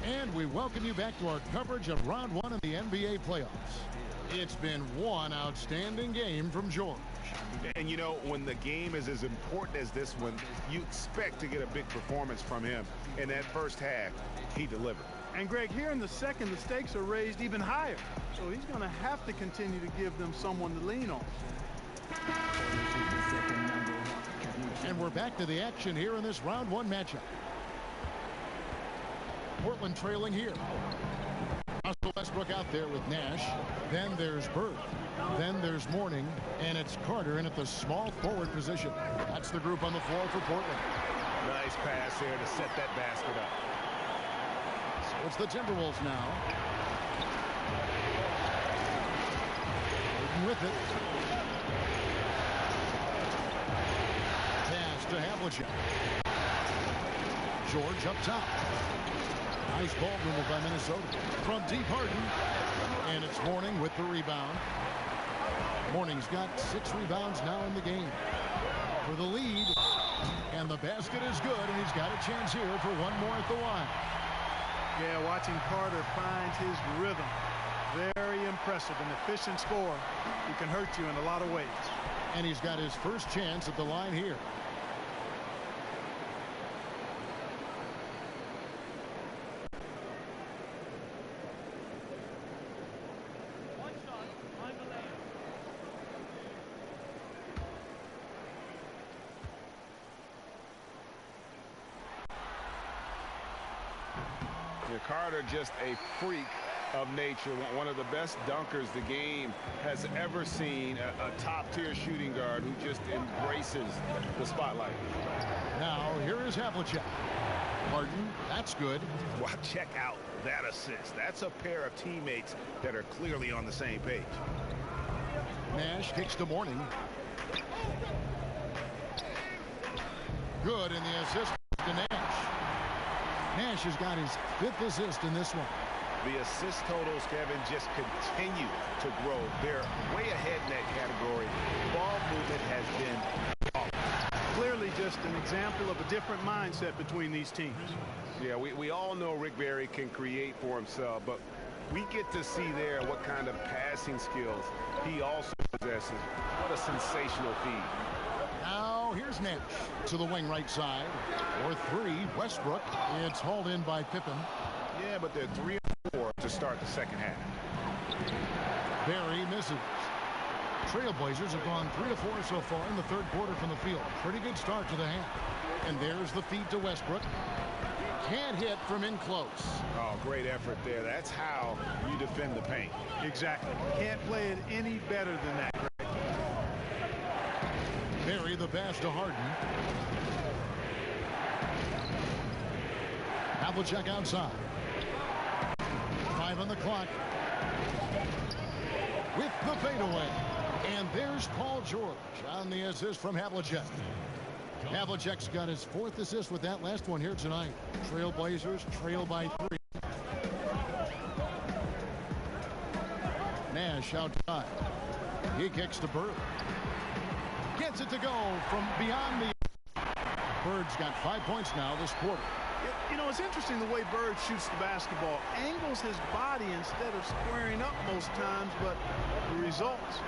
And we welcome you back to our coverage of round one of the NBA playoffs. It's been one outstanding game from George. And you know, when the game is as important as this one, you expect to get a big performance from him. In that first half, he delivered. And Greg, here in the second, the stakes are raised even higher. So he's going to have to continue to give them someone to lean on. And we're back to the action here in this round one matchup. Portland trailing here. Russell Westbrook out there with Nash. Then there's Bird. Then there's Mourning. And it's Carter in at the small forward position. That's the group on the floor for Portland. Nice pass there to set that basket up. So it's the Timberwolves now. With it. Pass to Havlicek. George up top. Nice ball movement by Minnesota. From deep, Harden. And it's Mourning with the rebound. Mourning's got 6 rebounds now in the game. For the lead. And the basket is good, and he's got a chance here for one more at the line. Yeah, watching Carter find his rhythm. Very impressive, an efficient scorer who can hurt you in a lot of ways. And he's got his first chance at the line here. Carter just a freak of nature, one of the best dunkers the game has ever seen, a top-tier shooting guard who just embraces the spotlight. Now here is Havlicek. Harden, that's good. Wow, check out that assist. That's a pair of teammates that are clearly on the same page. Nash kicks to Mourning. Good, and the assist to Nash. Nash has got his 5th assist in this one. The assist totals, Kevin, just continue to grow. They're way ahead in that category. Ball movement has been clearly just an example of a different mindset between these teams. Yeah, we all know Rick Barry can create for himself, but we get to see there what kind of passing skills he also possesses. What a sensational feed. Now here's Nash to the wing right side. For 3, Westbrook. It's hauled in by Pippen. Yeah, but they're 3 or 4 to start the second half. Barry misses. Trailblazers have gone 3 of 4 so far in the third quarter from the field. Pretty good start to the half. And there's the feed to Westbrook. Can't hit from in close. Oh, great effort there. That's how you defend the paint. Exactly. Can't play it any better than that. Barry the pass to Harden. Havlicek outside. 5 on the clock. With the fadeaway. And there's Paul George on the assist from Havlicek. Havlicek's got his 4th assist with that last one here tonight. Trailblazers trail by 3. Nash outside. He kicks to Bird. Gets it to go from beyond the... Bird's got 5 points now this quarter. You know, it's interesting the way Bird shoots the basketball. Angles his body instead of squaring up most times, but the results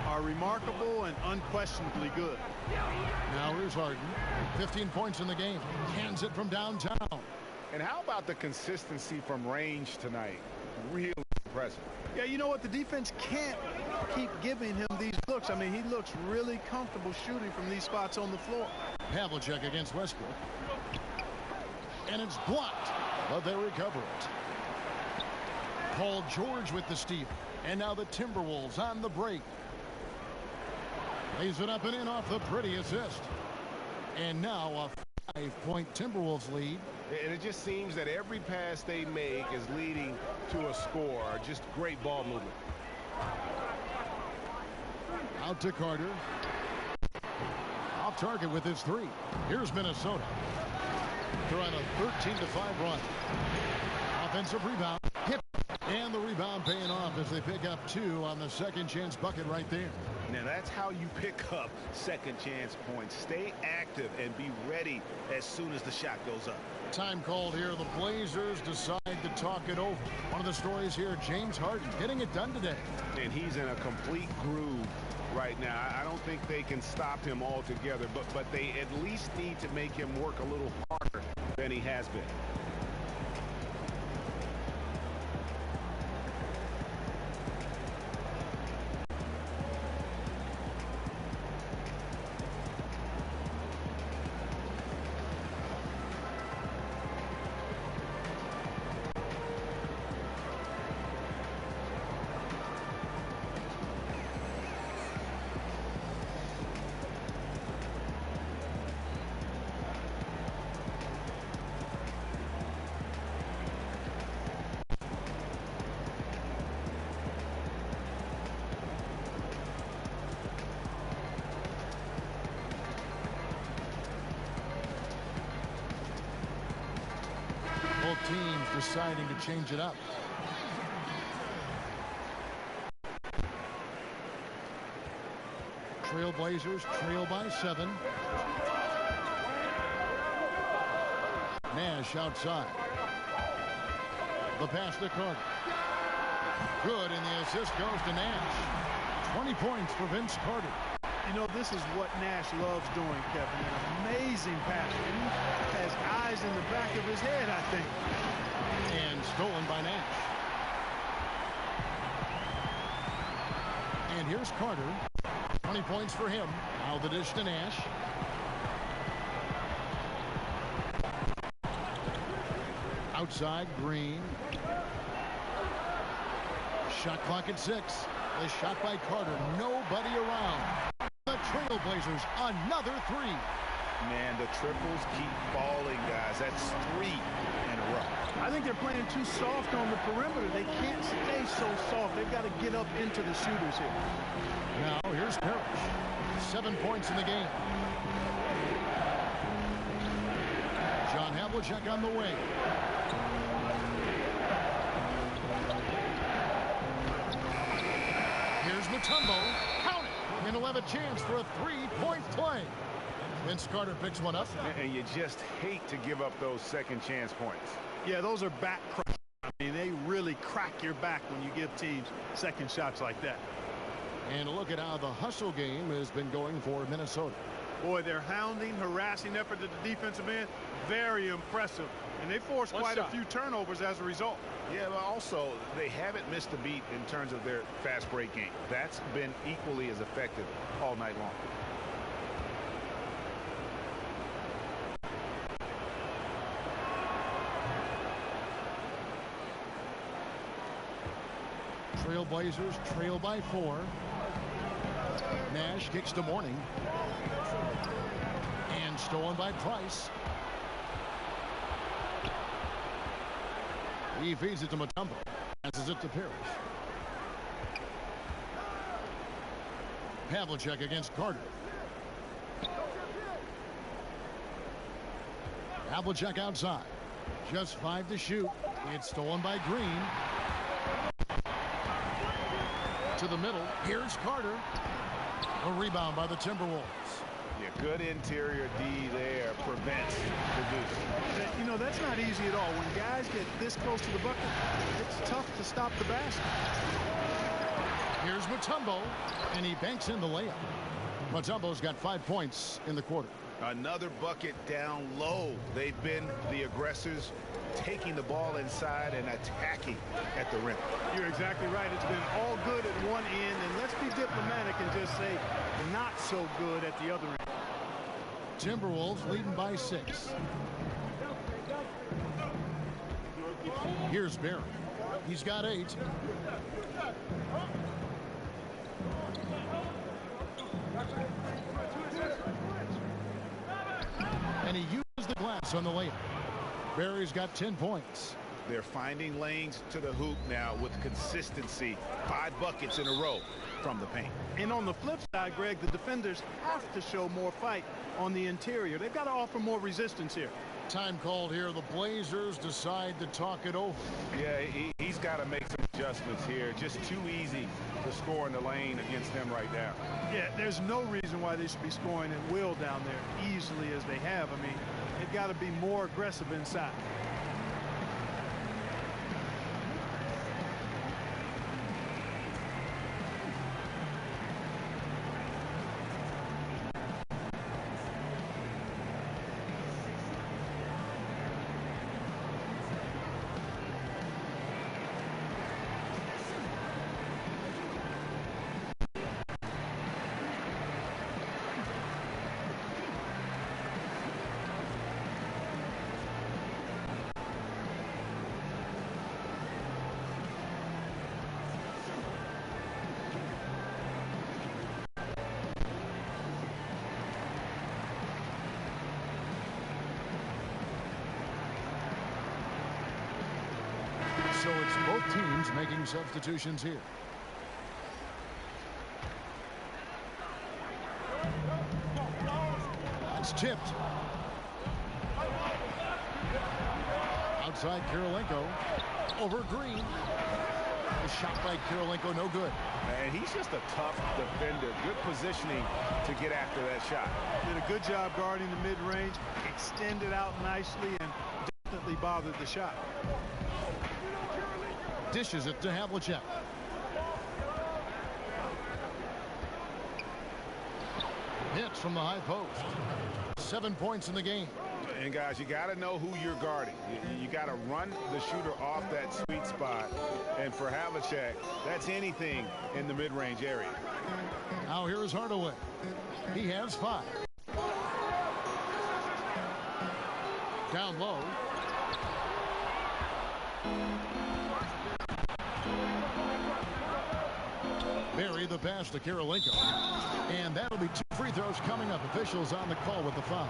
are remarkable and unquestionably good. Now here's Harden. 15 points in the game. Cans it from downtown. And how about the consistency from range tonight? Really impressive. Yeah, you know what? The defense can't keep giving him these looks. I mean, he looks really comfortable shooting from these spots on the floor. Havlicek against Westbrook. And it's blocked, but they recover it. Paul George with the steal. And now the Timberwolves on the break. Lays it up and in off the pretty assist. And now a 5-point Timberwolves lead. And it just seems that every pass they make is leading to a score. Just great ball movement. Out to Carter. Off target with his 3. Here's Minnesota. They're on a 13-5 run. Offensive rebound. Hit. And the rebound paying off as they pick up 2 on the second chance bucket right there. Now that's how you pick up second chance points. Stay active and be ready as soon as the shot goes up. Time called here. The Blazers decide to talk it over. One of the stories here, James Harden getting it done today. And he's in a complete groove right now. I don't think they can stop him altogether, but they at least need to make him work a little harder than he has been. deciding to change it up. Trailblazers trail by 7. Nash outside. The pass to Carter. Good, and the assist goes to Nash. 20 points for Vince Carter. You know, this is what Nash loves doing, Kevin. An amazing passer. He has eyes in the back of his head, I think. And stolen by Nash. And here's Carter. 20 points for him. Now the dish to Nash. Outside, Green. Shot clock at 6. The shot by Carter. Nobody around. The Trailblazers, another 3. Man, the triples keep falling, guys. That's 3 in a row. I think they're playing too soft on the perimeter. They can't stay so soft. They've got to get up into the shooters here. Now, here's Parrish. 7 points in the game. John Havlicek on the wing. Here's Mutombo. Count it. And he'll have a chance for a 3-point play. Vince Carter picks one up. And you just hate to give up those second chance points. Yeah, those are back cracks. I mean, they really crack your back when you give teams second shots like that. And look at how the hustle game has been going for Minnesota. Boy, their hounding, harassing effort at the defensive end, very impressive. And they forced quite a few turnovers as a result. Yeah, but also, they haven't missed a beat in terms of their fast break game. That's been equally as effective all night long. Trailblazers trail by 4. Nash kicks to Mourning. And stolen by Price. He feeds it to Mutombo. Passes it to Parrish. Havlicek against Carter. Havlicek outside. Just 5 to shoot. It's stolen by Green. To the middle. Here's Carter. A rebound by the Timberwolves. Yeah, good interior D there prevents the deuce. You know, that's not easy at all. When guys get this close to the bucket, it's tough to stop the basket. Here's Mutombo, and he banks in the layup. Mutombo's got 5 points in the quarter. Another bucket down low. They've been the aggressors, taking the ball inside and attacking at the rim. You're exactly right. It's been all good at one end, and let's be diplomatic and just say not so good at the other end. Timberwolves leading by 6. Here's Barry. He's got 8. And he uses the glass on the layup. Barry's got 10 points. They're finding lanes to the hoop now with consistency. 5 buckets in a row from the paint. And on the flip side, Greg, the defenders have to show more fight on the interior. They've got to offer more resistance here. Time called here. The Blazers decide to talk it over. Yeah, he's got to make some adjustments here. Just too easy to score in the lane against them right now. Yeah, there's no reason why they should be scoring at will down there easily as they have. I mean, they've got to be more aggressive inside. So it's both teams making substitutions here. That's tipped. Outside Kirilenko. Over Green. The shot by Kirilenko, no good. And he's just a tough defender. Good positioning to get after that shot. Did a good job guarding the mid-range. Extended out nicely and definitely bothered the shot. Dishes it to Havlicek. Hits from the high post. 7 points in the game. And guys, you got to know who you're guarding. You got to run the shooter off that sweet spot. And for Havlicek, that's anything in the mid-range area. Now here is Hardaway. He has 5. Down low. Bury the pass to Kirilenko. And that'll be 2 free throws coming up. Officials on the call with the foul.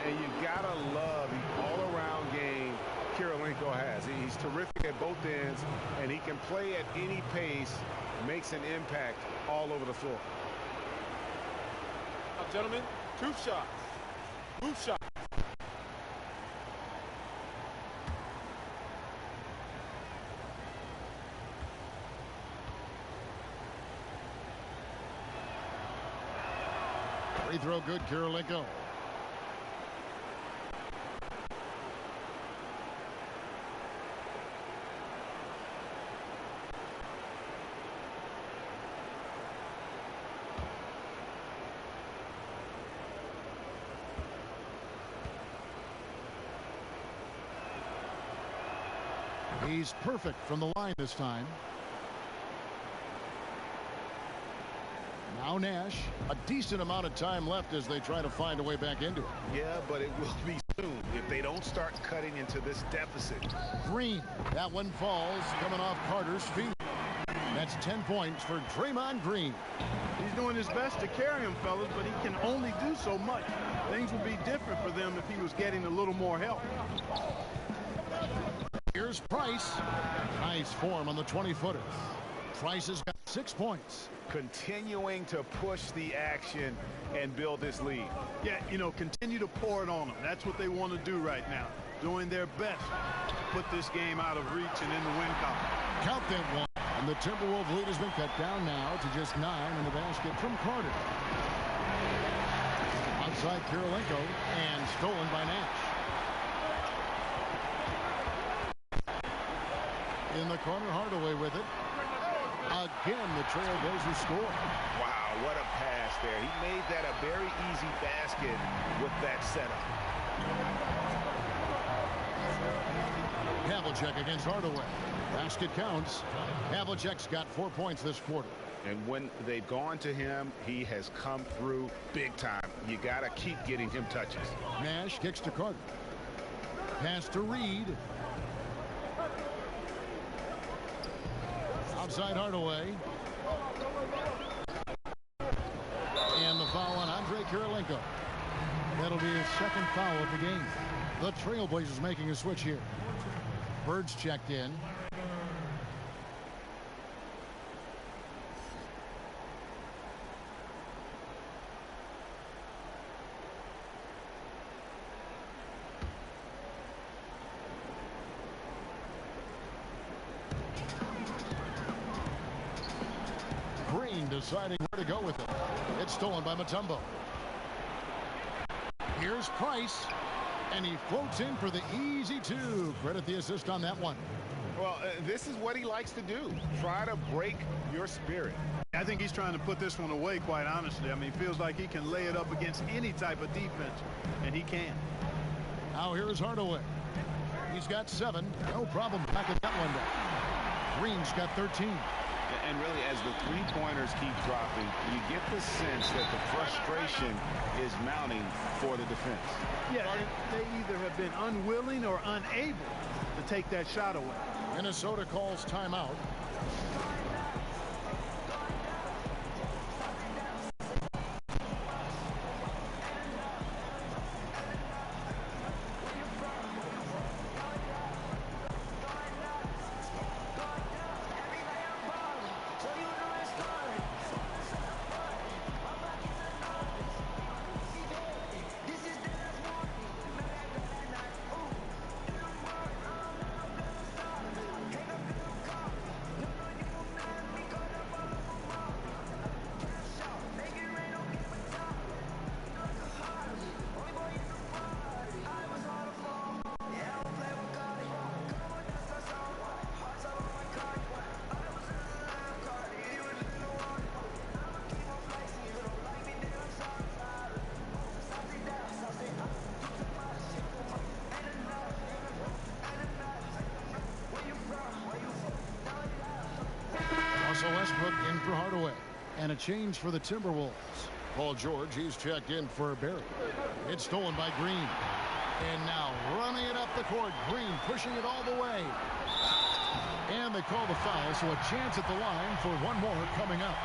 And you got to love the all-around game Kirilenko has. He's terrific at both ends, and he can play at any pace, makes an impact all over the floor. Now, gentlemen, 2 shots. 2 shots. Free throw good, Kirilenko. He's perfect from the line this time. Now Nash, a decent amount of time left as they try to find a way back into it. Yeah, but it will be soon if they don't start cutting into this deficit. Green, that one falls, coming off Carter's feet. That's 10 points for Draymond Green. He's doing his best to carry him, fellas, but he can only do so much. Things would be different for them if he was getting a little more help. Here's Price. Nice form on the 20-footer. Price has got 6 points. Continuing to push the action and build this lead. Yeah, you know, continue to pour it on them. That's what they want to do right now. Doing their best to put this game out of reach and in the win column. Count that one. And the Timberwolves lead has been cut down now to just 9 in the basket from Carter. Outside Kirilenko and stolen by Nash. In the corner, Hardaway with it. Again, the Trailblazers score. Wow, what a pass there. He made that a very easy basket with that setup. Havlicek against Hardaway. Basket counts. Havlicek's got 4 points this quarter. And when they've gone to him, he has come through big time. You got to keep getting him touches. Nash kicks to Carter. Pass to Reed. Outside Hardaway. And the foul on Andre Kirilenko. That'll be his 2nd foul of the game. The Trailblazers making a switch here. Bird's checked in. Deciding where to go with it. It's stolen by Mutombo. Here's Price, and he floats in for the easy 2. Credit the assist on that one. Well, this is what he likes to do. Try to break your spirit. I think he's trying to put this one away, quite honestly. I mean, he feels like he can lay it up against any type of defense, and he can. Now here is Hardaway. He's got 7. No problem backing that one down. Green's got 13. And really, as the three-pointers keep dropping, you get the sense that the frustration is mounting for the defense. Yeah, they either have been unwilling or unable to take that shot away. Minnesota calls timeout. Westbrook in for Hardaway. And a change for the Timberwolves. Paul George, he's checked in for Barry. It's stolen by Green. And now running it up the court. Green pushing it all the way. And they call the foul, so a chance at the line for one more coming up.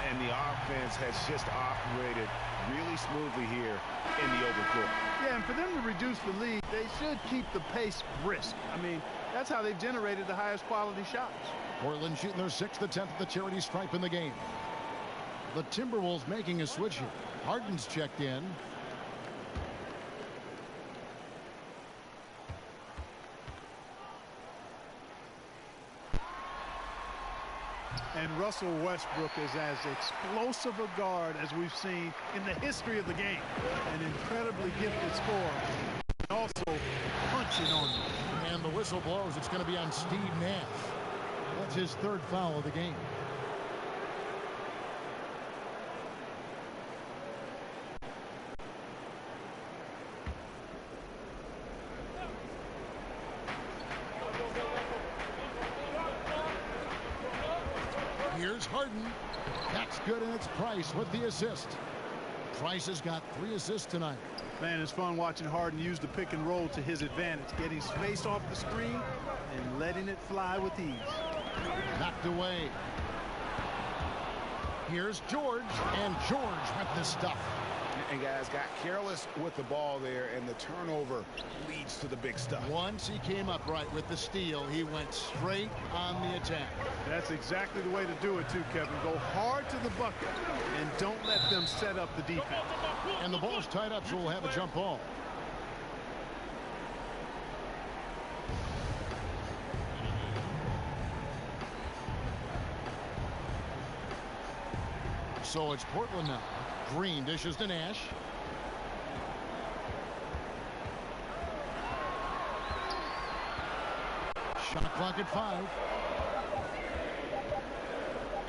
And the offense has just operated really smoothly here in the open floor. Yeah, and for them to reduce the lead, they should keep the pace brisk. I mean, that's how they've generated the highest quality shots. Portland shooting their 6th attempt at the charity stripe in the game. The Timberwolves making a switch here. Harden's checked in. And Russell Westbrook is as explosive a guard as we've seen in the history of the game. An incredibly gifted scorer, and also punching on them. And the whistle blows. It's going to be on Steve Nash. That's his 3rd foul of the game. Here's Harden. That's good, and it's Price with the assist. Price has got 3 assists tonight. Man, it's fun watching Harden use the pick and roll to his advantage, getting space off the screen and letting it fly with ease. Knocked away. Here's George, and George with the stuff. And guys got careless with the ball there, and the turnover leads to the big stuff. Once he came up right with the steal, he went straight on the attack. That's exactly the way to do it too, Kevin. Go hard to the bucket and don't let them set up the defense. And the ball's tied up, so we'll have a jump ball. So it's Portland now. Green dishes to Nash. Shot clock at 5.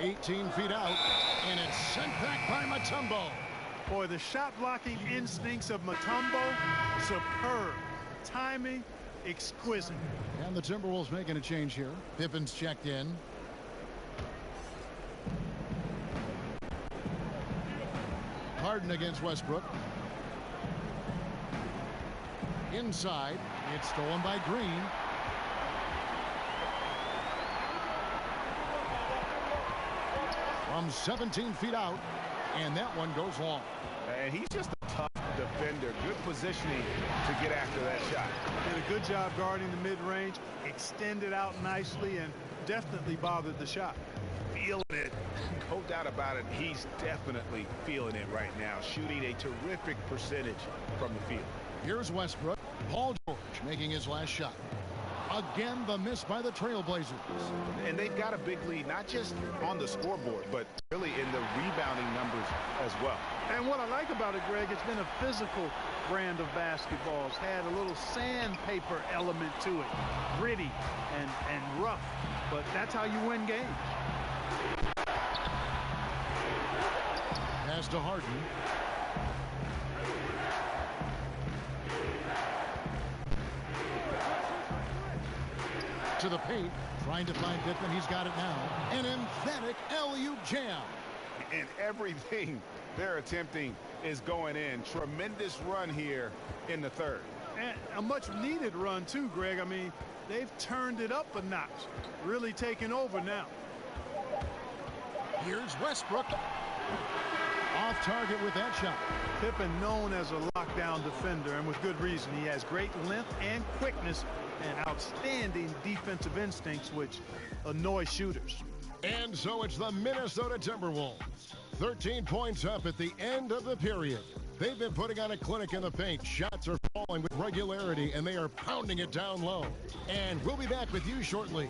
18 feet out, and it's sent back by Mutombo. Boy, the shot blocking instincts of Mutombo, superb. Timing, exquisite. And the Timberwolves making a change here. Pippen's checked in. Harden against Westbrook. Inside, it's stolen by Green. From 17 feet out, and that one goes long. And he's just a tough defender. Good positioning to get after that shot. Did a good job guarding the mid-range, extended out nicely, and definitely bothered the shot. Feeling it. No doubt about it. He's definitely feeling it right now. Shooting a terrific percentage from the field. Here's Westbrook. Paul George making his last shot. Again, the miss by the Trailblazers. And they've got a big lead, not just on the scoreboard, but really in the rebounding numbers as well. And what I like about it, Greg, it's been a physical brand of basketball. It's had a little sandpaper element to it. Gritty and rough. But that's how you win games. Pass to Harden. To the paint, trying to find Pippen. He's got it now. An emphatic alley-oop jam. And everything they're attempting is going in. Tremendous run here in the 3rd. And a much-needed run, too, Greg. I mean, they've turned it up a notch. Really taking over now. Here's Westbrook. Off target with that shot. Pippen known as a lockdown defender, and with good reason. He has great length and quickness and outstanding defensive instincts, which annoy shooters. And so it's the Minnesota Timberwolves. 13 points up at the end of the period. They've been putting on a clinic in the paint. Shots are falling with regularity, and they are pounding it down low. And we'll be back with you shortly.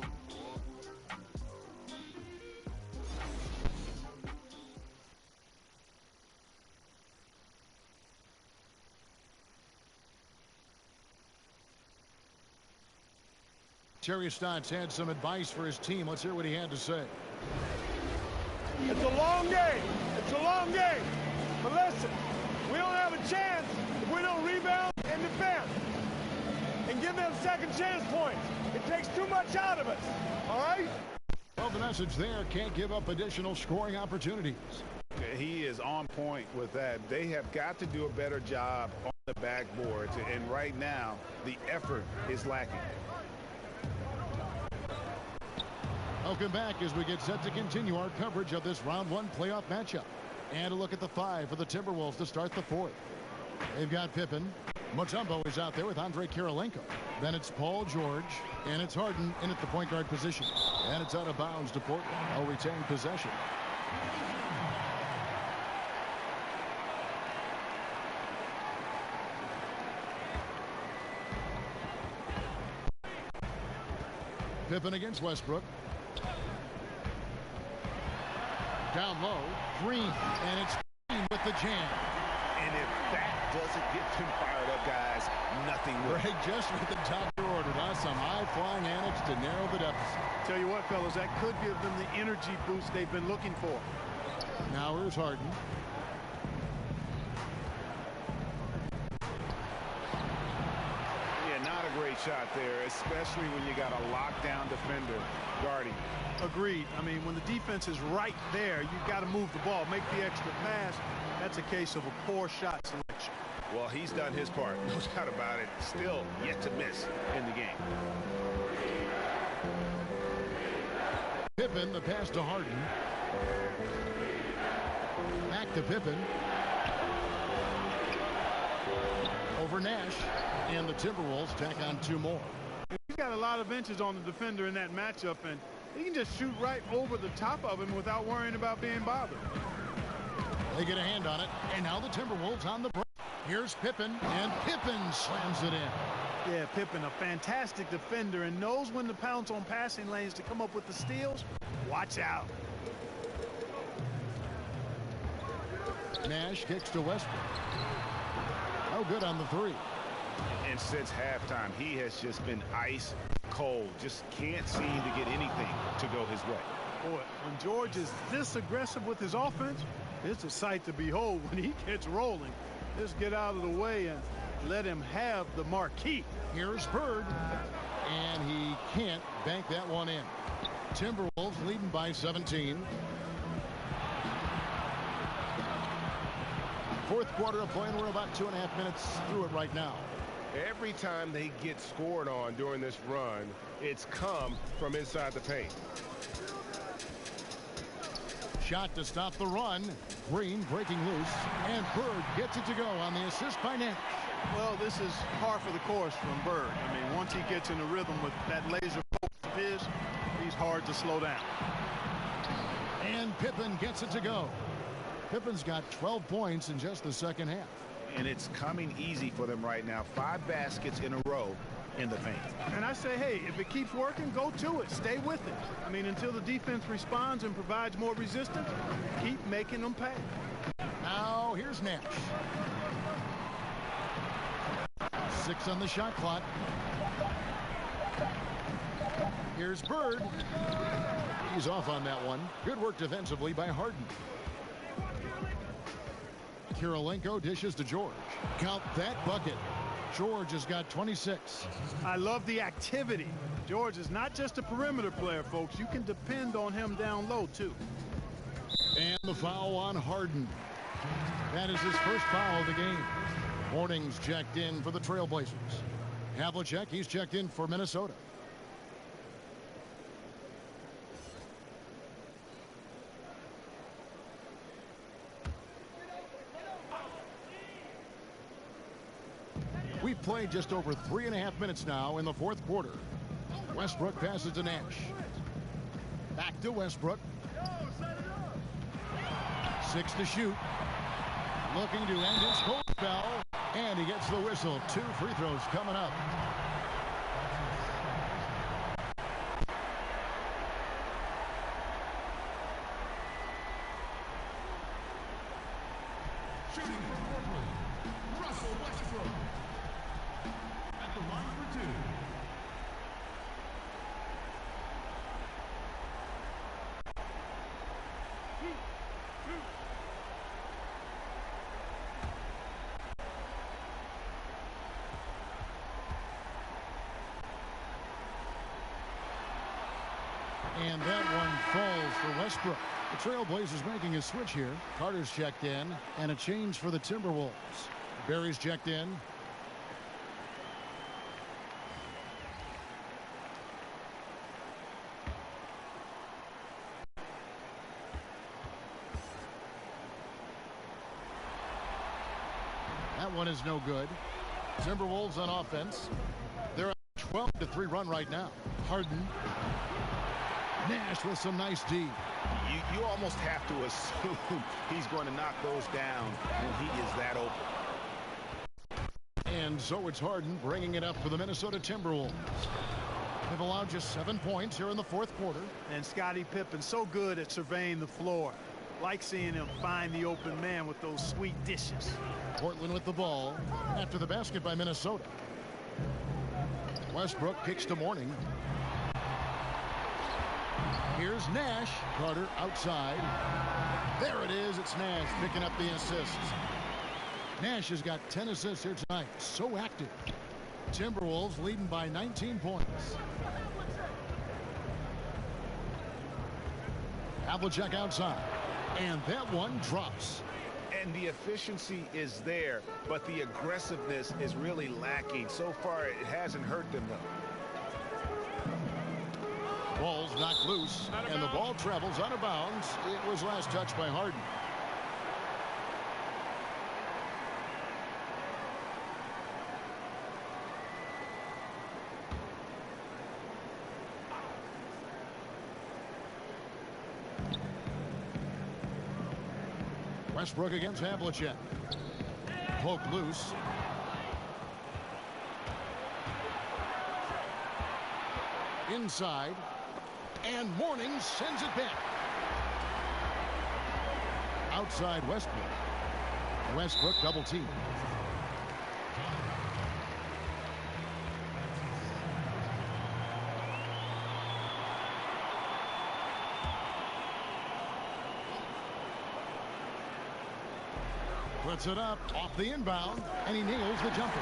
Terry Stotts had some advice for his team. Let's hear what he had to say. It's a long game. It's a long game. But listen, we don't have a chance if we don't rebound and defend and give them second chance points. It takes too much out of us. All right? Well, the message there, can't give up additional scoring opportunities. He is on point with that. They have got to do a better job on the backboards, and right now the effort is lacking. Welcome back as we get set to continue our coverage of this round one playoff matchup. And a look at the five for the Timberwolves to start the fourth. They've got Pippen. Mutombo is out there with Andrei Kirilenko. Then it's Paul George. And it's Harden in at the point guard position. And it's out of bounds to Portland. They'll retain possession. Pippen against Westbrook. Down low, Green, and it's Green with the jam. And if that doesn't get him fired up, guys, nothing will. Greg just with the top of the order. That's some high-flying antics to narrow the deficit. Tell you what, fellas, that could give them the energy boost they've been looking for. Now here's Harden. Yeah, not a great shot there, especially when you got a lockdown defender guarding. Agreed. I mean, when the defense is right there, you've got to move the ball, make the extra pass. That's a case of a poor shot selection. Well, he's done his part. No doubt about it. Still yet to miss in the game. Pippen, the pass to Harden. Back to Pippen. Over Nash. And the Timberwolves tack on two more. He's got a lot of inches on the defender in that matchup, and he can just shoot right over the top of him without worrying about being bothered. They get a hand on it, and now the Timberwolves on the break. Here's Pippen, and Pippen slams it in. Yeah, Pippen, a fantastic defender, and knows when to pounce on passing lanes to come up with the steals. Watch out. Nash kicks to Westbrook. No good on the three. And since halftime, he has just been ice cold. Just can't seem to get anything to go his way. Boy, when George is this aggressive with his offense, it's a sight to behold when he gets rolling. Just get out of the way and let him have the marquee. Here's Bird, and he can't bank that one in. Timberwolves leading by 17. Fourth quarter of play, and we're about 2.5 minutes through it right now. Every time they get scored on during this run, it's come from inside the paint. Shot to stop the run. Green breaking loose, and Bird gets it to go on the assist by Nash. Well, this is par for the course from Bird. I mean, once he gets in a rhythm with that laser focus of his, he's hard to slow down. And Pippen gets it to go. Pippen's got 12 points in just the second half. And it's coming easy for them right now. 5 baskets in a row in the paint. And I say, hey, if it keeps working, go to it. Stay with it. I mean, until the defense responds and provides more resistance, keep making them pay. Now, here's Nash. 6 on the shot clock. Here's Bird. He's off on that one. Good work defensively by Harden. Kirilenko dishes to George. Count that bucket. George has got 26. I love the activity. George is not just a perimeter player, folks. You can depend on him down low, too. And the foul on Harden. That is his first foul of the game. Morning's checked in for the Trailblazers. Havlicek, he's checked in for Minnesota. We've played just over 3.5 minutes now in the fourth quarter. Westbrook passes to Nash. Back to Westbrook. 6 to shoot. Looking to end his cold spell. And he gets the whistle. 2 free throws coming up. And that one The Trailblazers making a switch here. Carter's checked in, and a change for the Timberwolves. Barry's checked in. That one is no good. Timberwolves on offense. They're on a 12-3 run right now. Harden. Nash with some nice D. You almost have to assume he's going to knock those down when he is that open. And so it's Harden bringing it up for the Minnesota Timberwolves. They've allowed just 7 points here in the fourth quarter. And Scottie Pippen so good at surveying the floor. Like seeing him find the open man with those sweet dishes. Portland with the ball after the basket by Minnesota. Westbrook kicks to Mourning. Here's Nash. Carter outside. There it is. It's Nash picking up the assists. Nash has got 10 assists here tonight. So active. Timberwolves leading by 19 points. Havlicek outside. And that one drops. And the efficiency is there, but the aggressiveness is really lacking. So far, it hasn't hurt them, though. Ball's knocked loose, and the ball travels out of bounds. It was last touched by Harden. Westbrook against Havlicek. Poke loose. Inside. And Mourning sends it back. Outside Westbrook. Westbrook double team. Puts it up off the inbound, and he nails the jumper.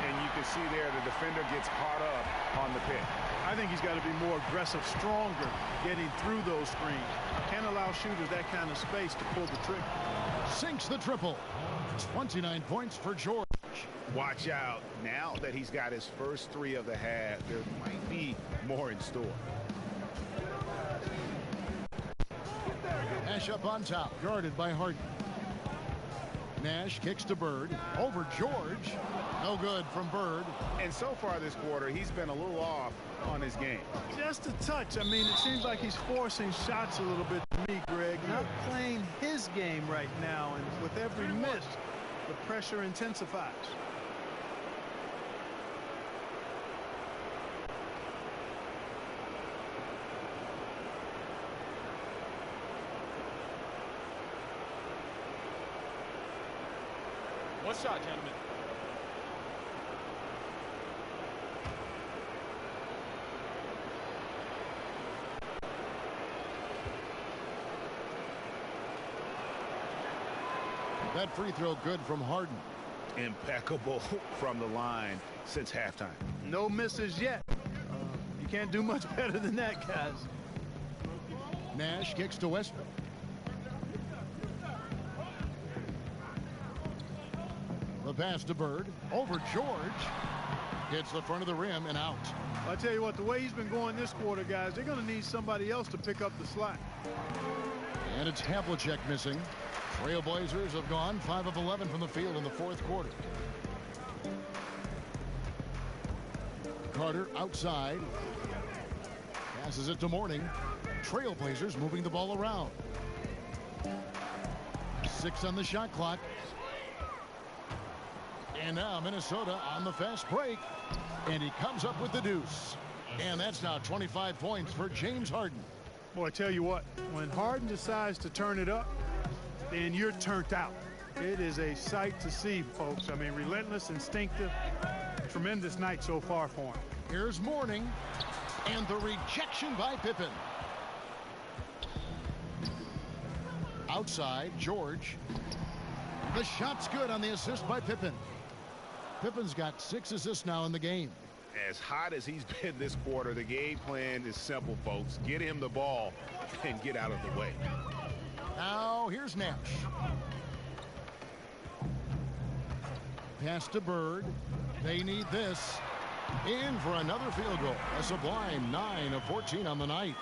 And you can see there the defender gets caught up on the pick. I think he's got to be more aggressive, stronger, getting through those screens. Can't allow shooters that kind of space to pull the trigger. Sinks the triple. 29 points for George. Watch out. Now that he's got his first three of the half, there might be more in store. Nash up on top, guarded by Harden. Nash kicks to Bird. Over George. No good from Bird. And so far this quarter, he's been a little off on his game. Just a touch. I mean, it seems like he's forcing shots a little bit to me, Greg. Not playing his game right now. And with every miss, the pressure intensifies. One shot, gentlemen. That free throw good from Harden. Impeccable from the line since halftime. No misses yet. You can't do much better than that, guys. Nash kicks to Westbrook. The pass to Bird. Over George. Hits the front of the rim and out. I'll tell you what, the way he's been going this quarter, guys, they're going to need somebody else to pick up the slack. And it's Havlicek missing. Trailblazers have gone 5 of 11 from the field in the fourth quarter. Carter outside. Passes it to Mourning. Trailblazers moving the ball around. 6 on the shot clock. And now Minnesota on the fast break. And he comes up with the deuce. And that's now 25 points for James Harden. Boy, I tell you what, when Harden decides to turn it up, then you're turned out. It is a sight to see, folks. I mean, relentless, instinctive, tremendous night so far for him. Here's Mourning. And the rejection by Pippen. Outside, George. The shot's good on the assist by Pippen. Pippen's got 6 assists now in the game. As hot as he's been this quarter, the game plan is simple, folks. Get him the ball and get out of the way. Now here's Nash. Pass to Bird. They need this. In for another field goal. A sublime 9 of 14 on the night.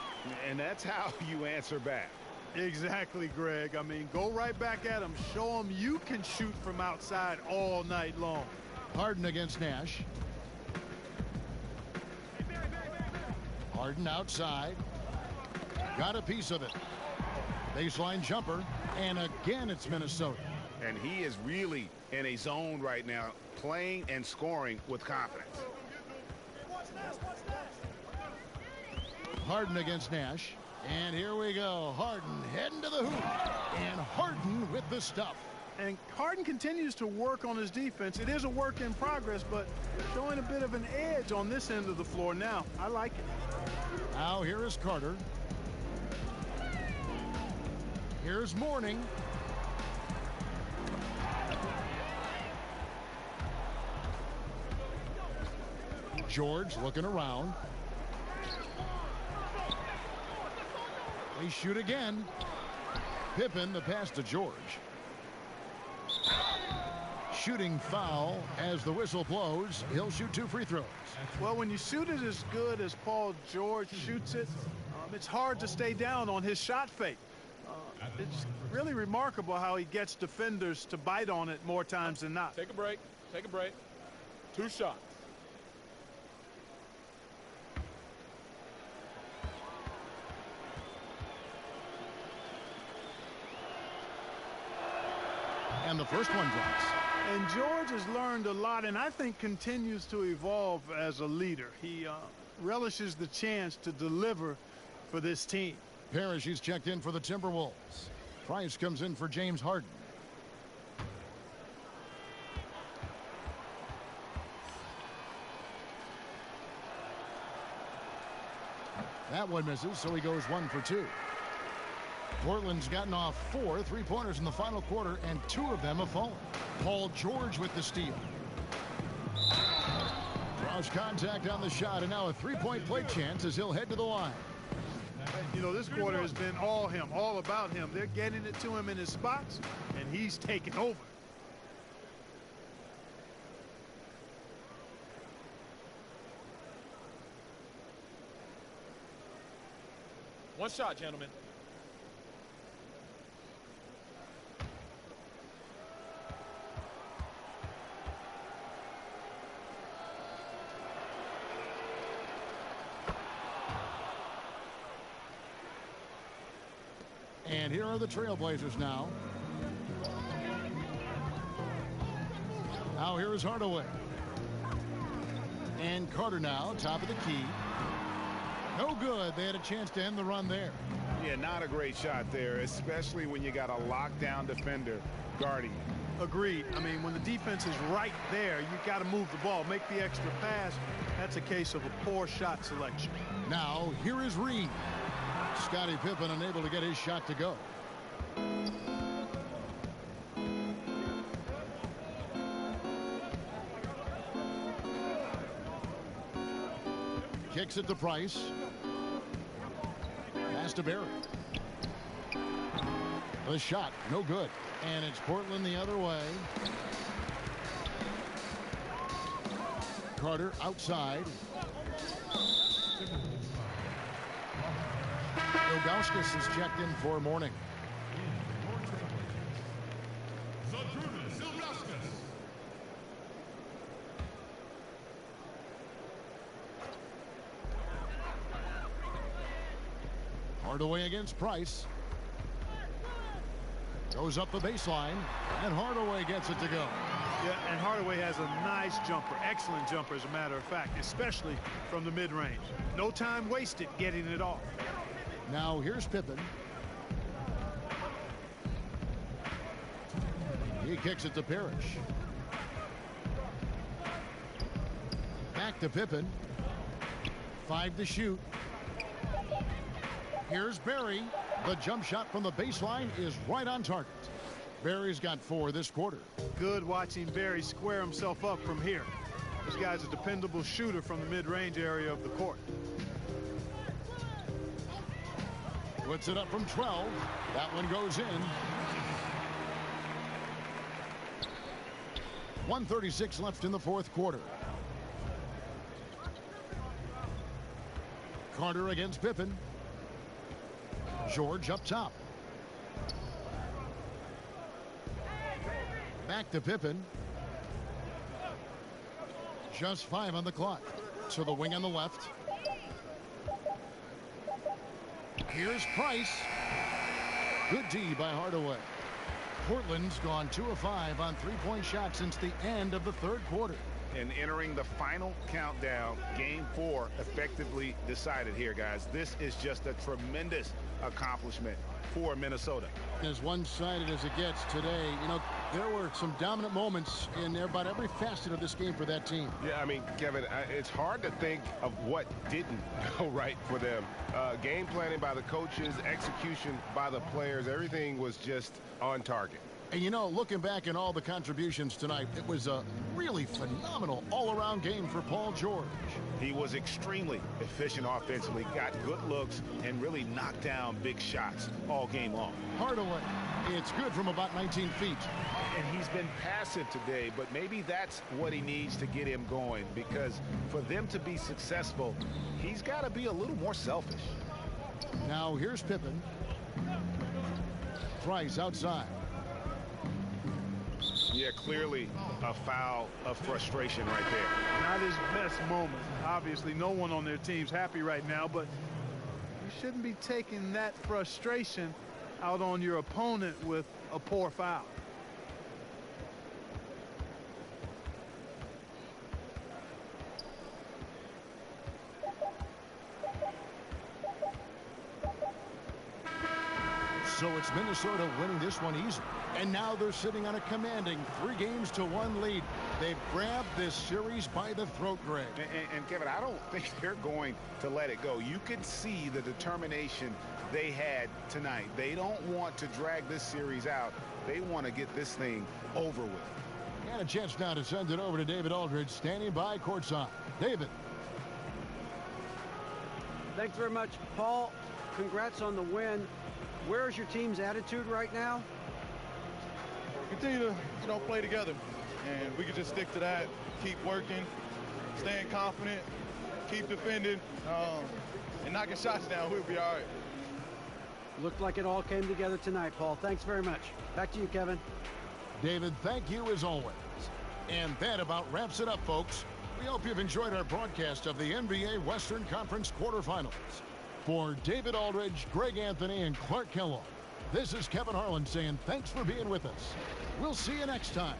And that's how you answer back. Exactly, Greg. I mean, go right back at him. Show him you can shoot from outside all night long. Harden against Nash. Harden outside. Got a piece of it. Baseline jumper. And again, it's Minnesota. And he is really in a zone right now, playing and scoring with confidence. Harden against Nash. And here we go. Harden heading to the hoop. And Harden with the stuff. And Harden continues to work on his defense. It is a work in progress, but showing a bit of an edge on this end of the floor now. I like it. Now here is Carter. Here's Mourning. George looking around. They shoot again. Pippen, the pass to George. Shooting foul as the whistle blows. He'll shoot 2 free throws. Well, when you shoot it as good as Paul George shoots it, it's hard to stay down on his shot fake. It's really remarkable how he gets defenders to bite on it more times than not. Take a break. Take a break. 2 shots. And the first one drops. And George has learned a lot, and I think continues to evolve as a leader. He relishes the chance to deliver for this team. Parrish is checked in for the Timberwolves. Price comes in for James Harden. That one misses, so he goes 1 for 2. Portland's gotten off 4 3-pointers in the final quarter, and 2 of them have fallen. Paul George with the steal. Draws contact on the shot, and now a 3-point play chance as he'll head to the line. You know, this quarter has been all him, all about him. They're getting it to him in his spots, and he's taking over. One shot, gentlemen. And here are the Trailblazers now. Now here is Hardaway. And Carter now, top of the key. No good. They had a chance to end the run there. Yeah, not a great shot there, especially when you got a lockdown defender guarding you. Agreed. I mean, when the defense is right there, you got to move the ball, make the extra pass. That's a case of a poor shot selection. Now here is Reed. Scottie Pippen unable to get his shot to go. Kicks it to Price. Pass to Barry. The shot, no good. And it's Portland the other way. Carter outside. Ilgauskas is checked in for Mourning. Hardaway against Price. Goes up the baseline, and Hardaway gets it to go. Yeah, and Hardaway has a nice jumper, excellent jumper as a matter of fact, especially from the mid-range. No time wasted getting it off. Now here's Pippen. He kicks it to Parrish. Back to Pippen. 5 to shoot. Here's Barry. The jump shot from the baseline is right on target. Barry's got 4 this quarter. Good watching Barry square himself up from here. This guy's a dependable shooter from the mid-range area of the court. Puts it up from 12. That one goes in. 1:36 left in the fourth quarter. Carter against Pippen. George up top. Back to Pippen. Just 5 on the clock. To the wing on the left. Here's Price. Good D by Hardaway. Portland's gone 2 of 5 on three-point shots since the end of the third quarter. And entering the final countdown, game 4 effectively decided here, guys. This is just a tremendous accomplishment for Minnesota. As one-sided as it gets today, you know, there were some dominant moments in about every facet of this game for that team. Yeah, I mean, Kevin, it's hard to think of what didn't go right for them. Game planning by the coaches, execution by the players, everything was just on target. And, you know, looking back at all the contributions tonight, it was a really phenomenal all-around game for Paul George. He was extremely efficient offensively, got good looks, and really knocked down big shots all game long. Hardaway, it's good from about 19 feet. And he's been passive today, but maybe that's what he needs to get him going, because for them to be successful, he's got to be a little more selfish. Now here's Pippen. Price outside. Yeah, clearly a foul of frustration right there. Not his best moment. Obviously, no one on their team's happy right now, but you shouldn't be taking that frustration out on your opponent with a poor foul. So it's Minnesota winning this one easy. And now they're sitting on a commanding 3-1 lead. They've grabbed this series by the throat, Greg. And Kevin, I don't think they're going to let it go. You can see the determination they had tonight. They don't want to drag this series out. They want to get this thing over with. And a chance now to send it over to David Aldridge, standing by courtside. David. Thanks very much, Paul. Congrats on the win. Where's your team's attitude right now? Continue to, play together, and we can just stick to that. Keep working, staying confident, keep defending, and knocking shots down. We'll be all right. Looked like it all came together tonight, Paul. Thanks very much. Back to you, Kevin. David, thank you as always. And that about wraps it up, folks. We hope you've enjoyed our broadcast of the NBA Western Conference quarterfinals. For David Aldridge, Greg Anthony, and Clark Kellogg, this is Kevin Harlan saying thanks for being with us. We'll see you next time.